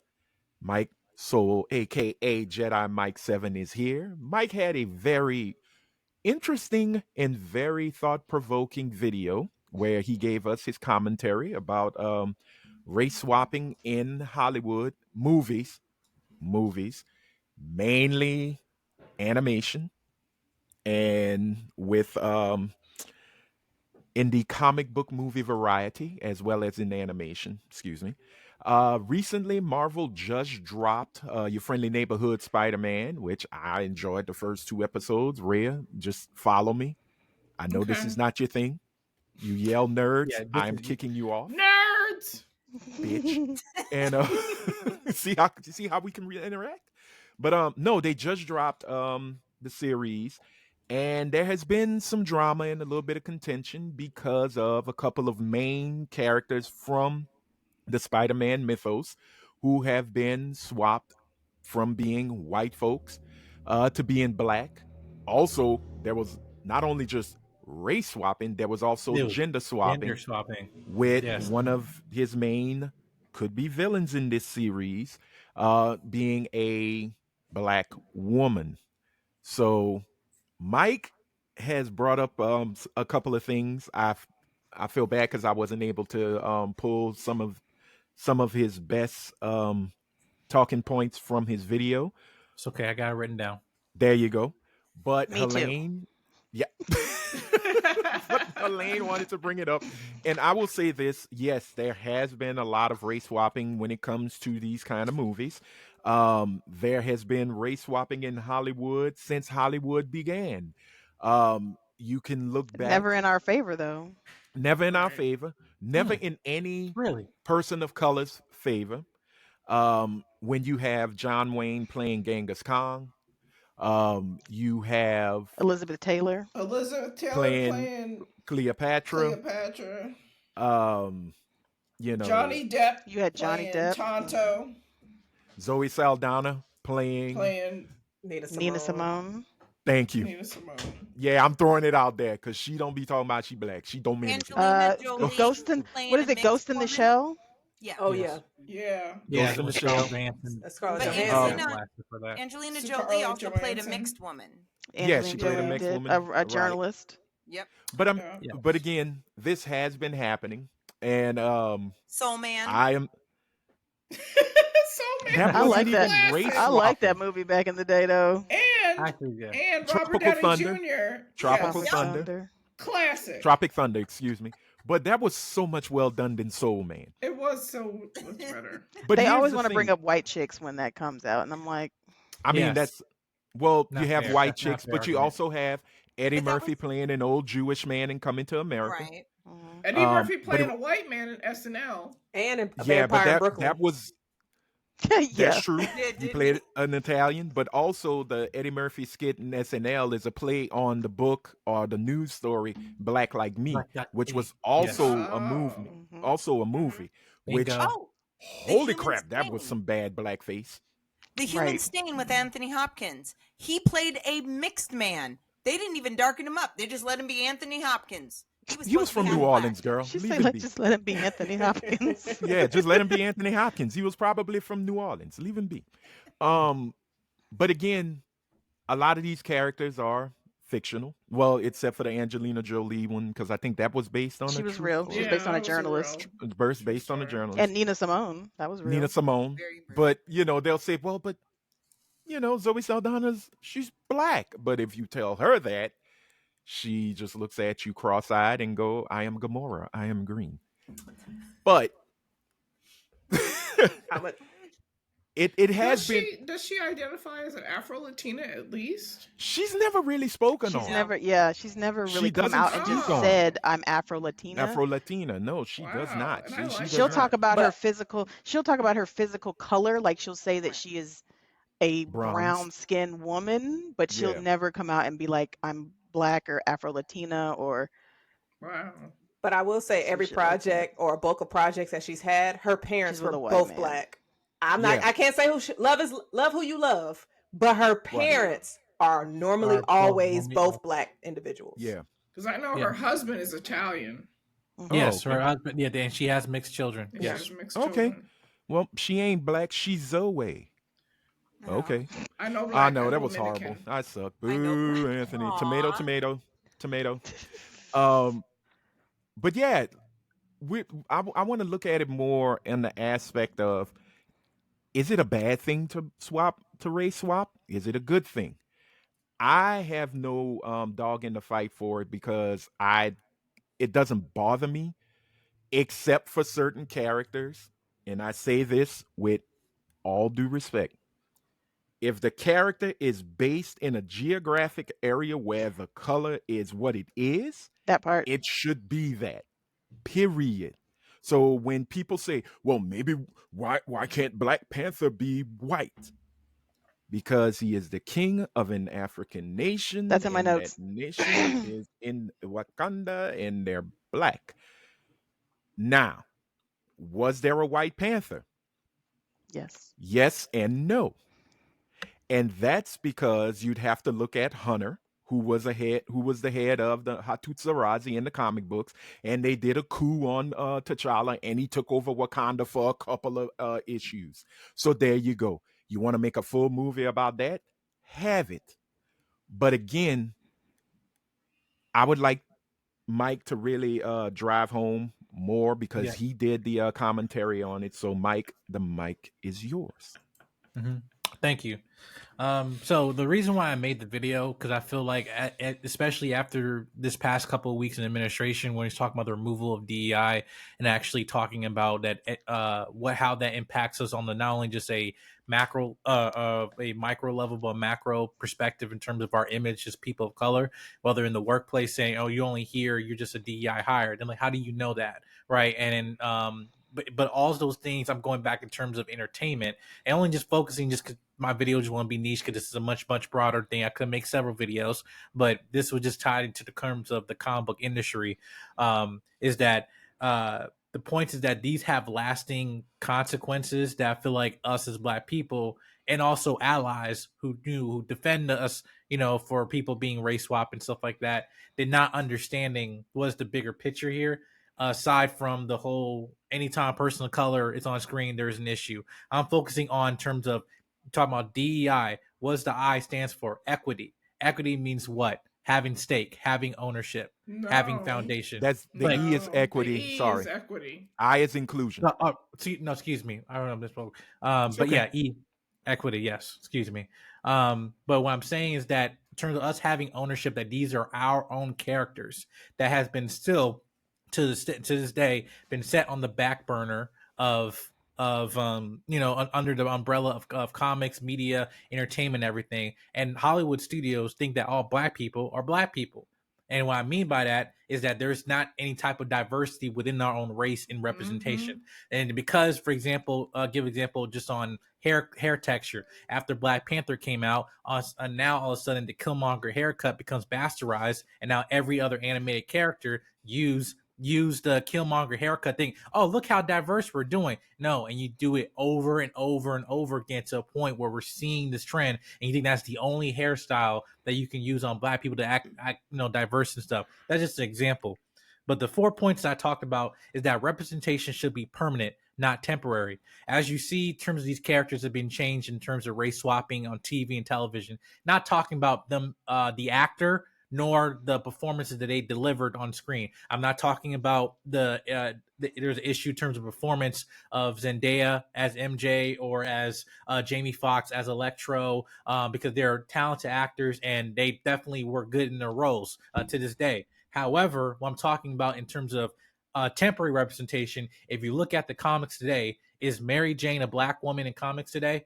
Mike Sowell, aka Jedi Mike 7, is here. Mike had a very interesting and very thought provoking video where he gave us his commentary about race swapping in Hollywood movies, mainly animation, and with in the comic book movie variety as well as in animation. Excuse me. Recently, Marvel just dropped Your Friendly Neighborhood Spider Man, which I enjoyed the first two episodes. Rhea, just follow me. I know this Okay. is not your thing. You yell nerds, Yeah, I'm kicking you off, Nerds. bitch. And see how we can interact. But no, they just dropped the series, and there has been some drama and a little bit of contention because of a couple of main characters from the Spider-Man mythos who have been swapped from being white folks to being black. Also, there was not only just race swapping, there was also It was gender gender swapping swapping. with Yes. one of his main could be villains in this series being a black woman. So Mike has brought up a couple of things. I feel bad because I wasn't able to pull some of his best talking points from his video. It's okay. I got it written down. There you go. But Me too. Helene, yeah. But Helene wanted to bring it up. And I will say this, yes, there has been a lot of race swapping when it comes to these kind of movies. There has been race swapping in Hollywood since Hollywood began. You can look back. Never in our favor, though. Never in our Right. favor, never in any Really? person of color's favor. When you have John Wayne playing Genghis Khan, you have Elizabeth Taylor. Elizabeth Taylor playing playing Cleopatra. Cleopatra. Um, you know, Johnny Depp. You had Johnny playing Depp. Tonto. Zoe Saldana playing. Playing Nina Simone. Thank you. Nina Simone. Yeah, I'm throwing it out there because she don't be talking about she black. She don't mean anything. Angelina Jolie Ghost in playing what is a it? mixed Ghost in the woman? Shell. Yeah. Oh Yes. Yeah. Yeah, Ghost in the with Shell. Scarlett Johansson. Scarlett But Johansson. Angelina- For that. Angelina Scarlett Jolie also played a Johansson. mixed woman. Yeah, she Angelina played a Jolie mixed did, woman. a Right. journalist. Yep. But Yeah. but again, this has been happening, and Soul Man. I am. So man, That I wasn't like that. even race I like that swapping. movie back in the day, though. And Actually, yeah. and Tropical Robert Downey Thunder. Jr. Tropical Yes. Thunder. Classic. Tropic Thunder, excuse me. But that was so much well done than Soul Man. It was so much better. But They here's always the want to bring thing. up white chicks when that comes out, and I'm like, I mean, Yes. that's well, Not you have fair. white That's not chicks, fair but you argument. also have Eddie But that Murphy was- playing an old Jewish man in Coming to America. Right. Eddie Murphy but playing it- a white man in SNL. And a Yeah, but vampire in Brooklyn. that was yeah. that's true. Did He he? played an Italian, but also the Eddie Murphy skit in SNL is a play on the book or the news story Black Like Me, Black Like which Me. was also Yes. a movie, Mhm. also a movie. Which Bingo. Oh, holy Human crap, that was Stain. some bad blackface. The Human Right. Stain with Anthony Hopkins. He played a mixed man. They didn't even darken him up. They just let him be Anthony Hopkins. He was supposed to from be New half Orleans, black. girl. She Leave said, him let's be. just let him be Anthony Hopkins. Yeah, just let him be Anthony Hopkins. He was probably from New Orleans. Leave him be. But again, a lot of these characters are fictional. Well, except for the Angelina Jolie one, because I think that was based on She a was true real. story. She was based on a that was journalist. real It's based true based on a story. journalist. And Nina Simone. That was real. Nina Simone. Very real. But they'll say, well, but Zoe Saldana's she's black. But if you tell her that, she just looks at you cross-eyed and go, I am Gamora. I am green. But How much- it has been Does she identify as an Afro-Latina at least? she's never really spoken She's on she's never really She come doesn't out and just speak on said, I'm Afro-Latina. Afro-Latina. No, she does Wow, not. and I like does She'll not. talk about But- her physical. She'll talk about her physical color, like she'll say that she is a Bronze. brown-skinned woman, but she'll Yeah. never come out and be like, I'm black or Afro-Latina or Wow. But I will say Some every shit like that. project or a bulk of projects that she's had, her parents She's with were a white both man. black. I'm not. Yeah. I can't say love who you love, but her parents are normally Are both always normally both all- black individuals. Yeah. Because I know Yeah. her husband is Italian. Mhm. Yes, okay. her husband. Yeah, and she has mixed children. And she Yes. has mixed Okay. children. Well, she ain't black. She's Zoe. No. Okay. I know I black. know I'm that was horrible. Dominican. I suck. I know. Boo, Anthony. Tomato, Aw. tomato, tomato. Um, but yeah, I want to look at it more in the aspect of, is it a bad thing to race swap? Is it a good thing? I have no dog in the fight for it because it doesn't bother me except for certain characters, and I say this with all due respect. If the character is based in a geographic area where the color is what it is, That part. it should be that. Period. So when people say, "Well, maybe why can't Black Panther be white?" Because he is the king of an African nation, That's in my and that notes. nation is in Wakanda, and they're black. Now, was there a White Panther? Yes. Yes and no. And that's because you'd have to look at Hunter, who was the head of the Hattusarazi in the comic books, and they did a coup on T'Challa, and he took over Wakanda for a couple of issues. So there you go. You want to make a full movie about that? Have it. But again, I would like Mike to really drive home more because Yeah. he did the commentary on it. So, Mike, the mic is yours. Mm-hmm. Thank you. So the reason why I made the video, because I feel like, especially after this past couple of weeks in administration, when he's talking about the removal of DEI and actually talking about that, how that impacts us on the not only just a micro level, but macro perspective in terms of our image as people of color, whether in the workplace saying, "Oh, you only here, you're just a DEI hire," then like, how do you know that, right? And then, but all those things, I'm going back in terms of entertainment and only just focusing just because my video just want to be niche because this is a much broader thing. I could make several videos, but this was just tied into the terms of the comic book industry. Is that the point is that these have lasting consequences that I feel like us as Black people and also allies who defend us, for people being race swap and stuff like that, they're not understanding what's the bigger picture here. Aside from the whole, anytime a person of color is on screen, there's an issue. I'm focusing on terms of talking about DEI. What does the I stands for? Equity. Equity means what? Having stake, having ownership, having No. foundation. That's the Like, E is No. equity. The E Sorry. is equity. I is inclusion. no, excuse me. I don't know if this spoke. It's But okay. yeah, equity. Yes, excuse me. But what I'm saying is that in terms of us having ownership, that these are our own characters that has been still to this day been set on the back burner of under the umbrella of comics, media, entertainment, everything. And Hollywood studios think that all Black people are Black people. And what I mean by that is that there's not any type of diversity within our own race in representation. And because, for example, give example just on hair texture. After Black Panther came out, now all of a sudden the Killmonger haircut becomes bastardized, and now every other animated character use the Killmonger haircut thing. Oh, look how diverse we're doing. No, and you do it over and over and over again to a point where we're seeing this trend, and you think that's the only hairstyle that you can use on Black people to act diverse and stuff. That's just an example. But the 4 points I talked about is that representation should be permanent, not temporary. As you see, in terms of these characters have been changed in terms of race swapping on TV and television. Not talking about them, the actor, nor the performances that they delivered on screen. I'm not talking about there's an issue in terms of performance of Zendaya as MJ or as Jamie Foxx as Electro, because they're talented actors and they definitely were good in their roles to this day. However, what I'm talking about in terms of temporary representation, if you look at the comics today, is Mary Jane a Black woman in comics today?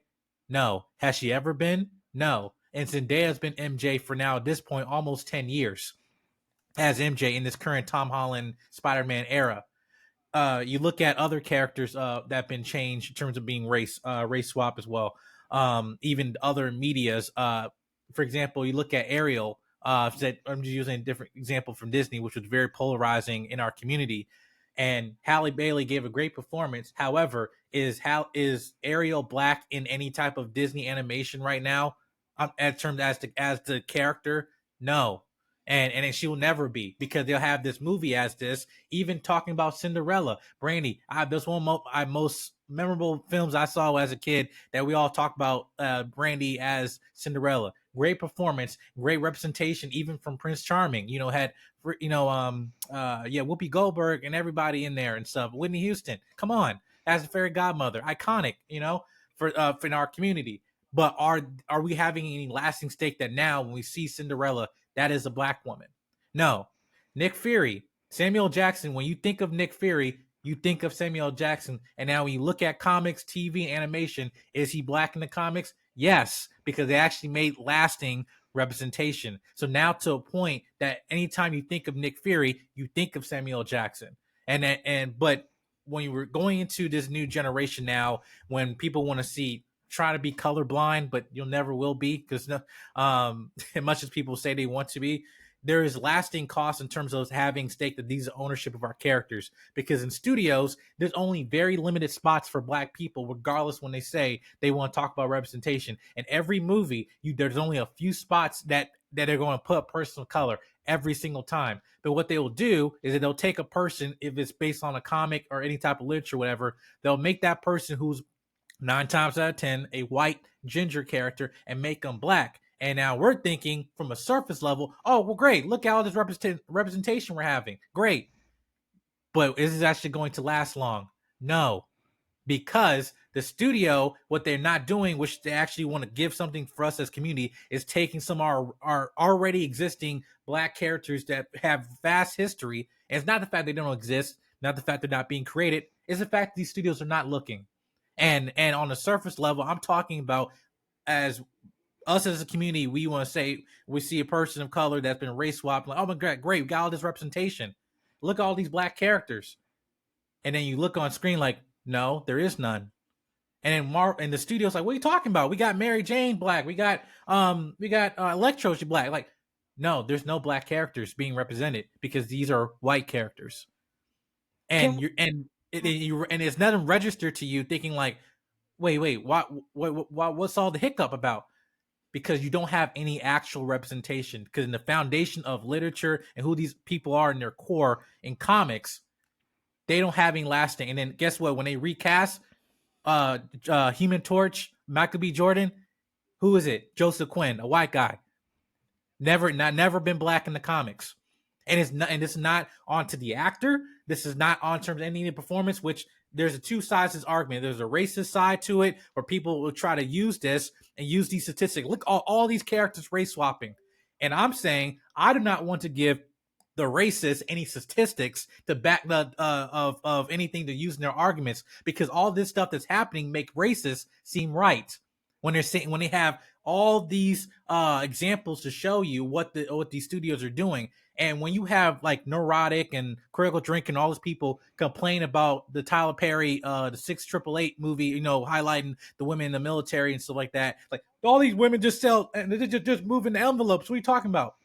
No. Has she ever been? No. And Zendaya's been MJ for now at this point almost 10 years as MJ in this current Tom Holland Spider-Man era. You look at other characters that have been changed in terms of being race swap as well. Even other medias. For example, you look at Ariel. That I'm just using a different example from Disney, which was very polarizing in our community. And Halle Bailey gave a great performance. However, is Ariel Black in any type of Disney animation right now? At terms as the character, no. and she will never be, because they'll have this movie as this. Even talking about Cinderella, Brandy, there's one of my most memorable films I saw as a kid that we all talk about, Brandy as Cinderella. Great performance, great representation, even from Prince Charming. Had Whoopi Goldberg and everybody in there and stuff. Whitney Houston, come on, as a fairy godmother, iconic. For in our community. But are we having any lasting stake that now when we see Cinderella, that is a black woman? No. Nick Fury, Samuel Jackson, when you think of Nick Fury, you think of Samuel Jackson. And now when you look at comics, TV, animation, is he black in the comics? Yes, because they actually made lasting representation. So now to a point that anytime you think of Nick Fury, you think of Samuel Jackson. But when we're going into this new generation now, when people want to try to be colorblind, but you'll never will be, because as much as people say they want to be, there is lasting cost in terms of having stake that these are ownership of our characters. Because in studios, there's only very limited spots for black people, regardless when they say they want to talk about representation. In every movie, there's only a few spots that are going to put a person of color every single time. But what they will do is that they'll take a person, if it's based on a comic or any type of literature, whatever, they'll make that person who's 9 times out of 10 a white ginger character and make them black. And now we're thinking from a surface level, oh, well, great. Look at all this representation we're having. Great. But is this actually going to last long? No. Because the studio, what they're not doing, which they actually want to give something for us as community, is taking some of our already existing black characters that have vast history. And it's not the fact they don't exist, not the fact they're not being created, it's the fact these studios are not looking. And on the surface level, I'm talking about, as us as a community, we want to say we see a person of color that's been race swapped, like, oh my god, great, we got all this representation. Look at all these black characters. And then you look on screen like, no, there is none. And then and the studio's like, what are you talking about? We got Mary Jane black. We got Electro black. Like, no, there's no black characters being represented because these are white characters. And it's nothing registered to you thinking like, wait, what's all the hiccup about? Because you don't have any actual representation. Because in the foundation of literature and who these people are in their core in comics, they don't have any lasting. And then guess what? When they recast Human Torch, Michael B. Jordan, who is it? Joseph Quinn, a white guy, never been black in the comics. And it's not onto the actor. This is not on terms of any performance, which there's a two sides to this argument. There's a racist side to it where people will try to use this and use these statistics. Look, all these characters race swapping. And I'm saying I do not want to give the racists any statistics to back the of anything to use in their arguments, because all this stuff that's happening make racists seem right when they're saying, when they have all these examples to show you what these studios are doing. And when you have like Neurotic and Critical Drink and all those people complain about the Tyler Perry, the 688 movie, highlighting the women in the military and stuff like that, like all these women just sell and they're just moving the envelopes. What are you talking about?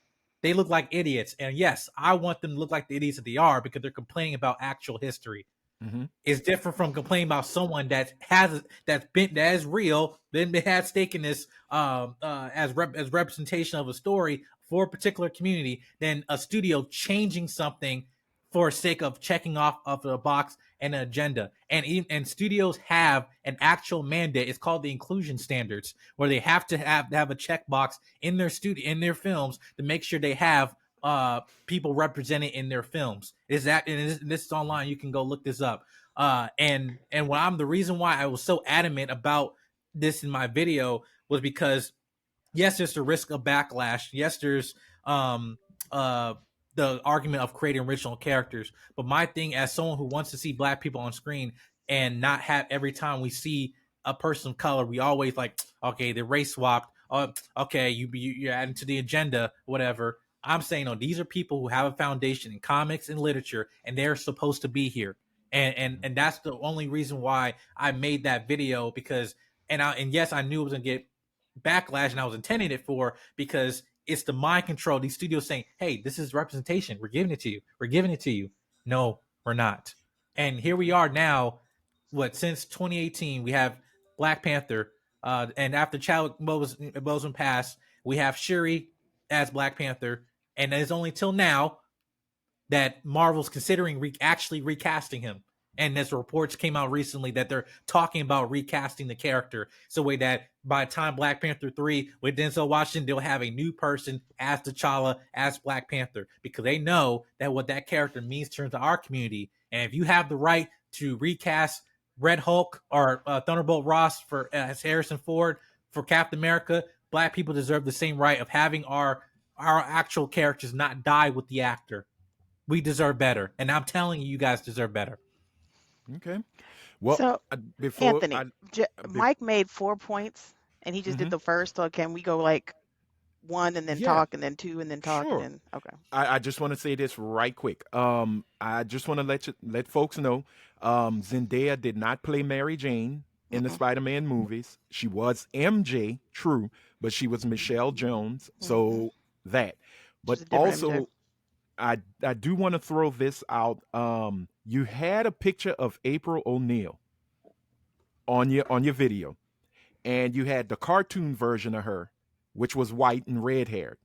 They look like idiots. And yes, I want them to look like the idiots that they are, because they're complaining about actual history. Mm-hmm. It's different from complaining about someone that is real, then they had stake in this as representation of a story for a particular community, than a studio changing something for sake of checking off of a box and an agenda. And studios have an actual mandate. It's called the inclusion standards, where they have to have a checkbox in their films to make sure they have people represented in their films. This is online. You can go look this up. And the reason why I was so adamant about this in my video was because, yes, there's the risk of backlash. Yes, there's the argument of creating original characters. But my thing, as someone who wants to see black people on screen and not have every time we see a person of color, we always like, okay, they're race swapped. Okay, you're adding to the agenda, whatever. I'm saying, no, these are people who have a foundation in comics and literature, and they're supposed to be here. And that's the only reason why I made that video, because yes, I knew it was gonna get backlash, and I was intending it for, because it's the mind control. These studios saying, hey, this is representation. We're giving it to you. No, we're not. And here we are now, since 2018, we have Black Panther. And after Chadwick Boseman passed, we have Shuri as Black Panther. and it's only till now that Marvel's considering actually recasting him. And as reports came out recently that they're talking about recasting the character so way that by the time Black Panther 3 with Denzel Washington, they'll have a new person as T'Challa, as Black Panther, because they know that what that character means to our community. And if you have the right to recast Red Hulk or Thunderbolt Ross for as Harrison Ford for Captain America, Black people deserve the same right of having our actual characters not die with the actor. We deserve better, and I'm telling you, you guys deserve better. Okay. Well, So, before Anthony, Mike made 4 points, and he just did the first. So can we go like 1 and then talk, and then 2 and then talk, sure. and then okay. I just want to say this right quick. I just want to let folks know, Zendaya did not play Mary Jane in the Spider-Man movies. She was MJ, true, but she was Michelle Jones. So that. But also, MJ. I do want to throw this out. You had a picture of April O'Neil on your video, and you had the cartoon version of her, which was white and red haired.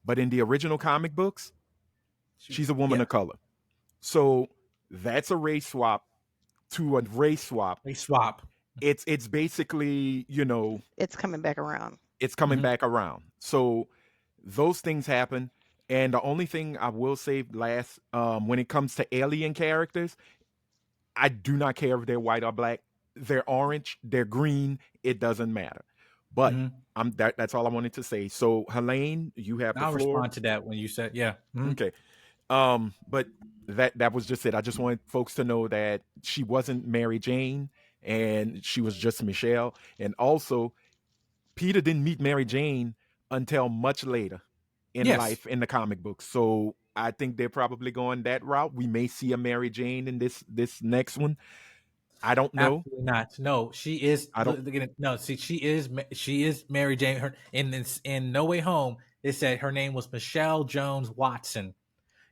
But in the original comic books, she's a woman of color. So that's a race swap to a race swap. It's basically, it's coming back around. It's coming back around. So those things happen. And the only thing I will say last, when it comes to alien characters, I do not care if they're white or black. They're orange, they're green, it doesn't matter. But that's all I wanted to say. So Helene, you have the floor. I'll respond to that when you said, Okay. But that was just it. I just want folks to know that she wasn't Mary Jane and she was just Michelle. And also, Peter didn't meet Mary Jane until much later in life in the comic books. So I think they're probably going that route. We may see a Mary Jane in this next one. I don't know. Absolutely not. No, she is. No, see, she is Mary Jane. Her in No Way Home, it said her name was Michelle Jones Watson.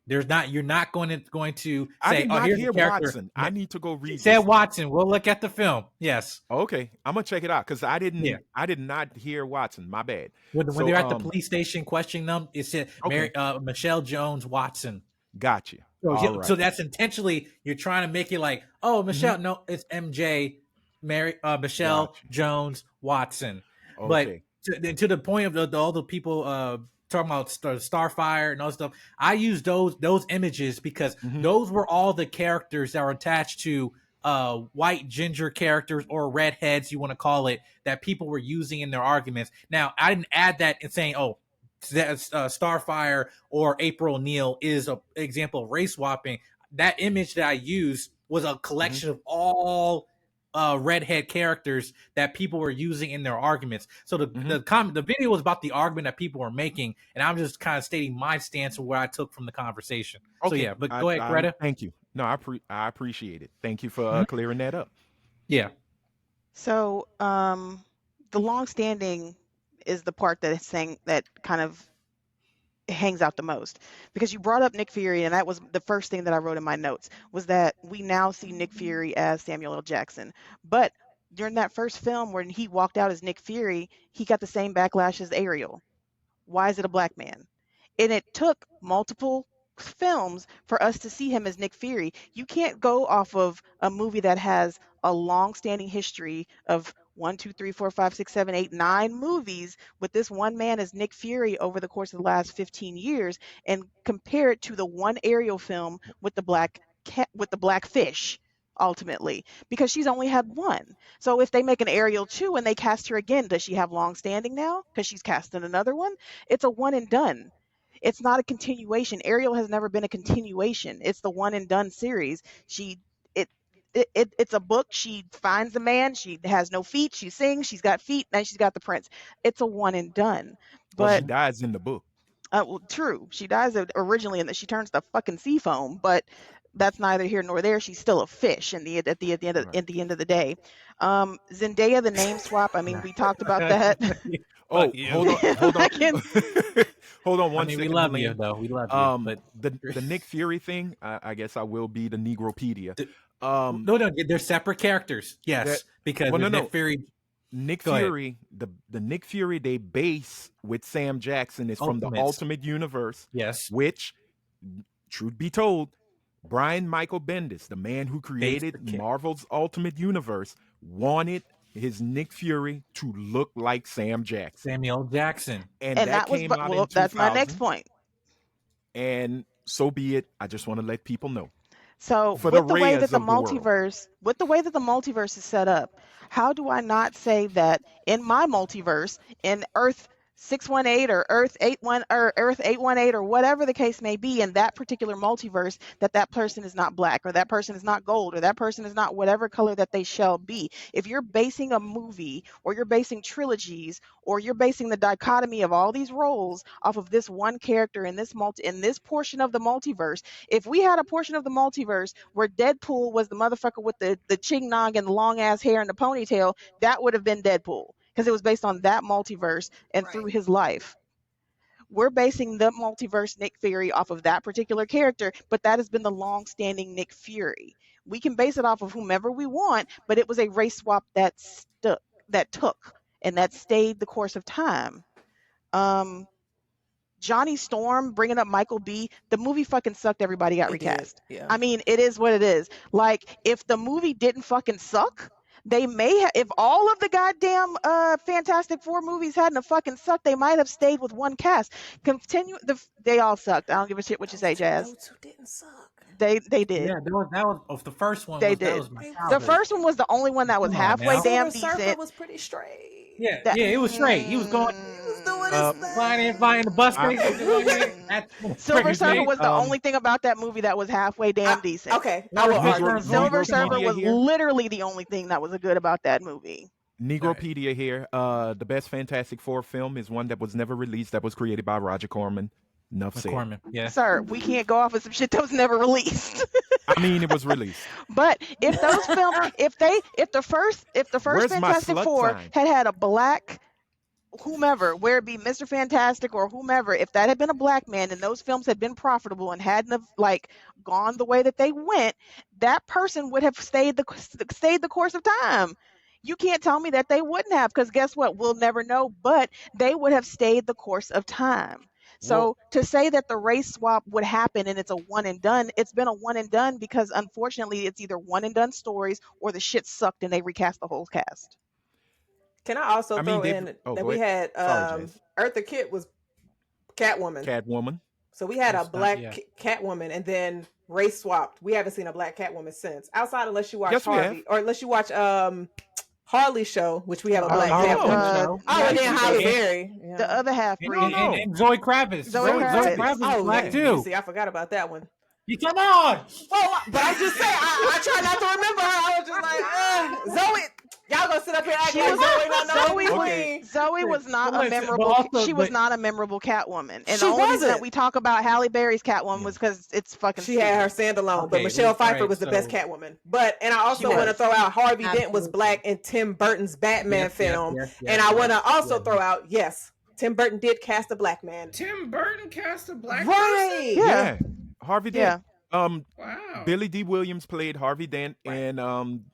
You're not going to say, I did not here's hear the character. Watson. I need to go read. Said Watson. We'll look at the film. Yes. Okay, I'm gonna check it out because I did not hear Watson. My bad. When they're at the police station questioning them, it said Michelle Jones Watson. Gotcha. So that's intentionally you're trying to make it like, oh, Michelle. No, it's MJ, Michelle Jones Watson. Okay. But to the point of all the people talking about Starfire and all stuff, I use those images because those were all the characters that were attached to white ginger characters or redheads, you want to call it, that people were using in their arguments. Now, I didn't add that and saying, Starfire or April O'Neil is an example of race swapping. That image that I used was a collection of all redhead characters that people were using in their arguments. So the video was about the argument that people were making, and I'm just kind of stating my stance of where I took from the conversation. Okay. So yeah, but go ahead, Greta. Thank you. No, I appreciate it. Thank you for clearing that up. Yeah. So the long-standing is the part that is saying that kind of hangs out the most, because you brought up Nick Fury, and that was the first thing that I wrote in my notes, was that we now see Nick Fury as Samuel L. Jackson. But during that first film when he walked out as Nick Fury, he got the same backlash as Ariel. Why is it a black man? And it took multiple films for us to see him as Nick Fury. You can't go off of a movie that has a long-standing history of 1, 2, 3, 4, 5, 6, 7, 8, 9 movies with this one man as Nick Fury over the course of the last 15 years, and compare it to the one Ariel film with the black fish, ultimately, because she's only had one. So if they make an Ariel 2 and they cast her again, does she have long-standing now because she's cast in another one? It's a one and done. It's not a continuation. Ariel has never been a continuation. It's the one and done series. It's a book. She finds the man. She has no feet. She sings. She's got feet. Then she's got the prince. It's a one and done. But she dies in the book. Well, true. She dies originally, and that she turns to fucking sea foam. But that's neither here nor there. She's still a fish at the end of the day. Zendaya, the name swap. I mean, we talked about that. Hold on. Hold on one second. We love you, though. We love you. But the Nick Fury thing, I guess I will be the Negropedia. No, they're separate characters. Yes, because Nick Fury. Nick Go ahead. Fury, the Nick Fury they base with Sam Jackson is from the Ultimates. Ultimate Universe, Yes. which, truth be told, Brian Michael Bendis, the man who created the kid. Marvel's Ultimate Universe, wanted his Nick Fury to look like Sam Jackson. Samuel Jackson. And that that was came out in well, that's my next 2000, point. and so be it. I just want to let people know. So For the with the way Reyes that the of the world. multiverse, with the way that the multiverse is set up, how do I not say that in my multiverse, in Earth 618 or Earth 81 or Earth 818 or whatever the case may be, in that particular multiverse, that person is not black, or that person is not gold, or that person is not whatever color that they shall be. If you're basing a movie, or you're basing trilogies, or you're basing the dichotomy of all these roles off of this one character in this portion of the multiverse, if we had a portion of the multiverse where Deadpool was the motherfucker with the ching nog and the long ass hair and the ponytail, that would have been Deadpool, because it was based on that multiverse and through his life. We're basing the multiverse Nick Fury off of that particular character, but that has been the long-standing Nick Fury. We can base it off of whomever we want, but it was a race swap that took, and that stayed the course of time. Johnny Storm bringing up Michael B. The movie fucking sucked. Everybody got recast. Yeah. I mean, it is what it is. Like, if the movie didn't fucking suck, they may have, if all of the goddamn Fantastic Four movies hadn't have fucking sucked, they might have stayed with one cast. They all sucked. I don't give a shit what you say, Jazz. Those two didn't suck. They did. Yeah, that was the first one. They That did. was my The childhood. first one was the only one that was Come on, halfway now. damn Silver Surfer decent. was pretty straight. Yeah, That- it was straight. He was going, He was doing Uh, his thing. flying the bus station. Silver Surfer was the Um, only thing about that movie that was halfway damn decent. Okay, I will Negro- argue. Silver Negropedia Surfer was here. literally the only thing that was good about that movie. Negropedia here. The best Fantastic Four film is one that was never released, that was created by Roger Corman. Enough said. McCormick, yeah. Sir, we can't go off of some shit that was never released. I mean, it was released. But if those films, if the first Where's my Fantastic slut Four sign? had a black whomever, where it be Mr. Fantastic or whomever, if that had been a black man and those films had been profitable and hadn't have gone the way that they went, that person would have stayed the course of time. You can't tell me that they wouldn't have, because guess what? We'll never know, but they would have stayed the course of time. So to say that the race swap would happen and it's a one and done, it's been a one and done because unfortunately it's either one and done stories or the shit sucked and they recast the whole cast. Can I also I mean, throw they- in oh, that go we ahead. had Sorry, Jess. Eartha Kitt was Catwoman. Catwoman. So we had a That's not- black yeah. Catwoman and then race swapped. We haven't seen a black Catwoman since. Outside unless you watch Yes, we Harvey or unless you watch Harley's show, which we have a black Oh, Catwoman. Oh, and then Halle Yeah. Berry. Yeah. The other half And, breed. and Zoe Kravitz. Zoe Kravitz. Kravitz is Oh, black yeah. too. See, I forgot about that one. You come on. Well, but I'm just saying, I try not to remember her. I was just like, Zoe, y'all gonna sit up here acting She like was- Zoe don't know Zoe the was- queen. Zoe was not But a listen, memorable. but also- She was but- not a memorable Catwoman, and She the only reason that wasn't. we talk about Halle Berry's Catwoman was because it's fucking. She had her standalone, but Okay, Michelle Pfeiffer right, was the so- best Catwoman. And I also She want to was. throw out Harvey Dent was Absolutely. black in Tim Burton's Batman Yes, film. yes, And I want to yes, also yes. throw out, yes, Tim Burton did cast a black man. Tim Burton cast a black Right. Yeah. Yeah. Harvey Dent. person? Wow. Billy D. Williams played Harvey Dent in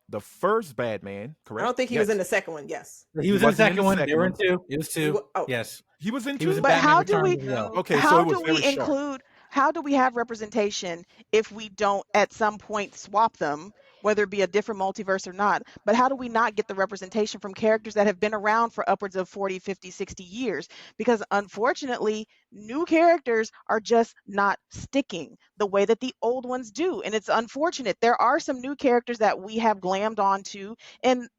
the first Batman, I correct? don't think he Yes. was in the second one. Yes. He was He in the wasn't in second the one. second They were in one. two. It was two. Oh. Yes. He was in He was two? in But Batman how do Returns we- as well. Okay, so How it was do very we sharp. include? How do we have representation if we don't at some point swap them, whether it be a different multiverse or not? But how do we not get the representation from characters that have been around for upwards of 40, 50, 60 years? Because unfortunately, new characters are just not sticking the way that the old ones do. And it's unfortunate. There are some new characters that we have glammed onto, and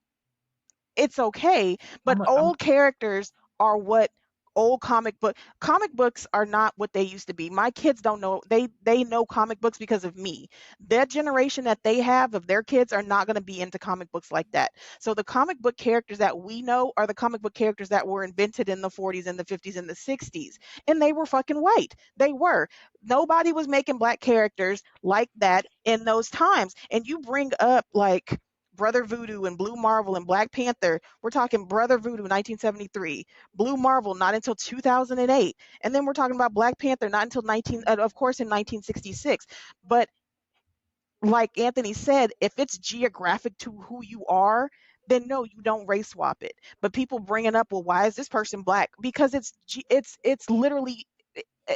it's okay, but old characters are what old comic books are not what they used to be. My kids don't know, they know comic books because of me. That generation that they have of their kids are not going to be into comic books like that. So the comic book characters that we know are the comic book characters that were invented in the 40s and the 50s and the 60s, and they were fucking white. They were. Nobody was making black characters like that in those times. And you bring up Brother Voodoo and Blue Marvel and Black Panther. We're talking Brother Voodoo 1973, Blue Marvel not until 2008, and then we're talking about Black Panther not until of course in 1966. But like Anthony said, if it's geographic to who you are, then no, you don't race swap it. But people bringing up, well, why is this person black? Because it's literally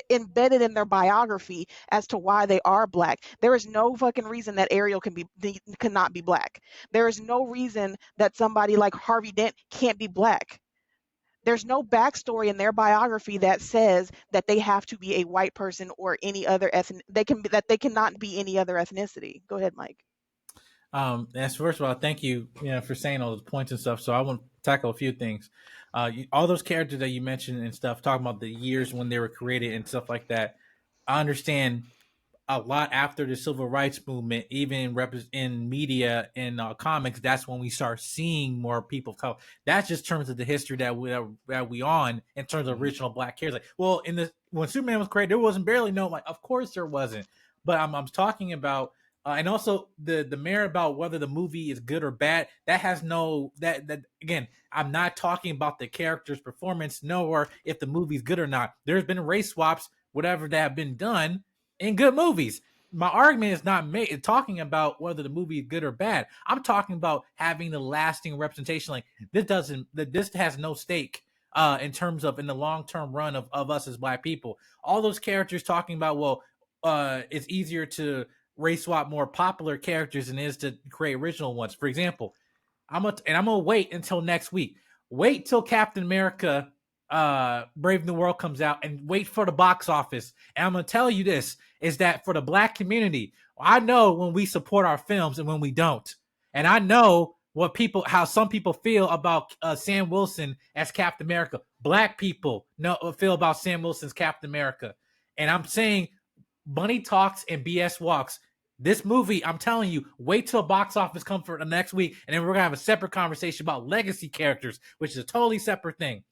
embedded in their biography as to why they are black. There is no fucking reason that Ariel cannot be black. There is no reason that somebody like Harvey Dent can't be black. There's no backstory in their biography that says that they have to be a white person or any other they cannot be any other ethnicity. Go ahead, Mike. As first of all, thank you, for saying all those points and stuff. So I want to tackle a few things. All those characters that you mentioned and stuff, talking about the years when they were created and stuff like that. I understand a lot after the civil rights movement, even in media and comics. That's when we start seeing more people of color. That's just in terms of the history that we on in terms of original black characters. Like, well, when Superman was created, there wasn't barely no, like, of course there wasn't. But I'm talking about. And also the mayor about whether the movie is good or bad, that has no that again, I'm not talking about the character's performance, nor if the movie's good or not. There's been race swaps, whatever, that have been done in good movies. My argument is not talking about whether the movie is good or bad. I'm talking about having the lasting representation. Like, this has no stake in terms of in the long-term run of us as black people. All those characters talking about, well, it's easier to race swap more popular characters than it is to create original ones. For example, I'm gonna wait until next week. Wait till Captain America Brave New World comes out and wait for the box office. And I'm gonna tell you this, is that for the black community, I know when we support our films and when we don't. And I know how some people feel about Sam Wilson as Captain America. Black people feel about Sam Wilson's Captain America. And I'm saying, money talks and BS walks. This movie, I'm telling you, wait till box office comes for the next week, and then we're gonna have a separate conversation about legacy characters, which is a totally separate thing.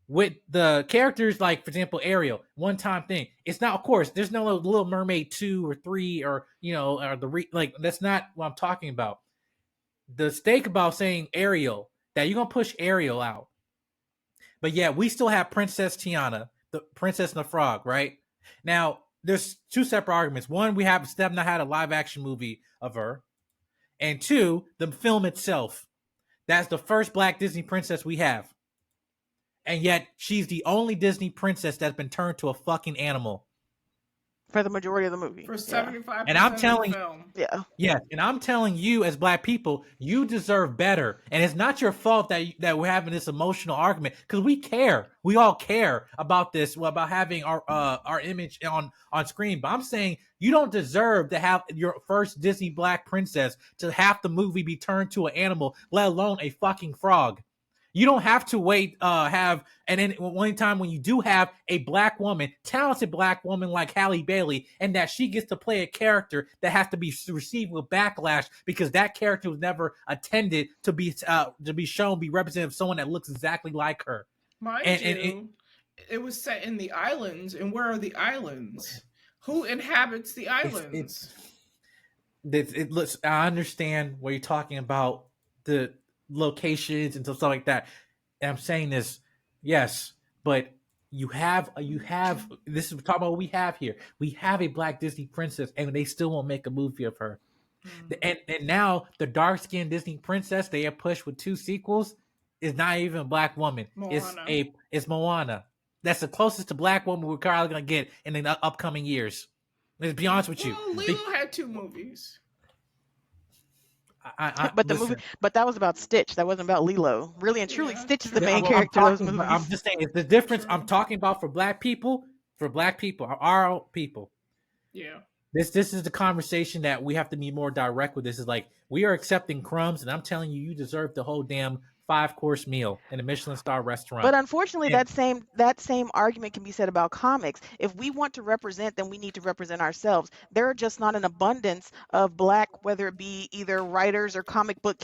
With the characters, like, for example, Ariel, one-time thing. It's not, of course, there's no Little Mermaid 2 or 3 or that's not what I'm talking about. The stake about saying Ariel, that you're gonna push Ariel out, but yeah, we still have Princess Tiana, the Princess and the Frog, right? Now, there's two separate arguments. One, we have not had a live action movie of her. And two, the film itself. That's the first black Disney princess we have. And yet, she's the only Disney princess that's been turned to a fucking animal. For the majority of the movie. For 75% and I'm telling, of the film. Yeah. Yeah, and I'm telling you, as black people, you deserve better. And it's not your fault that we're having this emotional argument, because we care. We all care about this, about having our image on screen. But I'm saying you don't deserve to have your first Disney black princess to have the movie be turned to an animal, let alone a fucking frog. You don't have to wait, and then one time when you do have a black woman, talented black woman like Halle Bailey, and that she gets to play a character that has to be received with backlash because that character was never intended to be shown, be representative of someone that looks exactly like her. It was set in the islands, and where are the islands? Who inhabits the islands? I understand what you're talking about, the locations and stuff like that. And I'm saying this, yes, but you have this is talking about what we have here. We have a black Disney princess, and they still won't make a movie of her. And now the dark-skinned Disney princess they have pushed with 2 sequels is not even a black woman. It's Moana. That's the closest to black woman we're probably gonna get in the upcoming years. Let's be honest with you. Lilo had 2 movies. But that was about Stitch. That wasn't about Lilo. Really and truly, Stitch is the main character of those movies. I'm just saying, it's the difference I'm talking about for black people, our people. Yeah. This is the conversation that we have to be more direct with. This is like, we are accepting crumbs, and I'm telling you, you deserve the whole damn 5-course meal in a Michelin star restaurant. But unfortunately, that same argument can be said about comics. If we want to represent, then we need to represent ourselves. There are just not an abundance of black, whether it be either writers or comic book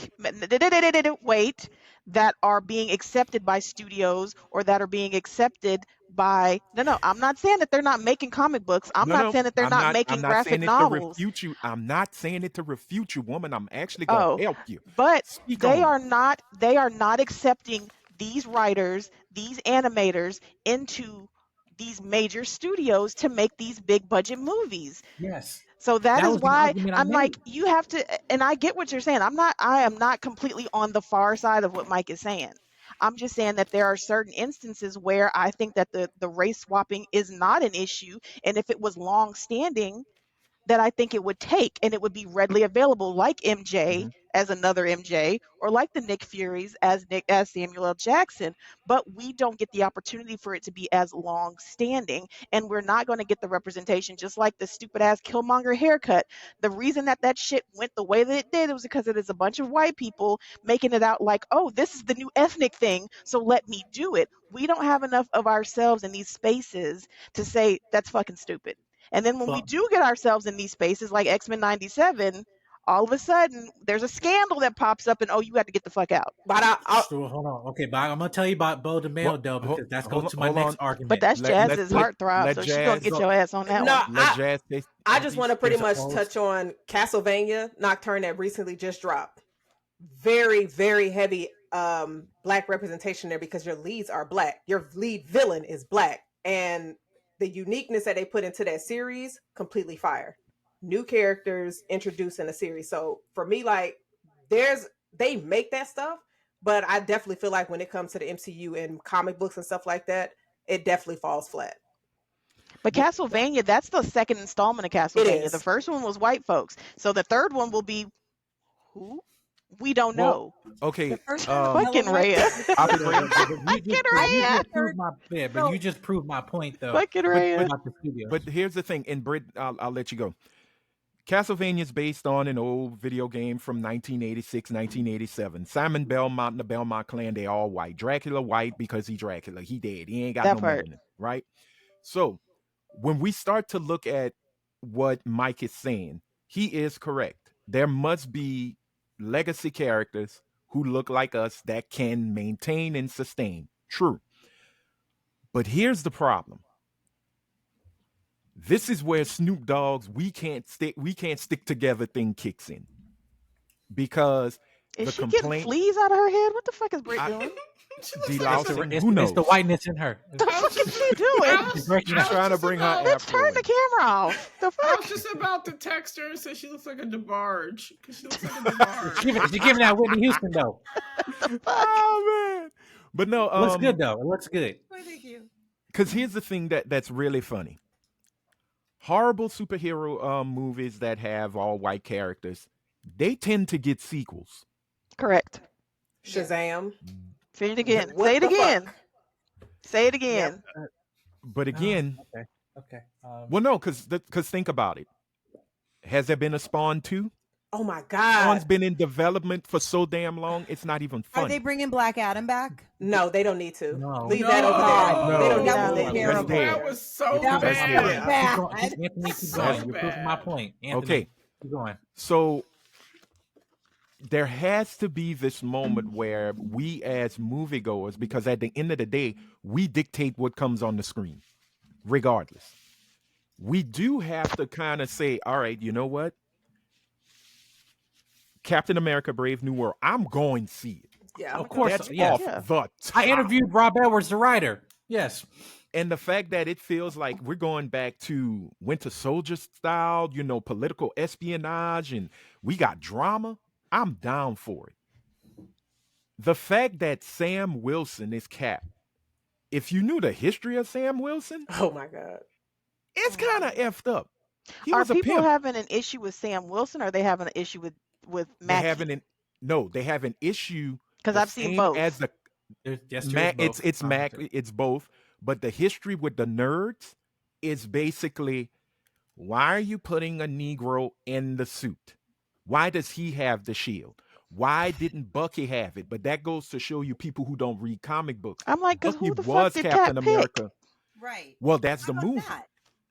that are being accepted by studios or that are being accepted by I'm not saying that they're not making comic books. I'm not saying that they're not making graphic novels. I'm not saying it to refute you, woman. I'm actually going to help you. But they are not accepting these writers, these animators into these major studios to make these big budget movies. Yes. So that That is was the why argument I I'm like, made. you have to, and I get what you're saying. I am not completely on the far side of what Mike is saying. I'm just saying that there are certain instances where I think that the race swapping is not an issue. And if it was long standing, that I think it would take, and it would be readily available, like MJ Mm-hmm. as another MJ, or like the Nick Furies as Samuel L. Jackson. But we don't get the opportunity for it to be as long standing, and we're not going to get the representation. Just like the stupid ass Killmonger haircut. The reason that that shit went the way that it did, it was because it is a bunch of white people making it out like, oh, this is the new ethnic thing, so let me do it. We don't have enough of ourselves in these spaces to say that's fucking stupid. And then when we But do get ourselves in these spaces like X-Men 97, all of a sudden there's a scandal that pops up and, oh, you got to get the fuck out. But sure, hold on. Okay, but I'm gonna tell you about Bo the Mail Well, though, because that's hold goes on, to my hold next on. But argument. that's Let Jazz's heartthrob, let so she's going to Jazz get your ass on that no, one. let Jazz say. I just want to pretty much There's a touch on Castlevania Nocturne that recently just dropped. Very, very heavy black representation there because your leads are black. Your lead villain is black. And the uniqueness that they put into that series, completely fire. New characters introduced in the series. So for me, like, they make that stuff, but I definitely feel like when it comes to the MCU and comic books and stuff like that, it definitely falls flat. But Castlevania, that's the second installment of Castlevania. is. The first one was white folks. So the third one will be who? We don't Well, know. okay. The first one was Fucking hella Rhea. white. I'll You just proved my point though. Fucking Rhea. About the studio. But here's the thing, and Britt, I'll let you go. Castlevania is based on an old video game from 1986, 1987. Simon Belmont and the Belmont clan, they all white. Dracula white because he Dracula. He dead. He ain't got That no part. melanin, right? So when we start to look at what Mike is saying, he is correct. There must be legacy characters who look like us that can maintain and sustain. True. But here's the problem. This is where Snoop Dogg's we can't stick together thing kicks in. Because Is the she getting complaint fleas out of her head? What the fuck is Britt doing? delousing, who knows? It's the whiteness in her. The fuck is she doing? She's breaking She's out. trying to bring her Let's afro turn in. the camera off. The I fuck? was just about to text her and say she looks like a DeBarge. Because she looks like a DeBarge. She's giving that Whitney Houston though. Oh man. But no, It looks good though. It looks good. Oh, thank you. Because here's the thing that's really funny. Horrible superhero movies that have all white characters, they tend to get sequels. Correct. Shazam. Say it again. What Say it the again. fuck? Say it again. But again, Okay. well, no, because think about it. Has there been a Spawn 2? Oh my Spawn's God. been in development for so damn long, it's not even Are funny. they bringing Black Adam back? No, they don't need to. No. Leave that over there. No. They don't need That to was stay here. terrible. That was so That was That's bad. good. Keep bad. going. Anthony, keep So going. You're proving bad. my point. Anthony, Okay. keep going. So there has to be this moment where we as moviegoers, because at the end of the day, we dictate what comes on the screen, regardless. We do have to kind of say, all right, you know what? Captain America Brave New World, I'm going to see it. Yeah. Of course, That's yes. off Yeah. the top. I interviewed Rob Edwards, the writer. Yes. And the fact that it feels like we're going back to Winter Soldier style, political espionage, and we got drama, I'm down for it. The fact that Sam Wilson is Cap, if you knew the history of Sam Wilson, Oh my God. it's kind of effed up. He Are was a people pimp. having an issue with Sam Wilson, or are they having an issue with They Mackie? have they have an issue Because the I've seen same both. as the Yes, Mac, it's Mac, it's both. But the history with the nerds is basically, why are you putting a Negro in the suit? Why does he have the shield? Why didn't Bucky have it? But that goes to show you people who don't read comic books. I'm like, because Bucky who the fuck was did Captain Cap pick? America. Right. Well, that's How the about movie. that?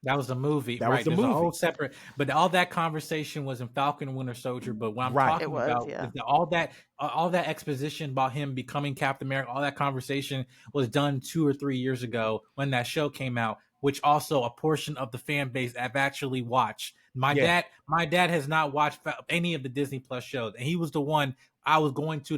That was the movie. That was right. the There's a movie. whole separate, but all that conversation was in Falcon and Winter Soldier. But what I'm Right. talking It was, about yeah. is that all that exposition about him becoming Captain America, all that conversation was done 2 or 3 years ago when that show came out, which also a portion of the fan base have actually watched. My Yeah. dad has not watched any of the Disney Plus shows, and he was the one I was going to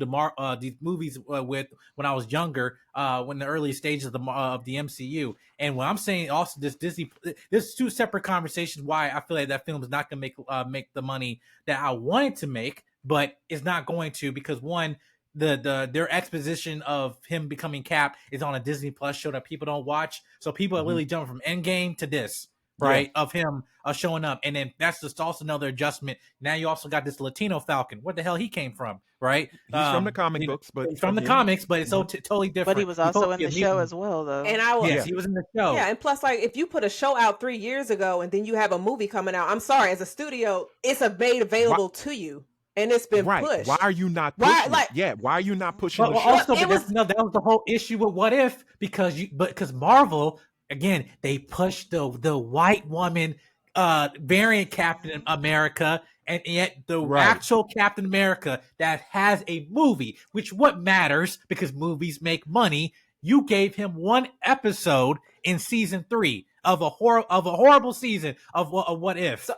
these movies with when I was younger, when the early stages of the MCU. And when I'm saying also there's two separate conversations why I feel like that film is not going to make the money that I wanted to make, but it's not going to, because one, their exposition of him becoming Cap is on a Disney Plus show that people don't watch, so people are literally jumping from Endgame to this, right? Of him showing up, and then that's just also another adjustment. Now you also got this Latino Falcon. What the hell he came from, right? He's from the comic books, but he's from the comics, but it's totally different. But he was also in the show as well, though. And he was in the show. Yeah, and plus, like, if you put a show out 3 years ago and then you have a movie coming out, I'm sorry, as a studio, it's made available to you. And it's been pushed. Why are you not pushing it? Why are you not pushing the show? Also, that was the whole issue with What If, because Marvel, again, they pushed the white woman variant Captain America, and yet the actual Captain America that has a movie, which what matters because movies make money. You gave him one episode in season 3 of a horrible season of What If,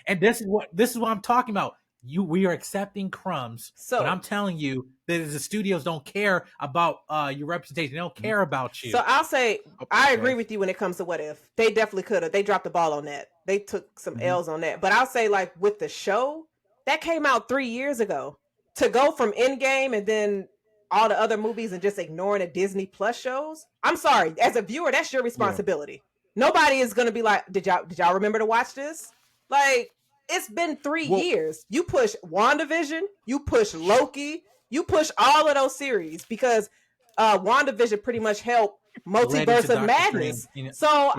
and this is what I'm talking about. We are accepting crumbs, but I'm telling you that the studios don't care about your representation. They don't care about you. So I'll say I agree with you when it comes to What If. They definitely could have. They dropped the ball on that. They took some L's on that. But I'll say, like, with the show, that came out 3 years ago. To go from Endgame and then all the other movies and just ignoring the Disney Plus shows, I'm sorry. As a viewer, that's your responsibility. Nobody is going to be like, did y'all remember to watch this? Like, it's been 3 years. You push WandaVision, you push Loki, you push all of those series because WandaVision pretty much helped Multiverse of Madness. So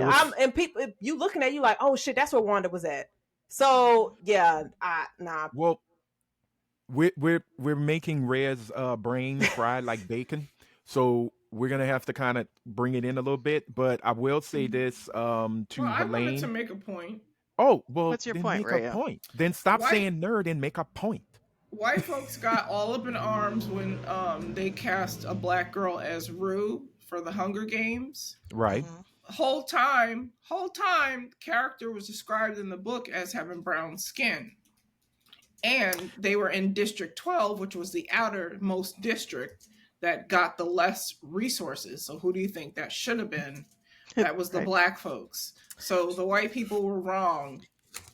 people, you looking at you like, oh shit, that's where Wanda was at. So yeah, nah. Well, we're making Red's brain fried like bacon, so we're gonna have to kind of bring it in a little bit. But I will say this to Helene. I wanted to make a point. Oh, well, what's your point, make a point. Then stop saying nerd and make a point. White folks got all up in arms when they cast a black girl as Rue for the Hunger Games. Right. Whole time, the character was described in the book as having brown skin. And they were in District 12, which was the outermost district that got the less resources. So who do you think that should have been? That was the black folks. So the white people were wrong,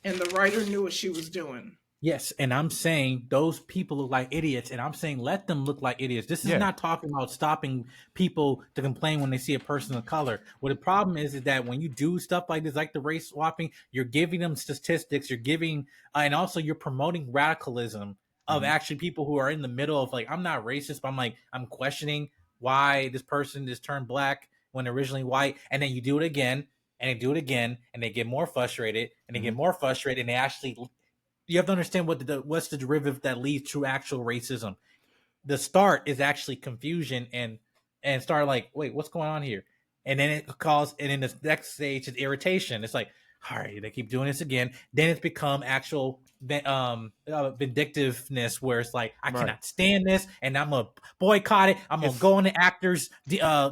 and the writer knew what she was doing. Yes, and I'm saying those people look like idiots, and I'm saying let them look like idiots. This is not talking about stopping people to complain when they see a person of color. What the problem is that when you do stuff like this, like the race swapping, you're giving them statistics, you're giving, and also you're promoting radicalism of actually people who are in the middle of, like, I'm not racist, but I'm questioning why this person is turned black when originally white, and then you do it again, and they do it again, and they get more frustrated, and they get more frustrated, and they actually, you have to understand what's the derivative that leads to actual racism. The start is actually confusion and start like, wait, what's going on here? And then and then the next stage is irritation. It's like, all right, they keep doing this again. Then it's become actual vindictiveness, where it's like, I cannot stand this, and I'm gonna boycott it. I'm gonna go in the actors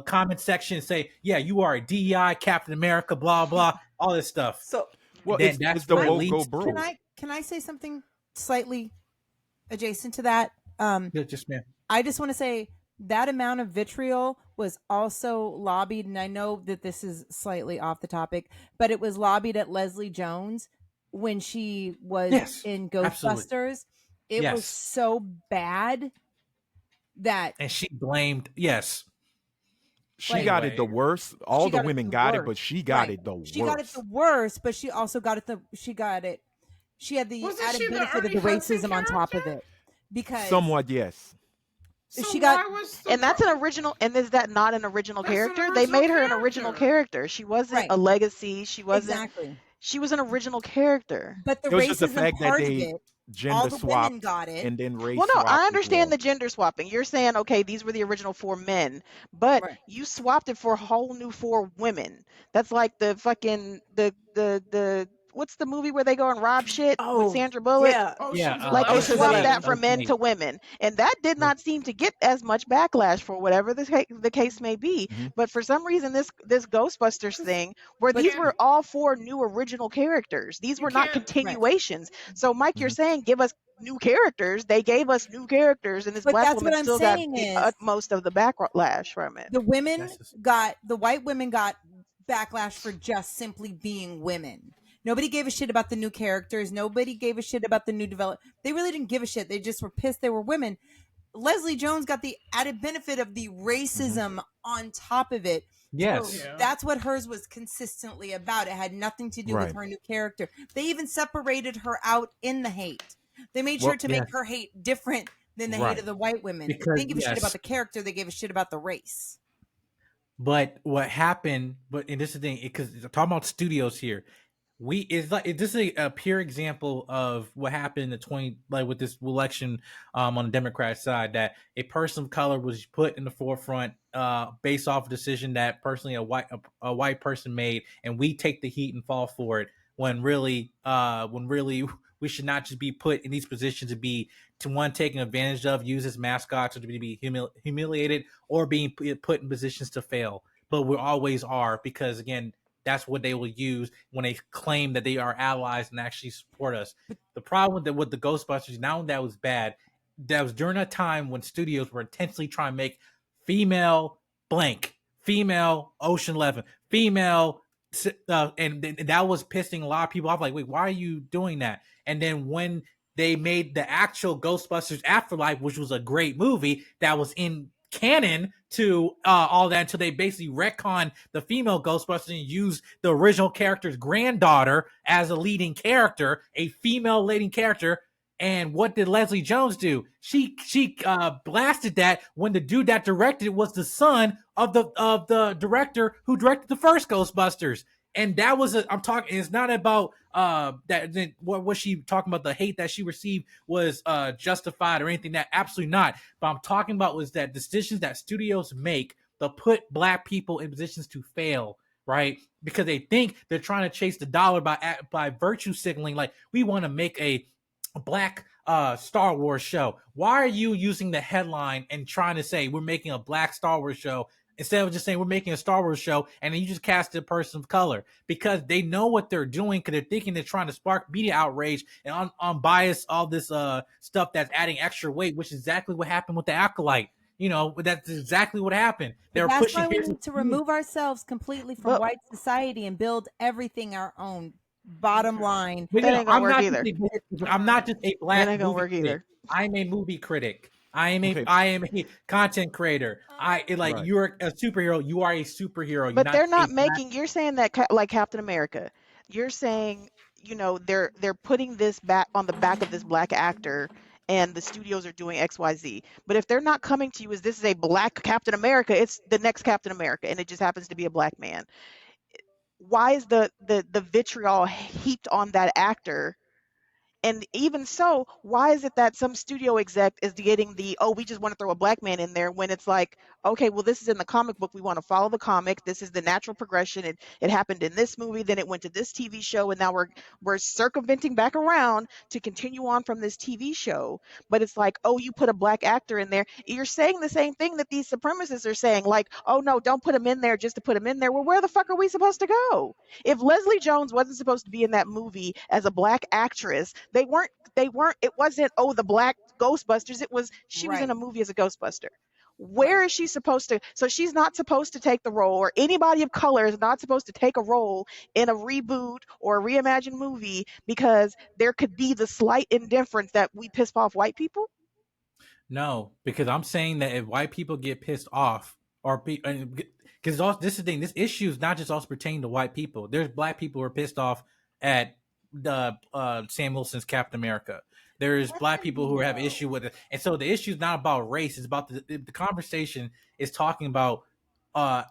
comment section and say, yeah, you are a DEI Captain America, blah blah, all this stuff. So that's the woke go bro. Can I say something slightly adjacent to that? Just man. I just want to say that amount of vitriol was also lobbied, and I know that this is slightly off the topic, but it was lobbied at Leslie Jones when she was in Ghostbusters. It was so bad that... And she blamed, She got it the worst. All the women got it, but she got it the worst. She got it the worst, but she also got it she had the added benefit of the racism on top of it. Because somewhat, yes. So she got, and that's an original. And is that not an original character? They made her an original character. She wasn't a legacy. She wasn't. Exactly. She was an original character. But the racism part of it, all the women got it, and then race. Well, no, I understand the gender swapping. You're saying, okay, these were the original 4 men, but you swapped it for a whole new 4 women. That's like the fucking the what's the movie where they go and rob shit with Sandra Bullock? Like they swapped that from men to women, and that did not seem to get as much backlash for whatever the case may be. But for some reason, this Ghostbusters thing, where these were all 4 new original characters, these were not continuations. So, Mike, you're saying give us new characters. They gave us new characters, and this But black that's woman what I'm still got saying the is utmost of the backlash from it. the white women got backlash for just simply being women. Nobody gave a shit about the new characters. Nobody gave a shit about the new develop. They really didn't give a shit. They just were pissed they were women. Leslie Jones got the added benefit of the racism on top of it. Yes. So that's what hers was consistently about. It had nothing to do with her new character. They even separated her out in the hate. They made sure to make her hate different than the hate of the white women. Because, they didn't give a shit about the character. They gave a shit about the race. But what happened, and this is the thing, because talking about studios here, this is a pure example of what happened in with this election on the Democrat side, that a person of color was put in the forefront based off a decision that personally a white person made, and we take the heat and fall for it when really we should not just be put in these positions to be taken advantage of, used as mascots, or to be humiliated, or being put in positions to fail. But we always are, because again, that's what they will use when they claim that they are allies and actually support us. The problem with the Ghostbusters, now that was bad, that was during a time when studios were intentionally trying to make female blank, female Ocean 11, female, and that was pissing a lot of people off. Like, wait, why are you doing that? And then when they made the actual Ghostbusters Afterlife, which was a great movie that was in canon to all that, until they basically retconned the female Ghostbusters and used the original character's granddaughter as a leading character, a female leading character. And what did Leslie Jones do? She blasted that when the dude that directed it was the son of the director who directed the first Ghostbusters. And that was I'm talking. It's not about that. What was she talking about? The hate that she received was justified or anything? That absolutely not. But I'm talking about was that decisions that studios make to put black people in positions to fail, right? Because they think they're trying to chase the dollar by virtue signaling, like, we want to make a black Star Wars show. Why are you using the headline and trying to say we're making a black Star Wars show, instead of just saying we're making a Star Wars show, and then you just cast a person of color? Because they know what they're doing, because they're thinking they're trying to spark media outrage and unbias all this stuff that's adding extra weight, which is exactly what happened with the Acolyte. You know, that's exactly what happened. They're That's pushing. why we need to remove ourselves completely from white society and build everything our own. Bottom line, that ain't gonna work either. I'm not just a black. That ain't gonna work critic. either. I'm a movie critic. I am a content creator. You're a superhero. You are a superhero. But they're not making. You're saying that like Captain America. You're saying, you know, they're putting this back on the back of this black actor, and the studios are doing XYZ. But if they're not coming to you as this is a black Captain America, it's the next Captain America, and it just happens to be a black man. Why is the vitriol heaped on that actor? And even so, why is it that some studio exec is getting we just want to throw a black man in there, when it's like, okay, well, this is in the comic book. We want to follow the comic. This is the natural progression. It happened in this movie, then it went to this TV show, and now we're circumventing back around to continue on from this TV show. But it's like, oh, you put a black actor in there. You're saying the same thing that these supremacists are saying, like, oh, no, don't put him in there just to put him in there. Well, where the fuck are we supposed to go? If Leslie Jones wasn't supposed to be in that movie as a black actress, it wasn't, oh, the black Ghostbusters. It was, she was in a movie as a Ghostbuster. Where is she supposed to? So she's not supposed to take the role, or anybody of color is not supposed to take a role in a reboot or a reimagined movie, because there could be the slight indifference that we piss off white people? No, because I'm saying that if white people get pissed off, or because this is the thing, this issue is not just also pertaining to white people. There's black people who are pissed off at the Sam Wilson's Captain America. There's black people who have issue with it, and so the issue is not about race. It's about the conversation is talking about the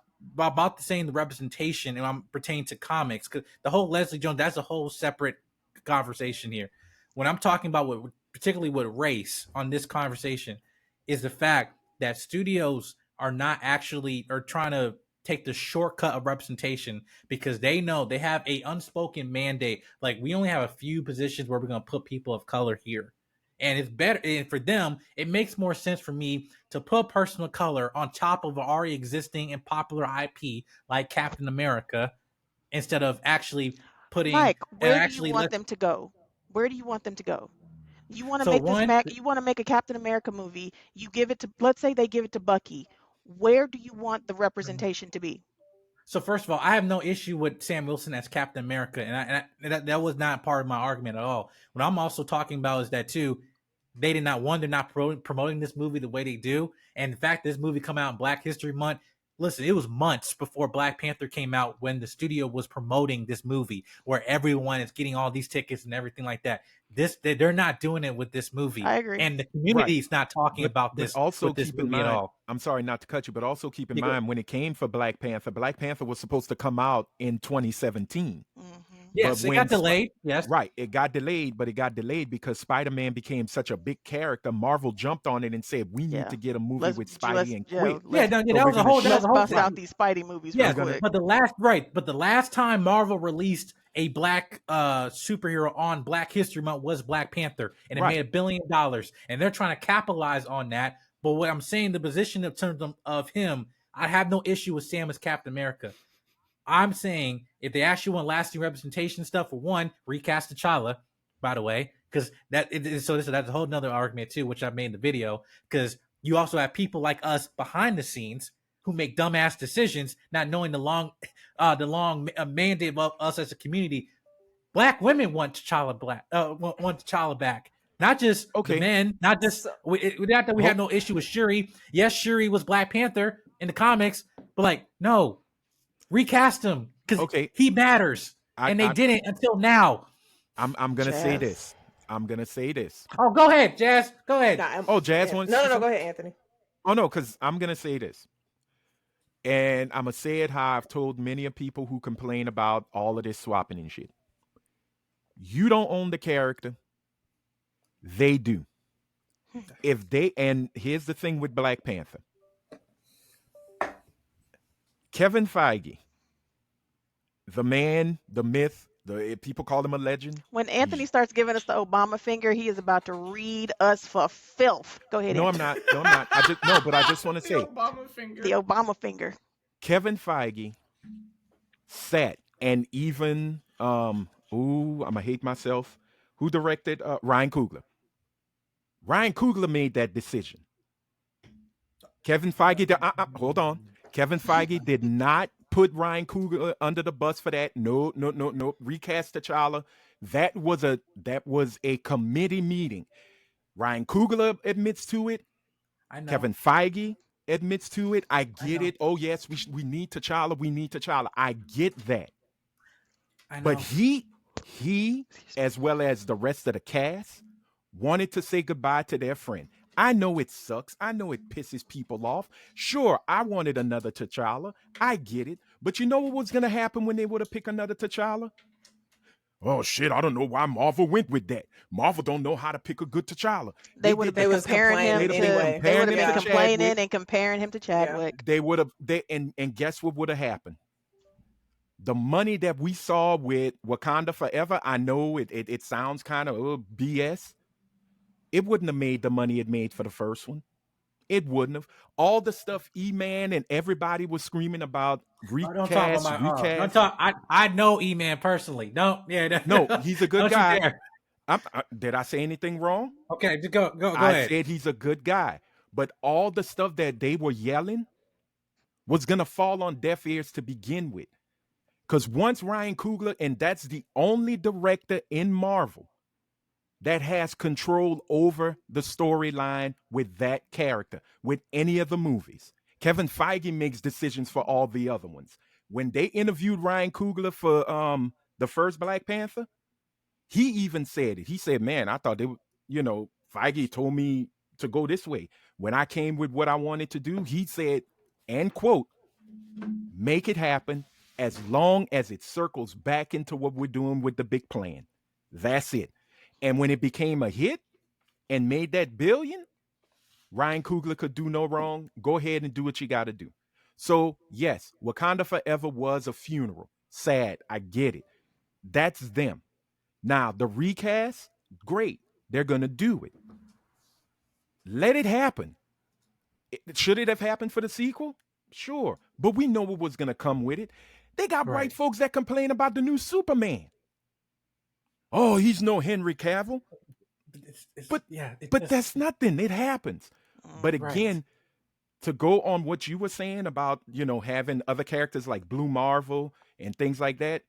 saying the representation, and I'm pertaining to comics, because the whole Leslie Jones, that's a whole separate conversation here. When I'm talking about particularly with race on this conversation, is the fact that studios are not actually trying to take the shortcut of representation, because they know they have a unspoken mandate. Like, we only have a few positions where we're going to put people of color here. And it's better, and for them, it makes more sense for me to put a person of color on top of an already existing and popular IP like Captain America, instead of actually putting. Mike, where do you want them to go? Where do you want them to go? You want to So make this one, you want to make a Captain America movie. You give it to, let's say they give it to Bucky. Where do you want the representation to be? so first of all, I have no issue with Sam Wilson as Captain America, and that was not part of my argument at all. What I'm also talking about is that too, they're not promoting this movie the way they do, and in fact, this movie come out in Black History Month. Listen, it was months before Black Panther came out when the studio was promoting this movie, where everyone is getting all these tickets and everything like that. They're not doing it with this movie, I agree. and the community is not talking about But this also with this keep in movie at mind, all. I'm sorry not to cut you, but also keep in You go- mind when it came for Black Panther was supposed to come out in 2017. Yes, But it got delayed. Yes, Right, it got delayed, but it got delayed because Spider-Man became such a big character. Marvel jumped on it and said, "We need Yeah. to get a movie Let's with let's Spidey and yeah, quick." yeah, let's no, yeah, So that we're was a gonna whole. That shoot. was let's a whole bust thing. out these Spidey movies Yeah, real gonna- quick. but the last time Marvel released a black superhero on Black History Month was Black Panther, and it Right. made $1 billion, and they're trying to capitalize on that. But what I'm saying, the position in terms of him, I have no issue with Sam as Captain America. I'm saying if they actually want lasting representation stuff, for one, recast T'Challa, by the way, because that's a whole nother argument too, which I made in the video, because you also have people like us behind the scenes who make dumbass decisions, not knowing the long mandate of us as a community. Black women want T'Challa want T'Challa back. Not just the Okay. men, not just not that we have no issue with Shuri. Yes, Shuri was Black Panther in the comics, but like, no, recast him because Okay. he matters, and they didn't until now. I'm gonna say Jazz. this. I'm gonna say this. Oh, go ahead, Jazz. Go ahead. Oh, Jazz yeah. wants No, to no, say go ahead, Anthony. Oh no, because I'm gonna say this, and I'm gonna say it how I've told many of people who complain about all of this swapping and shit. You don't own the character; they do. If they and here's the thing with Black Panther, Kevin Feige, the man, the myth, people call him a legend. When Anthony starts giving us the Obama finger, he is about to read us for filth. Go ahead, No, I'm Anthony. not. No, I'm not. But I just want to The say, Obama finger. The Obama finger. Kevin Feige sat and even I'm gonna hate myself. Who directed Ryan Coogler? Ryan Coogler made that decision. Kevin Feige, hold on. Kevin Feige did not put Ryan Coogler under the bus for that. No. Recast T'Challa. That was a committee meeting. Ryan Coogler admits to it. I know. Kevin Feige admits to it. I get know. it. Oh yes, we need T'Challa. We need T'Challa. I get that. I know. But he, as well as the rest of the cast, wanted to say goodbye to their friend. I know it sucks. I know it pisses people off. Sure, I wanted another T'Challa. I get it. But you know what was going to happen when they would have picked another T'Challa? Oh, shit, I don't know why Marvel went with that. Marvel don't know how to pick a good T'Challa. They would have been comparing him to. anyway. They would have been to complaining Chadwick. and comparing him to Chadwick. They would have. And guess what would have happened? The money that we saw with Wakanda Forever, I know it sounds kind of BS. It wouldn't have made the money it made for the first one. It wouldn't have. All the stuff E-Man and everybody was screaming about Don't talk about recast. Don't talk. I know E-Man personally. No, he's a good don't guy. You dare. Did I say anything wrong? Okay, just go I ahead. said he's a good guy. But all the stuff that they were yelling was going to fall on deaf ears to begin with. Because once Ryan Coogler, and that's the only director in Marvel that has control over the storyline with that character, with any of the movies. Kevin Feige makes decisions for all the other ones. When they interviewed Ryan Coogler for the first Black Panther, he even said it. He said, man, I thought Feige told me to go this way. When I came with what I wanted to do, he said, and quote, make it happen as long as it circles back into what we're doing with the big plan. That's it. And when it became a hit and made that billion, Ryan Coogler could do no wrong. Go ahead and do what you got to do. So, yes, Wakanda Forever was a funeral. Sad. I get it. That's them. Now, the recast, great. They're going to do it. Let it happen. Should it have happened for the sequel? Sure. But we know what was going to come with it. They got white folks that complain about the new Superman. Oh, he's no Henry Cavill. But that's nothing. It happens. But again, Right. to go on what you were saying about, having other characters like Blue Marvel and things like that,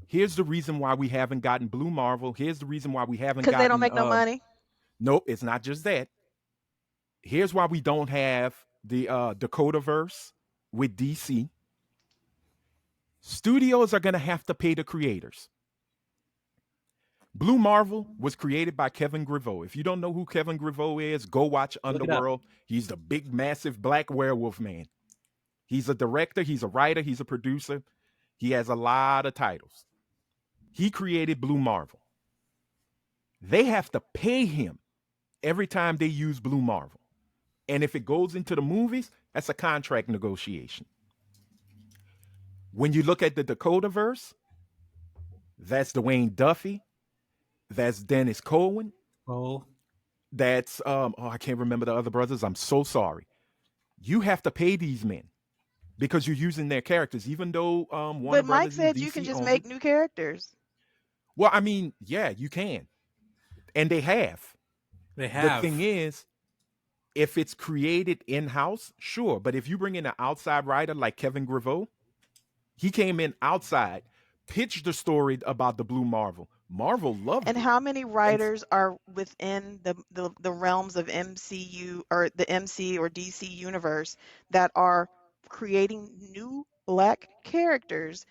here's the reason why we haven't gotten Blue Marvel. Here's the reason why we haven't Because they don't gotten make no money. nope, it's not just that. Here's why we don't have the Dakotaverse with DC. Studios are going to have to pay the creators. Blue Marvel was created by Kevin Grevioux. If you don't know who Kevin Grevioux is, go watch Look it up. Underworld. He's the big, massive black werewolf man. He's a director, he's a writer, he's a producer. He has a lot of titles. He created Blue Marvel. They have to pay him every time they use Blue Marvel. And if it goes into the movies, that's a contract negotiation. When you look at the Dakotaverse, that's Dwayne Duffy, that's Dennis Cohen, Oh, that's I can't remember the other brothers. I'm so sorry. You have to pay these men because you're using their characters, even though Warner But Mike Brothers and said you DC can just owns make it. new characters. Well, I mean, yeah, you can, and they have. they The have. thing is, if it's created in house, sure. But if you bring in an outside writer like Kevin Grevioux, he came in outside, pitched the story about the Blue Marvel. Marvel loved And it. how many writers are within the realms of MCU or the MC or DC universe that are creating new black characters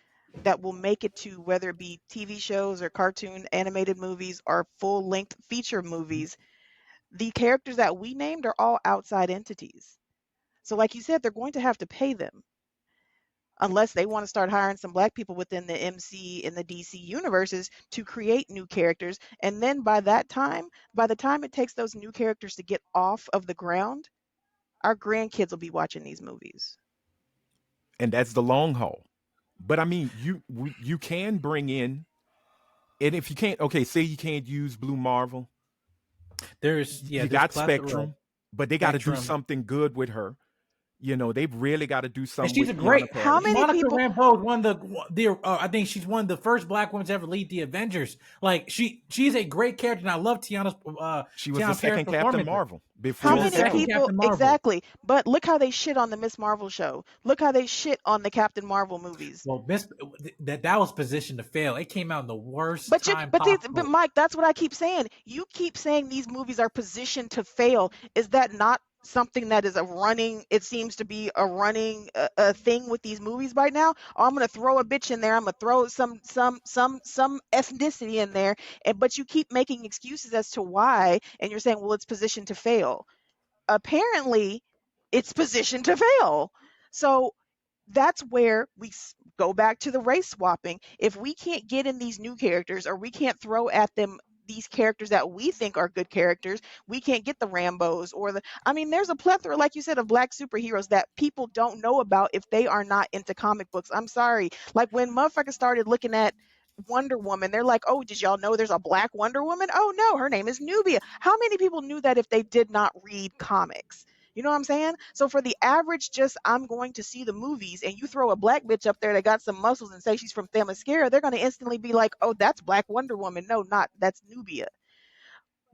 that will make it to whether it be TV shows or cartoon animated movies or full-length feature movies? The characters that we named are all outside entities. So like you said, they're going to have to pay them unless they want to start hiring some black people within the MC and the DC universes to create new characters. And then by the time it takes those new characters to get off of the ground, our grandkids will be watching these movies. And that's the long haul. But I mean, you can bring in, and if you can't, okay, say you can't use Blue Marvel, you there's got plethora. Spectrum, but they got to do Spectrum. something good with her. They've really got to do And something she's with a great. Tiana How Paris. many Monica people- Rambeau is one of the I think she's one of the first black women to ever lead the Avengers. Like she's a great character, and I love Tiana's. She was Tiana the second Paris' Captain performance. Marvel before How She was many the second people Captain Marvel. exactly? But look how they shit on the Miss Marvel show. Look how they shit on the Captain Marvel movies. Well, that was positioned to fail. It came out in the worst But time possible. but Mike, that's what I keep saying. You keep saying these movies are positioned to fail. Is that not something that is it seems to be a running thing with these movies right now? Oh, I'm gonna throw a bitch in there. I'm gonna throw some ethnicity in there, but you keep making excuses as to why, and you're saying, well, it's positioned to fail. Apparently, it's positioned to fail. So that's where we go back to the race swapping. If we can't get in these new characters, or we can't throw at them these characters that we think are good characters, we can't get the Rambos or there's a plethora, like you said, of black superheroes that people don't know about if they are not into comic books. I'm sorry. Like when motherfuckers started looking at Wonder Woman, they're like, oh, did y'all know there's a black Wonder Woman? Oh no, her name is Nubia. How many people knew that if they did not read comics? You know what I'm saying? So for the average, I'm going to see the movies, and you throw a black bitch up there that got some muscles and say she's from Themyscira, they're going to instantly be like, oh, that's Black Wonder Woman. No, that's Nubia.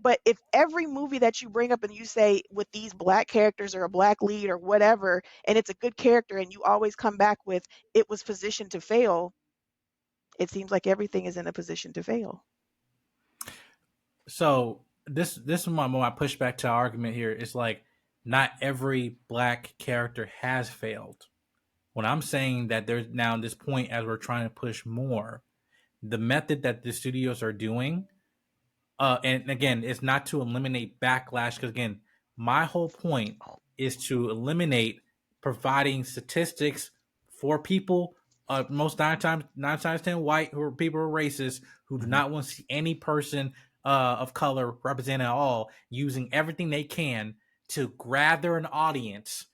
But if every movie that you bring up and you say with these black characters or a black lead or whatever, and it's a good character, and you always come back with it was positioned to fail, it seems like everything is in a position to fail. So this is my pushback to our argument here. It's like not every black character has failed. When I'm saying that there's now this point as we're trying to push more, the method that the studios are doing, and again, it's not to eliminate backlash, because again, my whole point is to eliminate providing statistics for people, most nine times 10 white, who are people who are racist, who do not want to see any person of color represented at all, using everything they can to gather an audience,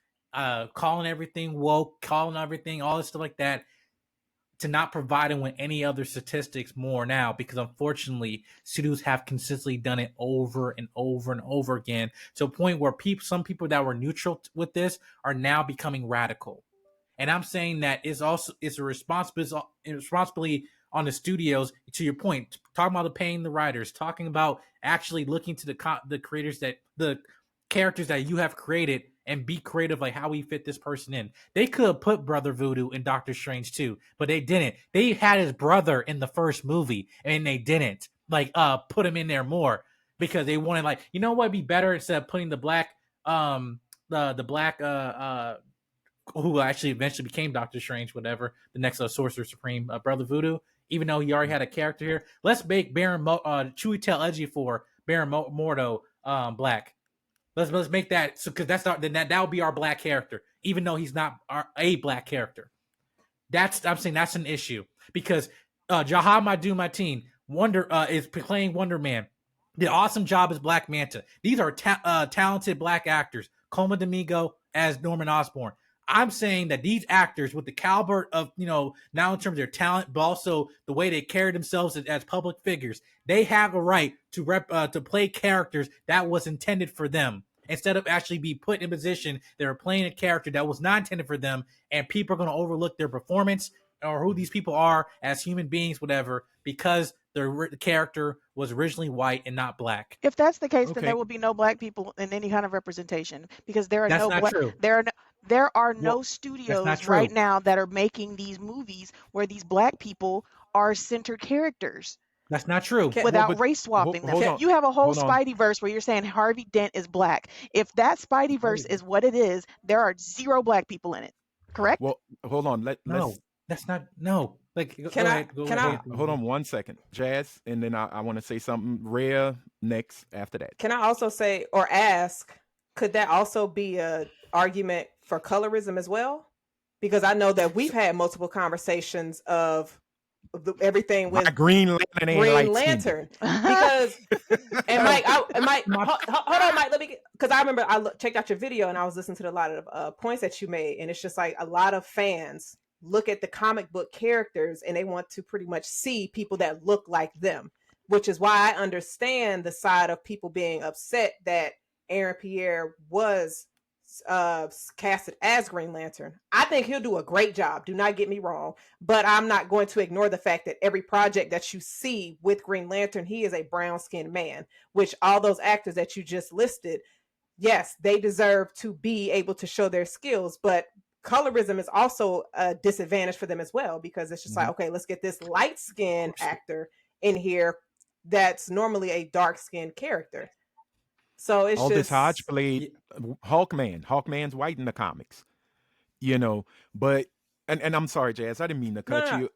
calling everything woke, calling everything, all this stuff like that, to not providing with any other statistics more now, because unfortunately studios have consistently done it over and over and over again, to a point where some people that were neutral with this are now becoming radical. And I'm saying that it's a responsibility on the studios. To your point, talking about the paying the writers, talking about actually looking to the creators that the characters that you have created and be creative, like how we fit this person in. They could have put Brother Voodoo in Doctor Strange too, but they didn't. They had his brother in the first movie, and they didn't put him in there more because they wanted what would be better instead of putting the black the black who actually eventually became Doctor Strange, whatever, the next Sorcerer Supreme, Brother Voodoo, even though he already had a character here. Let's make Baron Chewie Tell Edgy for Baron Mordo black. Let's make that, so because that would be our black character, even though he's not a black character. I'm saying that's an issue because Jahad Mateen Wonder is playing Wonder Man. Did an awesome job as Black Manta. These are talented black actors. Colman Domingo as Norman Osborn. I'm saying that these actors, with the caliber of, now in terms of their talent, but also the way they carry themselves as public figures, they have a right to play characters that was intended for them, instead of actually be put in a position they're playing a character that was not intended for them, and people are going to overlook their performance or who these people are as human beings, whatever, because the character was originally white and not black. If that's the case, then there will be no black people in any kind of representation, because there are no studios right now that are making these movies where these black people are center characters. That's not true. Without race swapping them. You have a whole Spideyverse where you're saying Harvey Dent is black. If that Spideyverse is what it is, there are 0 black people in it. Correct? Well, hold on. That's not no. Can I hold on 1 second, Jazz, and then I want to say something. Rhea next after that. Can I also say or ask? Could that also be a argument for colorism as well? Because I know that we've had multiple conversations of everything with Green Lantern. Because and Mike, hold on, Mike. Let me, because I remember checked out your video and I was listening to a lot of points that you made, and it's just like a lot of fans look at the comic book characters and they want to pretty much see people that look like them, which is why I understand the side of people being upset that Aaron Pierre was casted as Green Lantern. I think he'll do a great job, do not get me wrong, but I'm not going to ignore the fact that every project that you see with Green Lantern, he is a brown-skinned man, which all those actors that you just listed, yes, they deserve to be able to show their skills, but colorism is also a disadvantage for them as well, because it's just like, okay, let's get this light-skinned actor in here that's normally a dark-skinned character. So it's Aldous Hodge played Hawkman. Hawkman's white in the comics, but and I'm sorry, Jazz, I didn't mean to cut you.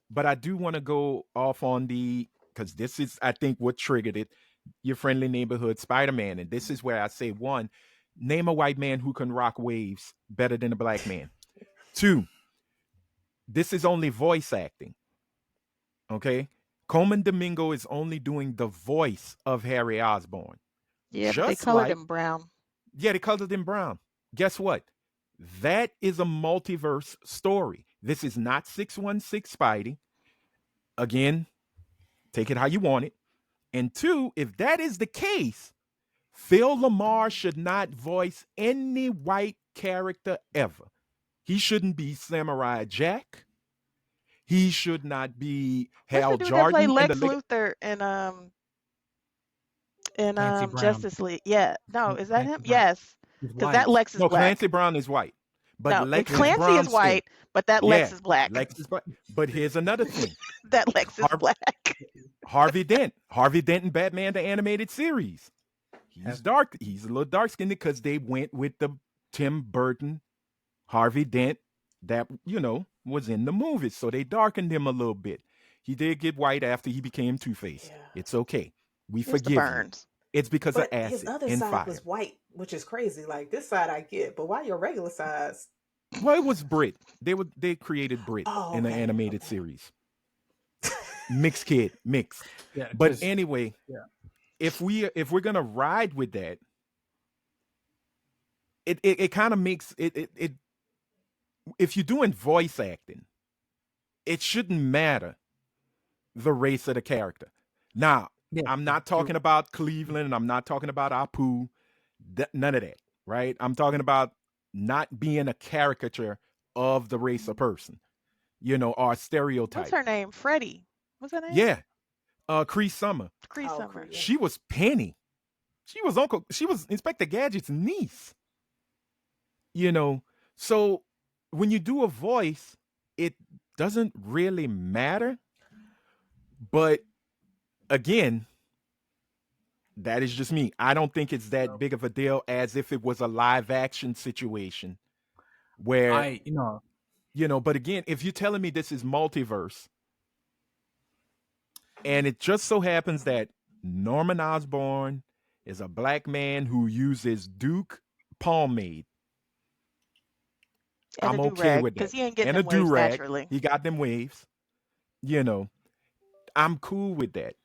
But I do want to go off on because this is, I think, what triggered it. Your friendly neighborhood Spider-Man, and this is where I say, 1, name a white man who can rock waves better than a black man. 2, this is only voice acting. Okay, Colman Domingo is only doing the voice of Harry Osborn. Yeah, they colored him brown. Yeah, they colored him brown. Guess what? That is a multiverse story. This is not 616 Spidey. Again, take it how you want it. And 2, if that is the case, Phil Lamar should not voice any white character ever. He shouldn't be Samurai Jack. He should not be Hal Jordan. That play Lex Luthor in Justice League. Yeah. No, is that him? Yes. Because that Lex is black. Clancy Brown is white. But no, Clancy is white, but that Lex is black. Lex is black. But here's another thing. That Lex is black. Harvey Dent. Harvey Dent in Batman the Animated Series. He's dark. He's a little dark-skinned because they went with the Tim Burton Harvey Dent that, was in the movies. So they darkened him a little bit. He did get white after he became Two-Face. Yeah. It's okay. We forgive him. It's because of acid his other and side fire. Was white, which is crazy. Like, this side I get, but why your regular size? Well, it was Brit. They created Brit in the animated series. Mixed. Yeah, but anyway, if we're gonna ride with that, it kind of makes it. If you're doing voice acting, it shouldn't matter the race of the character. Now, I'm not talking about Cleveland, and I'm not talking about Apu, none of that, right? I'm talking about not being a caricature of the race of person. Are stereotyped. What's her name? Freddie. What's her name? Yeah. Cree Summer. Cree Summer. Cree, yeah. She was Penny. She was Inspector Gadget's niece. So when you do a voice, it doesn't really matter. But again, that is just me. I don't think it's that big of a deal as if it was a live action situation where but again, if you're telling me this is multiverse, and it just so happens that Norman Osborn is a black man who uses Duke pomade. And I'm a okay do-rag, with that. because he ain't getting And a them waves do-rag. naturally. He got them waves. I'm cool with that.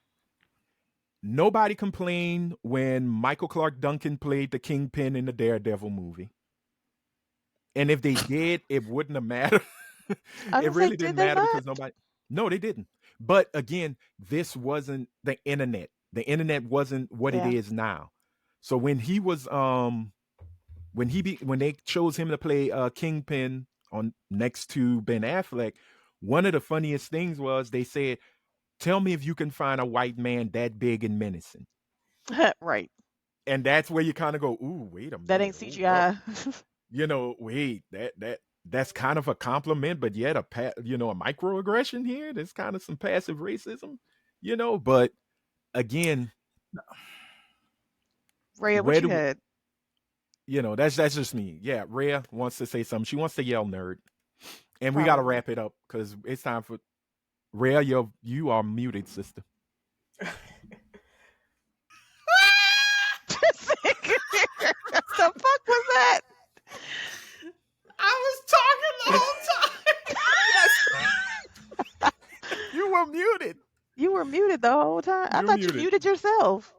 Nobody complained when Michael Clark Duncan played the Kingpin in the Daredevil movie. And if they did, it wouldn't have mattered. It really didn't matter because nobody. No, they didn't. But again, this wasn't the internet. The internet wasn't what it is now. So when he was when they chose him to play Kingpin on next to Ben Affleck, one of the funniest things was they said, "Tell me if you can find a white man that big and menacing." Right. And that's where you kind of go, "Ooh, wait a minute. That ain't CGI." Wait, that's kind of a compliment, but yet a microaggression here. There's kind of some passive racism, But again, Rhea, what you had? That's just me. Yeah, Rhea wants to say something. She wants to yell nerd, and we got to wrap it up because it's time for Rhea. You are muted, sister. What the fuck was that? I was talking the whole time. You were muted. You were muted the whole time. I thought you muted yourself.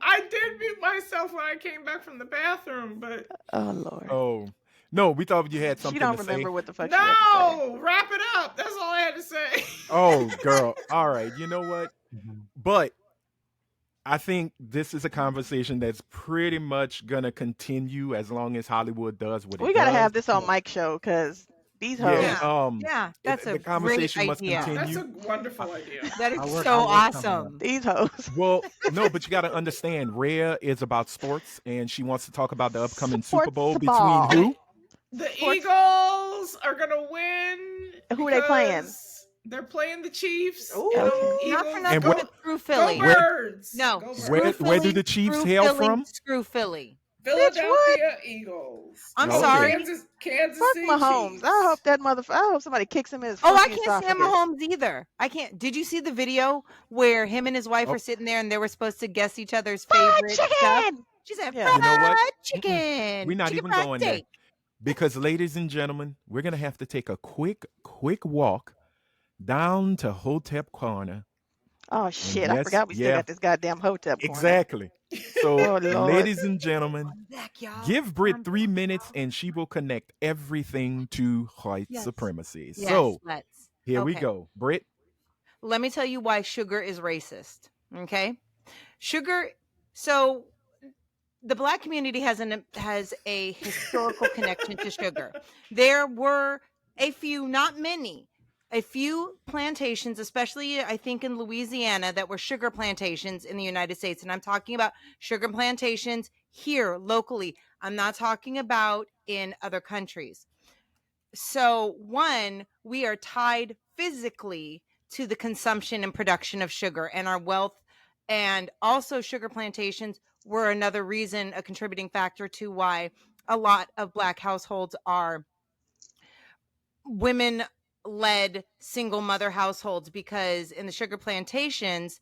I did mute myself when I came back from the bathroom, but oh Lord. Oh no, we thought you had something. She don't to remember say. What the fuck. No, wrap it up. That's all I had to say. Oh, girl. All right. You know what? But I think this is a conversation that's pretty much gonna continue as long as Hollywood does what it does. We gotta have this on Mike's show because these hoes. Yeah, that's the conversation must continue. That's a wonderful idea. That is so awesome. These hoes. Well, no, but you got to understand, Rhea is about sports, and she wants to talk about the upcoming Super Bowl between who? The Eagles are gonna win. Who are they playing? They're playing the Chiefs. Ooh. Not for nothing, screw Philly. Go Birds. No, Go Birds. Where do the Chiefs hail from? Screw Philly. Philadelphia Eagles. I'm sorry. Kansas Fuck City Mahomes. Chiefs. I hope that I hope somebody kicks him in his Oh, I fucking can't stand esophagus. Mahomes either. I can't. Did you see the video where him and his wife were sitting there and they were supposed to guess each other's favorite stuff? She said, Yeah. fried You know what? chicken. We're not chicken even fried going there. steak. Because, ladies and gentlemen, we're going to have to take a quick walk down to Her-Tep Corner. Oh shit! I Yes, forgot we still got this goddamn Her-Tep Corner. Exactly. So, Oh, Lord. ladies and gentlemen, Back, y'all. give Britt 3 minutes and she will connect everything to white supremacy. Yes, So, let's. here we Okay. go. Britt? Let me tell you why sugar is racist. Okay? Sugar, so the black community has a historical connection to sugar. There were a few, not many, a few plantations, especially I think in Louisiana, that were sugar plantations in the United States. And I'm talking about sugar plantations here locally. I'm not talking about in other countries. So, one, we are tied physically to the consumption and production of sugar and our wealth. And also sugar plantations were another reason, a contributing factor to why a lot of black households are women-led single mother households, because in the sugar plantations,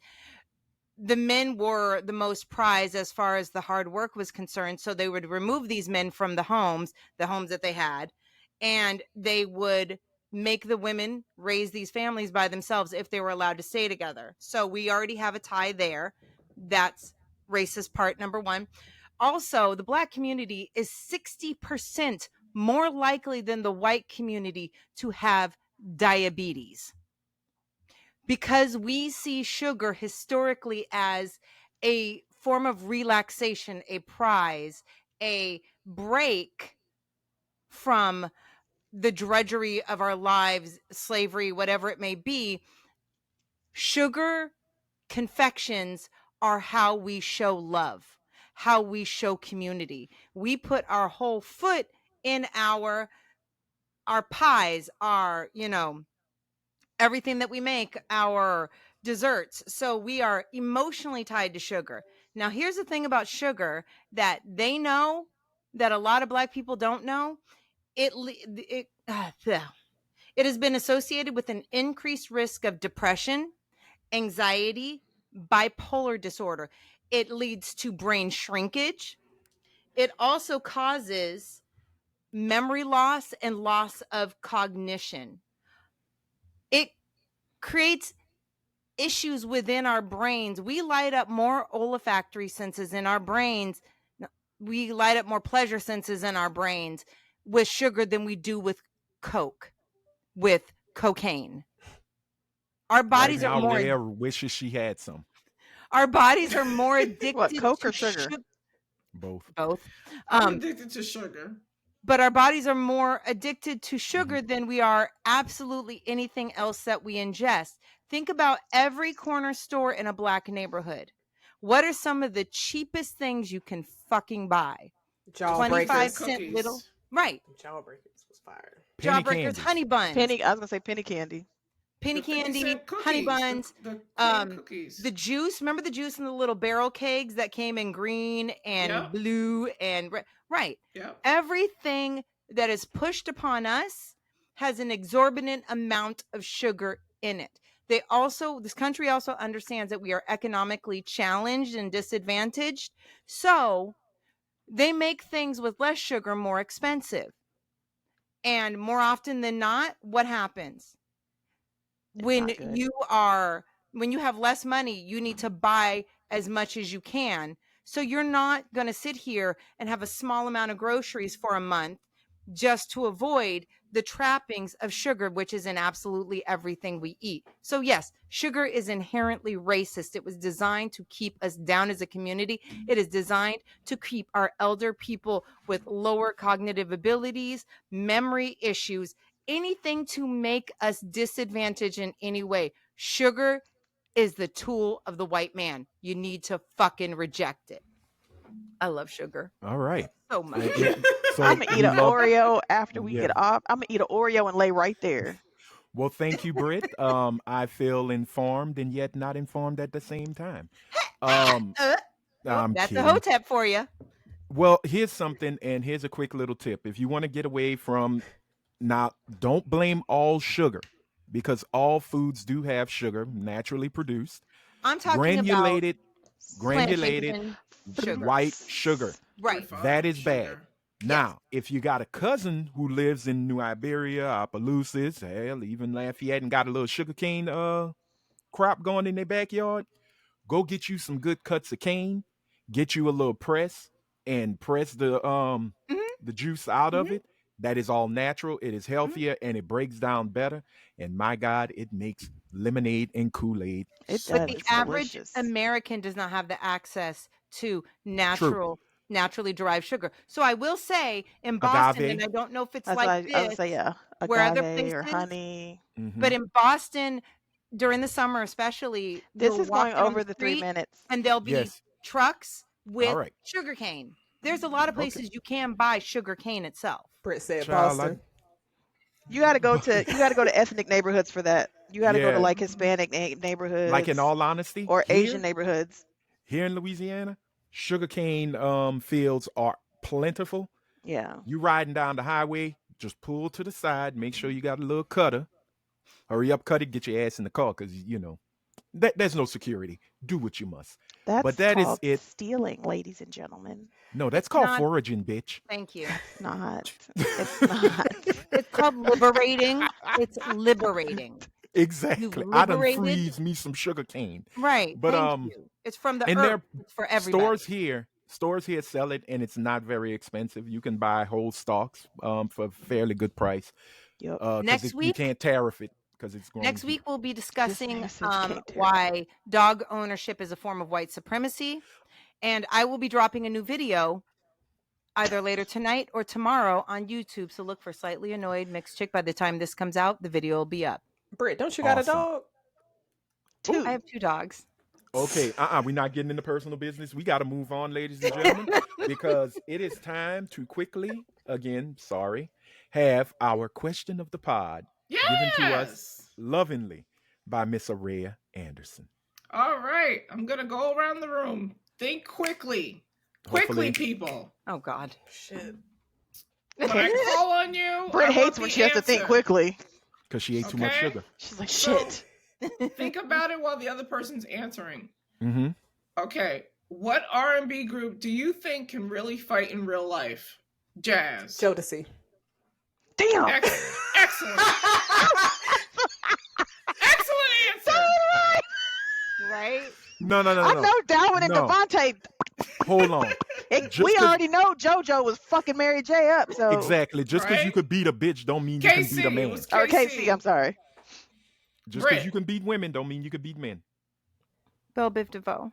the men were the most prized as far as the hard work was concerned. So they would remove these men from the homes that they had, and they would make the women raise these families by themselves if they were allowed to stay together. So we already have a tie there. That's racist part number one. Also, the black community is 60% more likely than the white community to have diabetes, because we see sugar historically as a form of relaxation, a prize, a break from the drudgery of our lives, slavery, whatever it may be, sugar confections are how we show love, how we show community. We put our whole foot in our pies, our, everything that we make, our desserts. So we are emotionally tied to sugar. Now, here's the thing about sugar that they know that a lot of Black people don't know. It has been associated with an increased risk of depression, anxiety, bipolar disorder. It leads to brain shrinkage. It also causes memory loss and loss of cognition. It creates issues within our brains. We light up more olfactory senses in our brains. We light up more pleasure senses in our brains with sugar than we do with Coke, with cocaine. Our bodies right now, are more. Rhea wishes she had some. Our bodies are more addicted. What, Coke to or sugar? Both. I'm addicted to sugar. But our bodies are more addicted to sugar than we are absolutely anything else that we ingest. Think about every corner store in a Black neighborhood. What are some of the cheapest things you can fucking buy? Jawbreakers. 25-cent Cookies. little. Right. Jawbreakers was fire. Penny Jawbreakers, candies. honey buns. I was gonna say penny candy. Penny The 50 candy, cent cookies, honey buns, the cream cookies. the juice. Remember the juice in the little barrel kegs that came in green and Yep. blue and red? Right. Yep. Everything that is pushed upon us has an exorbitant amount of sugar in it. This country also understands that we are economically challenged and disadvantaged. So they make things with less sugar more expensive. And more often than not, what happens? When not good. you have less money, you need to buy as much as you can. So you're not going to sit here and have a small amount of groceries for a month just to avoid the trappings of sugar, which is in absolutely everything we eat. So yes, sugar is inherently racist. It was designed to keep us down as a community. It is designed to keep our elder people with lower cognitive abilities, memory issues, anything to make us disadvantaged in any way. Sugar is the tool of the white man. You need to fucking reject it. I love sugar All right. so much. So I'm gonna eat we an love- Oreo after we Yeah. get off. I'm gonna eat an Oreo and lay right there. Well, thank you, Britt. I feel informed and yet not informed at the same time. I'm That's kidding. a Her-Tep for you. Well, here's something, and here's a quick little tip. If you want to get away from, now, don't blame all sugar, because all foods do have sugar naturally produced. I'm talking Granulated plantation sugar. white sugar. Right. That is bad. Sugar. Now, if you got a cousin who lives in New Iberia, Opelousas, hell, even Lafayette, and got a little sugarcane crop going in their backyard, go get you some good cuts of cane, get you a little press, and press the juice out of it. That is all natural. It is healthier and it breaks down better. And my God, it makes lemonade and Kool-Aid. It But does. the It's average delicious. American does not have the access to naturally derived sugar. So I will say in Boston, Agave. and I don't know if it's That's like what I this, would say, yeah, where other agave or places- honey. but in Boston, during the summer especially, This you'll is walk going down over the 3 street minutes. and there'll be Yes. trucks with All right. sugarcane. There's a lot of places you can buy sugarcane itself. Britt said Child, Boston. You got to go to ethnic neighborhoods for that. You got to go Yeah. to like Hispanic neighborhoods, Like in all honesty, or here- Asian neighborhoods. Here in Louisiana, sugarcane fields are plentiful. Yeah. You riding down the highway, just pull to the side, make sure you got a little cutter. Hurry up, cut it, get your ass in the car, because there's no security. Do what you must. That's But that is called it. stealing, ladies and gentlemen. No, that's called not- foraging, bitch. Thank you. It's not. It's not. It's called liberating. It's liberating. Exactly. I done liberated- freeze me some sugar cane. Right. But, Thank you. It's from the and earth. It's for everybody. Stores here sell it, and it's not very expensive. You can buy whole stalks for a fairly good price. Yep. 'Cause Next you week- can't tariff it because it's grown. Next week we'll be discussing message can't tear why dog ownership is a form of white supremacy, and I will be dropping a new video either later tonight or tomorrow on YouTube. So look for Slightly Annoyed Mixed Chick. By the time this comes out, the video will be up. Britt, don't you got a Awesome. dog? Two. I have 2 dogs. Okay, we're not getting into personal business. We got to move on, ladies and gentlemen, because it is time to quickly, again, have our question of the pod given to us lovingly by Miss Araya Anderson. All right, I'm gonna go around the room. Think quickly. Hopefully- People. Oh God. Shit. When I call on you, Britt I hates want when the she has to think answer. quickly. Because she ate too much Okay. sugar. She's like, So- shit. Think about it while the other person's answering. Mm-hmm. Okay, what R&B group do you think can really fight in real life? Jazz. Jodeci. Damn. Excellent. Excellent answer. Right? No. I know Dalvin and No. Devontae. Hold on. Just We 'cause- already know JoJo was fucking Mary J up. So Exactly. Just because you Right? could beat a bitch don't mean you can KC, beat a it man. was Oh, KC. KC, I'm sorry. Just because Britt. you can beat women don't mean you can beat men. Belle Biv DeVoe.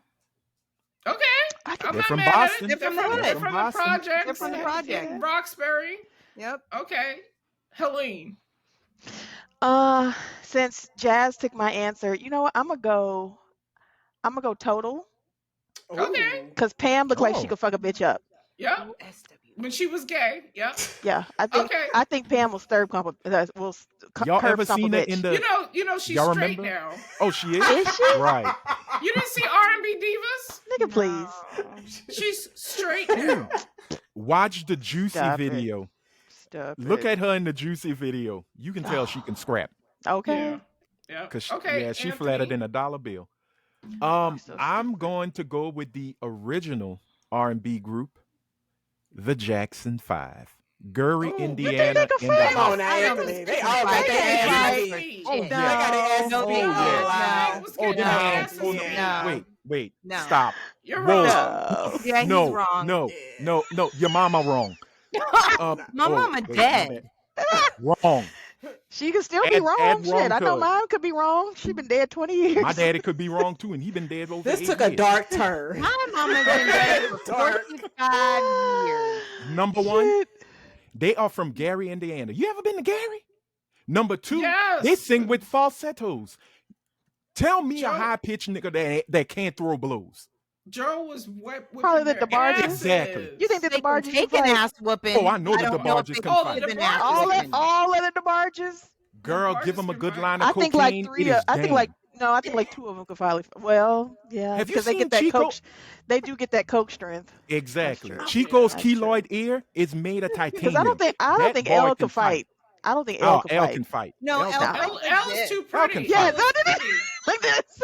Okay. I I'm can, They're not from mad at Boston. it. They're from the They're hood. from the Boston. project. They're from the project. In Roxbury. Yep. Okay. Helene. since Jazz took my answer, you know what? I'm gonna go Total Okay. because Pam looked like Oh. she could fuck a bitch up. Yep. SW. When she was gay. Yep. Yeah, I think Pam will curb Y'all ever stomp a seen it bitch. in the? You know she's Y'all straight remember? now. Oh, she is. Is she? Right. You didn't see R&B Divas? Nigga, please. She's straight now. Watch the Juicy Stop it. video. Stop Look it. at her in the Juicy video. You can tell she can scrap. Okay. Yeah. Yeah. Cause Okay. she Anthony. flatter than a dollar bill. So I'm going to go with the original R&B group, the Jackson 5. Gurry, Oh, Indiana. can in the fight? Come on house. now, I don't Anthony. think They they all can got fight. their ass Right. beat. Oh, They yeah. got their ass No, beat. they Oh, did. wow. Was Oh, getting no. their no. asses Oh, beat. No. Wait. No. Stop. You're Whoa. wrong. Yeah, he's No, wrong. no. Your mama wrong. My mama wait, my dead. bad. Wrong. She could still be Add wrong. wrong Shit, I know to it. mine could be wrong. She been dead 20 years. My daddy could be wrong too, and he been dead over This 8 took a years. dark turn. My mama's been dead for Dark. 45 years. Number one, Shit. they are from Gary, Indiana. You ever been to Gary? Number two, Yes. they sing with falsettos. Tell me Joe- a high pitched nigga that can't throw blows. Joe was whipping Probably the their DeBarges. asses. Exactly. You think that They the can barges take can an fight? ass whooping. Oh, I know that don't the know if barges they can can fight. give an The ass all whooping. of the DeBarges? Girl, Barges give them a can good fight. line of I cocaine. think like it three. is I think game. like no. I think like two of them could finally. Well, yeah, Have you because they seen get that Chico? coke. They do get that coke strength. Exactly. That's true. Chico's That's true. keloid ear is made of titanium. Because I don't think That boy Elle can could fight. I don't think Oh, Elle could Elle fight. can fight. No, Elle Elle can can fight. fight. Elle's too Elle pretty. can Yeah, fight. no, like this.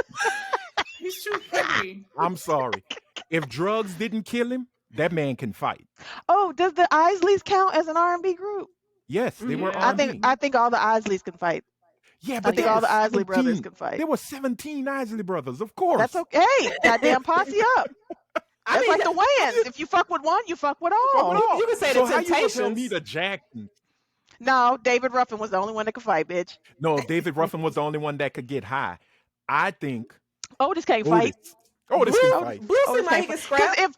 He's too pretty. I'm sorry. If drugs didn't kill him, that man can fight. Oh, does the Isleys count as an R&B group? Yes, they were Yeah. R&B. I think all the Isleys can fight. Yeah, I but think there all were the Isley brothers 17. can fight. There were 17 Isley brothers, of course. That's okay. Hey, goddamn posse up. I That's mean, like the Wayans. If you fuck with one, you fuck with all. You can say so the how you gonna tell me Temptations. the Jackson? No, David Ruffin was the only one that could fight, bitch. No, David Ruffin was the only one that could get high. I think Otis can't fight. Otis can fight. Blue Otis seemed like he can't could fight. 'Cause scrap. if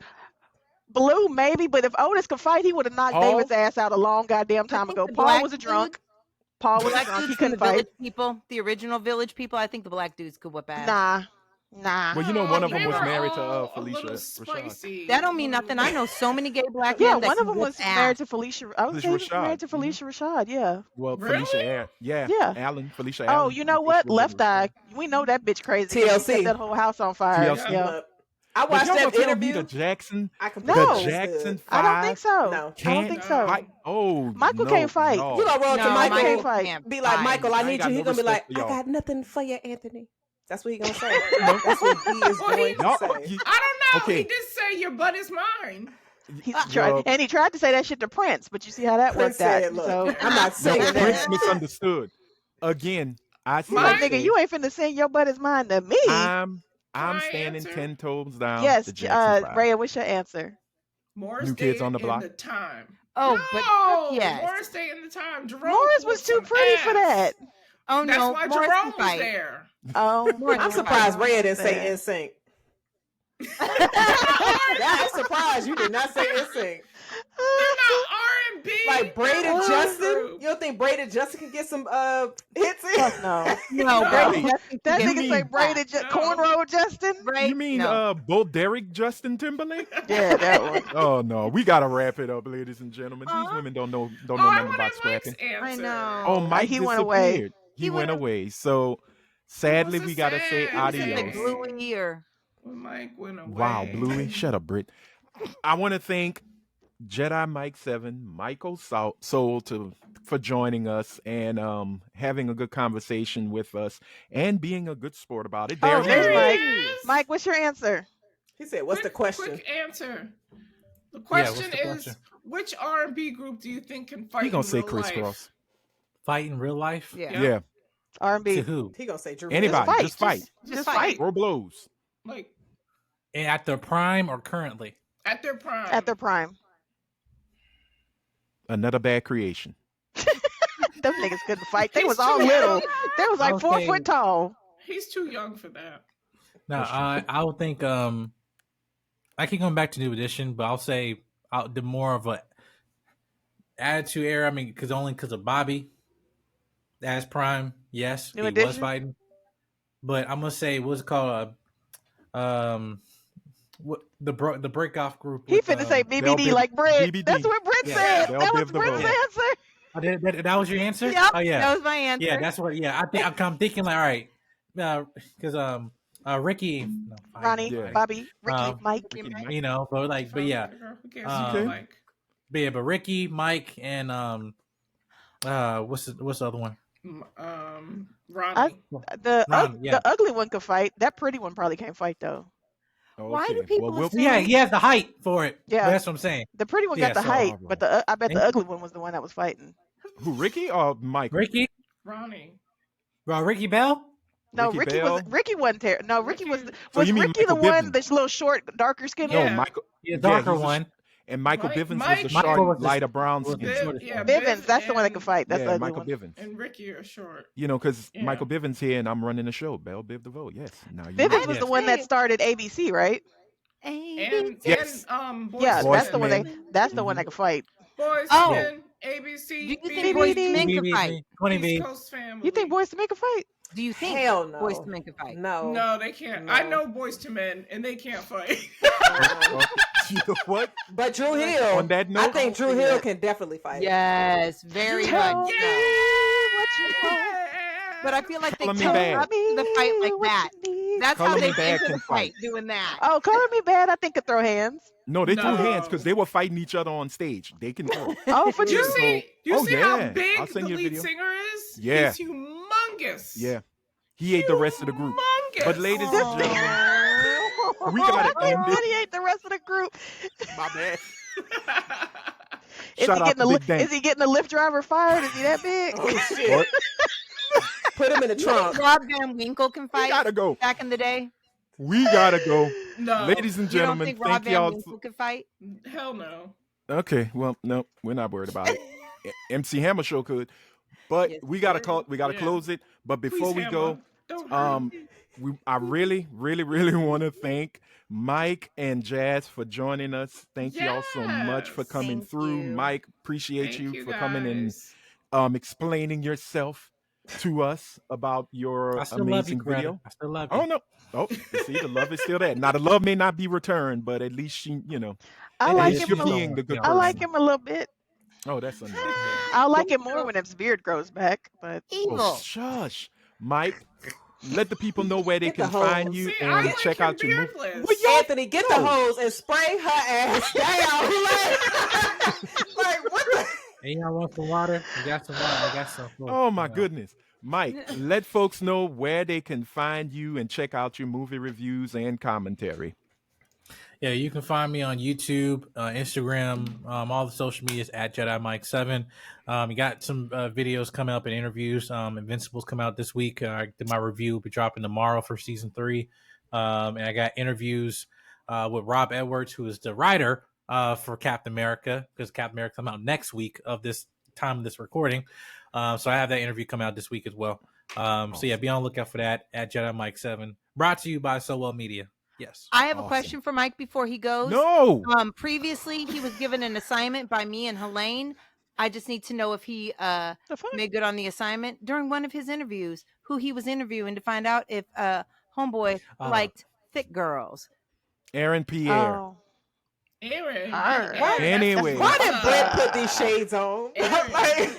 Blue, maybe, but if Otis could fight, he would have knocked Paul? David's ass out a long goddamn time think ago. the Paul black was a dude- drunk. Paul was a Black drunk. He dudes from the couldn't fight. village people, the original village people. I think the black dudes could whip ass. Nah. Well, you know, one of them They was were married to all a Felicia little Rashad. spicy. That don't mean nothing. I know so many gay black Yeah, men. that one of can them whip was ass. married to Felicia. I was Felicia saying he was married to Rashad. Felicia Rashad. Yeah. Well, Really? Felicia, yeah, Yeah. Allen, Felicia Oh, Allen. you know and what? Felicia Left Eye. We know that bitch crazy. 'cause She TLC. set that whole house on fire. TLC. Yeah. I But watched y'all that gonna tell me interview. the Jackson, I No. completely the Jackson understood. I don't think 5 so. No. I don't can't think so. fight. Oh, Michael no, can't fight. no. You gonna run No, to Michael? can't fight. can't Be like, fight. Michael, I ain't need got you. no He gonna be like, respect for I y'all. got nothing for you, Anthony. That's what he gonna say. That's what he is Well, going to Y'all- say. you- I don't know. Okay. He did say your butt is mine. He Well- tried, and he tried to say that shit to Prince, but you see how that Prince worked out. said, "Look, So, I'm not No, singing Prince that." misunderstood. Again, I he's like, said nigga, you ain't finna sing your butt is mine to me. I'm Can I standing answer? 10 toes down. Yes, the Jackson 5. Rhea, what's your answer? Morris New Kids Day on the in Block? the time. Oh, no, but yes. Morris Day in the time. Jerome Morris was whooped too some pretty for ass. that. Oh That's no, why Morris Jerome can was fight. there. Oh, Morris I'm can surprised fight. Ray didn't say Yeah. NSYNC. I'm surprised you did not say NSYNC. R&B. Like Braided They're Justin. group. You don't think Braided Justin can get some hits in? Fuck no. No, No. Braided Wait, Justin That can You nigga get say mean- braided No. cornrow Justin. right. You mean no. Bull Derek Justin Timberlake? Yeah, that one. Oh no, we gotta wrap it up, ladies and gentlemen. These women don't know I nothing wanted about Mike's scrapping. answer. I know. Oh, Mike he disappeared. went away. He went away. So sadly, was we a gotta say sad He said adios. the Bluey or When Mike went away. Wow, Bluey, shut up, Brit. I want to thank Jedi Mike 7, Michael Sowell for joining us and having a good conversation with us and being a good sport about it. There Oh, he there's is. Mike. Yes. Mike, what's your answer? He said, "What's the question?" Quick answer. The what's question the is, question? which R&B group do you think can fight He gonna in say real Chris life? Cross. Fight in real life? yeah. Yeah, R&B. To who? He gonna say Drew. anybody, fight. just fight, Just fight. throw blows. Like, And at their prime or currently? at their prime. At their prime. Another bad creation. Them niggas couldn't fight. They He's was all too little. young. They was like I'll 4 say- foot tall. He's too young for that. No, I would think I keep going back to New Edition, but I'll say the more of a attitude era. I mean, because of Bobby as prime. Yes, New he Edition? was fighting, but I'm gonna say what's it called what the break off group. He with, finna say They'll BBD be- like Brit. BBD. That's what Brit Yeah, said. they'll That was give the Brit's vote. answer. Oh, that was your answer? Yep, Oh yeah, that was my answer. yeah. That's what. Yeah, I'm thinking like, all right, because Ricky, no, fine, Ronnie, Yeah. Bobby, Ricky, Mike. you know, but yeah, Who cares? Um, Like, but Ricky, Mike, and what's the other one? Ronnie. Yeah. The ugly one could fight. That pretty one probably can't fight though. Why do Okay, people we'll say- Yeah, he has the height for it. Yeah. But that's what I'm saying. The pretty one Yeah, got the so- height, Alright. but I bet the And- ugly one was the one that was fighting. Who, Ricky or Michael? Ricky, Ronnie. Ricky Bell. No, Ricky Ricky wasn't terrible. No, Ricky was So you mean Ricky the Michael one Bivins? that's a little short, darker skin? No, Yeah. Michael. Yeah, darker he's a one. And Michael Mike- Bivins Mike- was the Michael short, was the- lighter brown was the skin. shortest Yeah, one. Bivens, that's the one that and- can fight. That's the Yeah, ugly Michael one. Bivins. And Ricky are short. You know, because Yeah. Michael Bivins here and I'm running the show. Bell Biv the vote. Yes. Now you Bivens know. was Yeah. the one that started ABC, right? And Yes. Boys Yeah, to that's Men. the one. Men. That's the one that could fight. Boys Oh. to Men, ABC. Do you think BBD, Boys to Men could BB, fight? 20 East V. Coast Family. You think Boys to Make a fight? Do you think Hell no. Boys to Men could fight? No. No, they can't. No. I know Boys to Men, and they can't fight. You know what? But Drew Hill. On that I note, think Drew Hill can definitely fight. Yes, very Tell much me so. what you want. But I feel like they Color Me come Bad. up to the fight like What that. you need. That's Color how Me they Bad get to can the fight, doing that. Oh, Color Me Bad, I think could throw hands. No, they threw No. hands because they were fighting each other on stage. They can throw. Oh, for Do you you. see? Do you Oh, see yeah. how I'll big send the you a lead video. singer is? Yeah. He's humongous. Yeah. He ate the rest of the group. Humongous. But ladies and gentlemen, we gotta end He it. ate the rest of the group. My bad. Is Shout he out getting to the Big Dank. Is he getting the Lyft driver fired? Is he that big? Oh shit. Put him in the You think trunk. Rob Van Winkle can We fight gotta go. back in the day? We gotta go. No. Ladies and You don't gentlemen, think Rob thank Van y'all. Winkle could fight? Hell no. Okay, well, no, we're not worried about it. MC Hammer Show could, but Yes, we gotta sir. Yeah. close it. But before Please, we go, Hammer, don't hurt me. I really want to thank Mike and Jazz for joining us. Thank y'all so much for Yes. coming Thank through. you. Mike, appreciate Thank you you for coming and guys. explaining yourself to us about your I still love you, amazing Greta. video. I still love you. Oh no! Oh, see, the love is still there. Now the love may not be returned, but at least she, I It like is him. you're A little, being the good Yeah. I person. like him a little bit. Oh, that's enough. I like him more when his beard grows back. But Evil. Oh, shush, Mike. Let the people know where they Get the can find hose. you See, I and like check him out your movie. beardless. Well, y'all Anthony, get the hose and spray her ass down. Like what the? Hey, y'all want some water? You got some water? I got some. Oh my goodness. Mike, let folks know where they can find you and check out your movie reviews and commentary. Yeah, you can find me on YouTube, Instagram, all the social medias at Jedi Mike 7. You got some videos coming up and interviews. Invincible's come out this week. I did my review, will be dropping tomorrow for season 3. And I got interviews with Rob Edwards, who is the writer for Captain America, because Captain America come out next week of this time of this recording. So I have that interview come out this week as well. So yeah, be on the lookout for that at Jedi Mike 7. Brought to you by Sowell Media. Yes. I have a Awesome. question for Mike before he goes. No. Previously, he was given an assignment by me and Helene. I just need to know if he The fuck? made good on the assignment during one of his interviews, who he was interviewing to find out if homeboy liked thick girls. Aaron Pierre. Oh. Aaron. Arr. Why- Anyway. Why did Brett put these shades on? Aaron,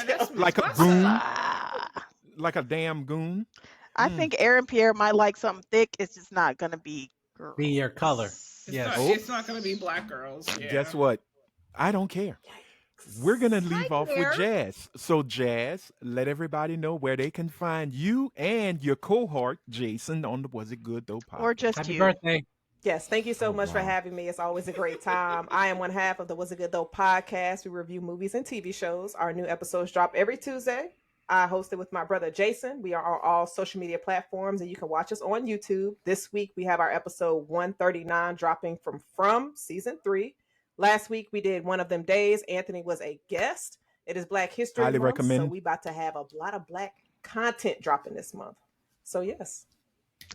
that's Like a what's goon? up? Like a damn goon? I think Aaron Pierre might like something thick. It's just not gonna be girl. Be your color. It's Yes. not, it's not going to be black girls. Yeah. Guess what? I don't care. We're going to leave off care. with Jazz. So, Jazz, let everybody know where they can find you and your cohort, Jason, on the Was It Good Though podcast. Or just Happy you. birthday. Yes, thank you so much for wow. having me. It's always a great time. I am one half of the Was It Good Though podcast. We review movies and TV shows. Our new episodes drop every Tuesday. I host it with my brother Jason. We are on all social media platforms, and you can watch us on YouTube. This week we have our episode 139 dropping from season 3. Last week we did One of Them Days. Anthony was a guest. It is Black History Highly Month, recommend. so we about to have a lot of black content dropping this month. So yes.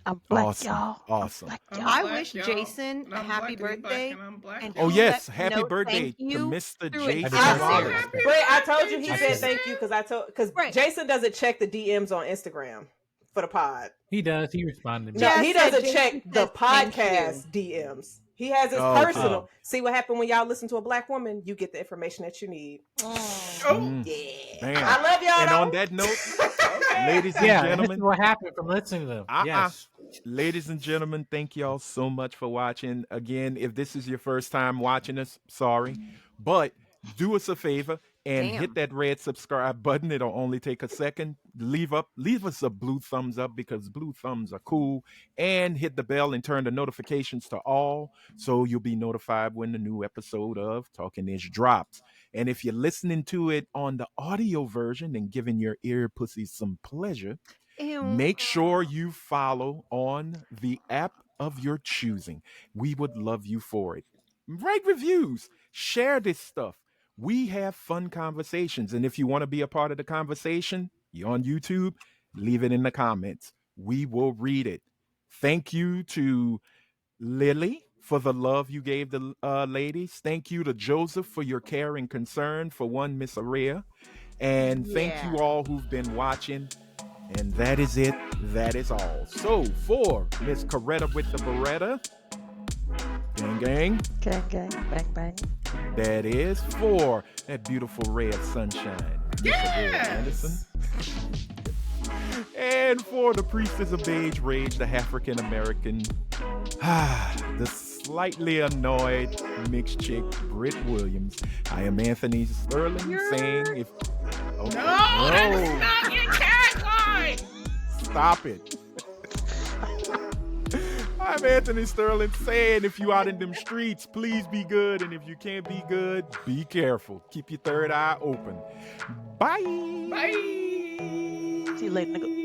I'm black, Awesome. y'all. I'm Awesome. black, I'm y'all. I black, wish y'all. Jason And a I'm happy blackity black, birthday. and I'm black. And Oh, he yes. let Happy note birthday thank to you Mr. through a Jason Happy Wallace. birthday. Brett, I told you he Jason. said thank you because Right. Jason doesn't check the DMs on Instagram for the pod. He does. He responded. No, Jazz he said doesn't Jason check the says thank podcast DMs. He has his Oh, okay. personal. See what happened when y'all listen to a black woman? You get the information that you need. Oh, Yeah. Damn. I love y'all. And though. on that note, okay. ladies and Yeah, this is gentlemen, what happened from listening to them. Yes. Ladies and gentlemen, thank y'all so much for watching. Again, if this is your first time watching us, sorry. But do us a favor and Damn. hit that red subscribe button. It'll only take a second. Leave us a blue thumbs up because blue thumbs are cool. And hit the bell and turn the notifications to all so you'll be notified when the new episode of Talkin' Ish drops. And if you're listening to it on the audio version and giving your ear pussies some pleasure, Ew. make sure you follow on the app of your choosing. We would love you for it. Write reviews. Share this stuff. We have fun conversations. And if you want to be a part of the conversation, you're on YouTube, leave it in the comments. We will read it. Thank you to Lily for the love you gave the ladies. Thank you to Joseph for your care and concern for one Miss Aria. And thank you all who've been watching. And that is it. That is all. So for Miss Coretta with the Beretta, gang, gang, Gang, gang, bang, bang. that is for that beautiful ray of sunshine, Miss Aria Anderson. And for the priestess of beige rage, the African American, the slightly annoyed mixed chick, Britt Williams. I am Anthony Sterling saying if. Oh, No, that is not your tagline. Stop it. I'm Anthony Sterling saying if you out in them streets, please be good. And if you can't be good, be careful. Keep your third eye open. Bye. Bye. See you later, nigga.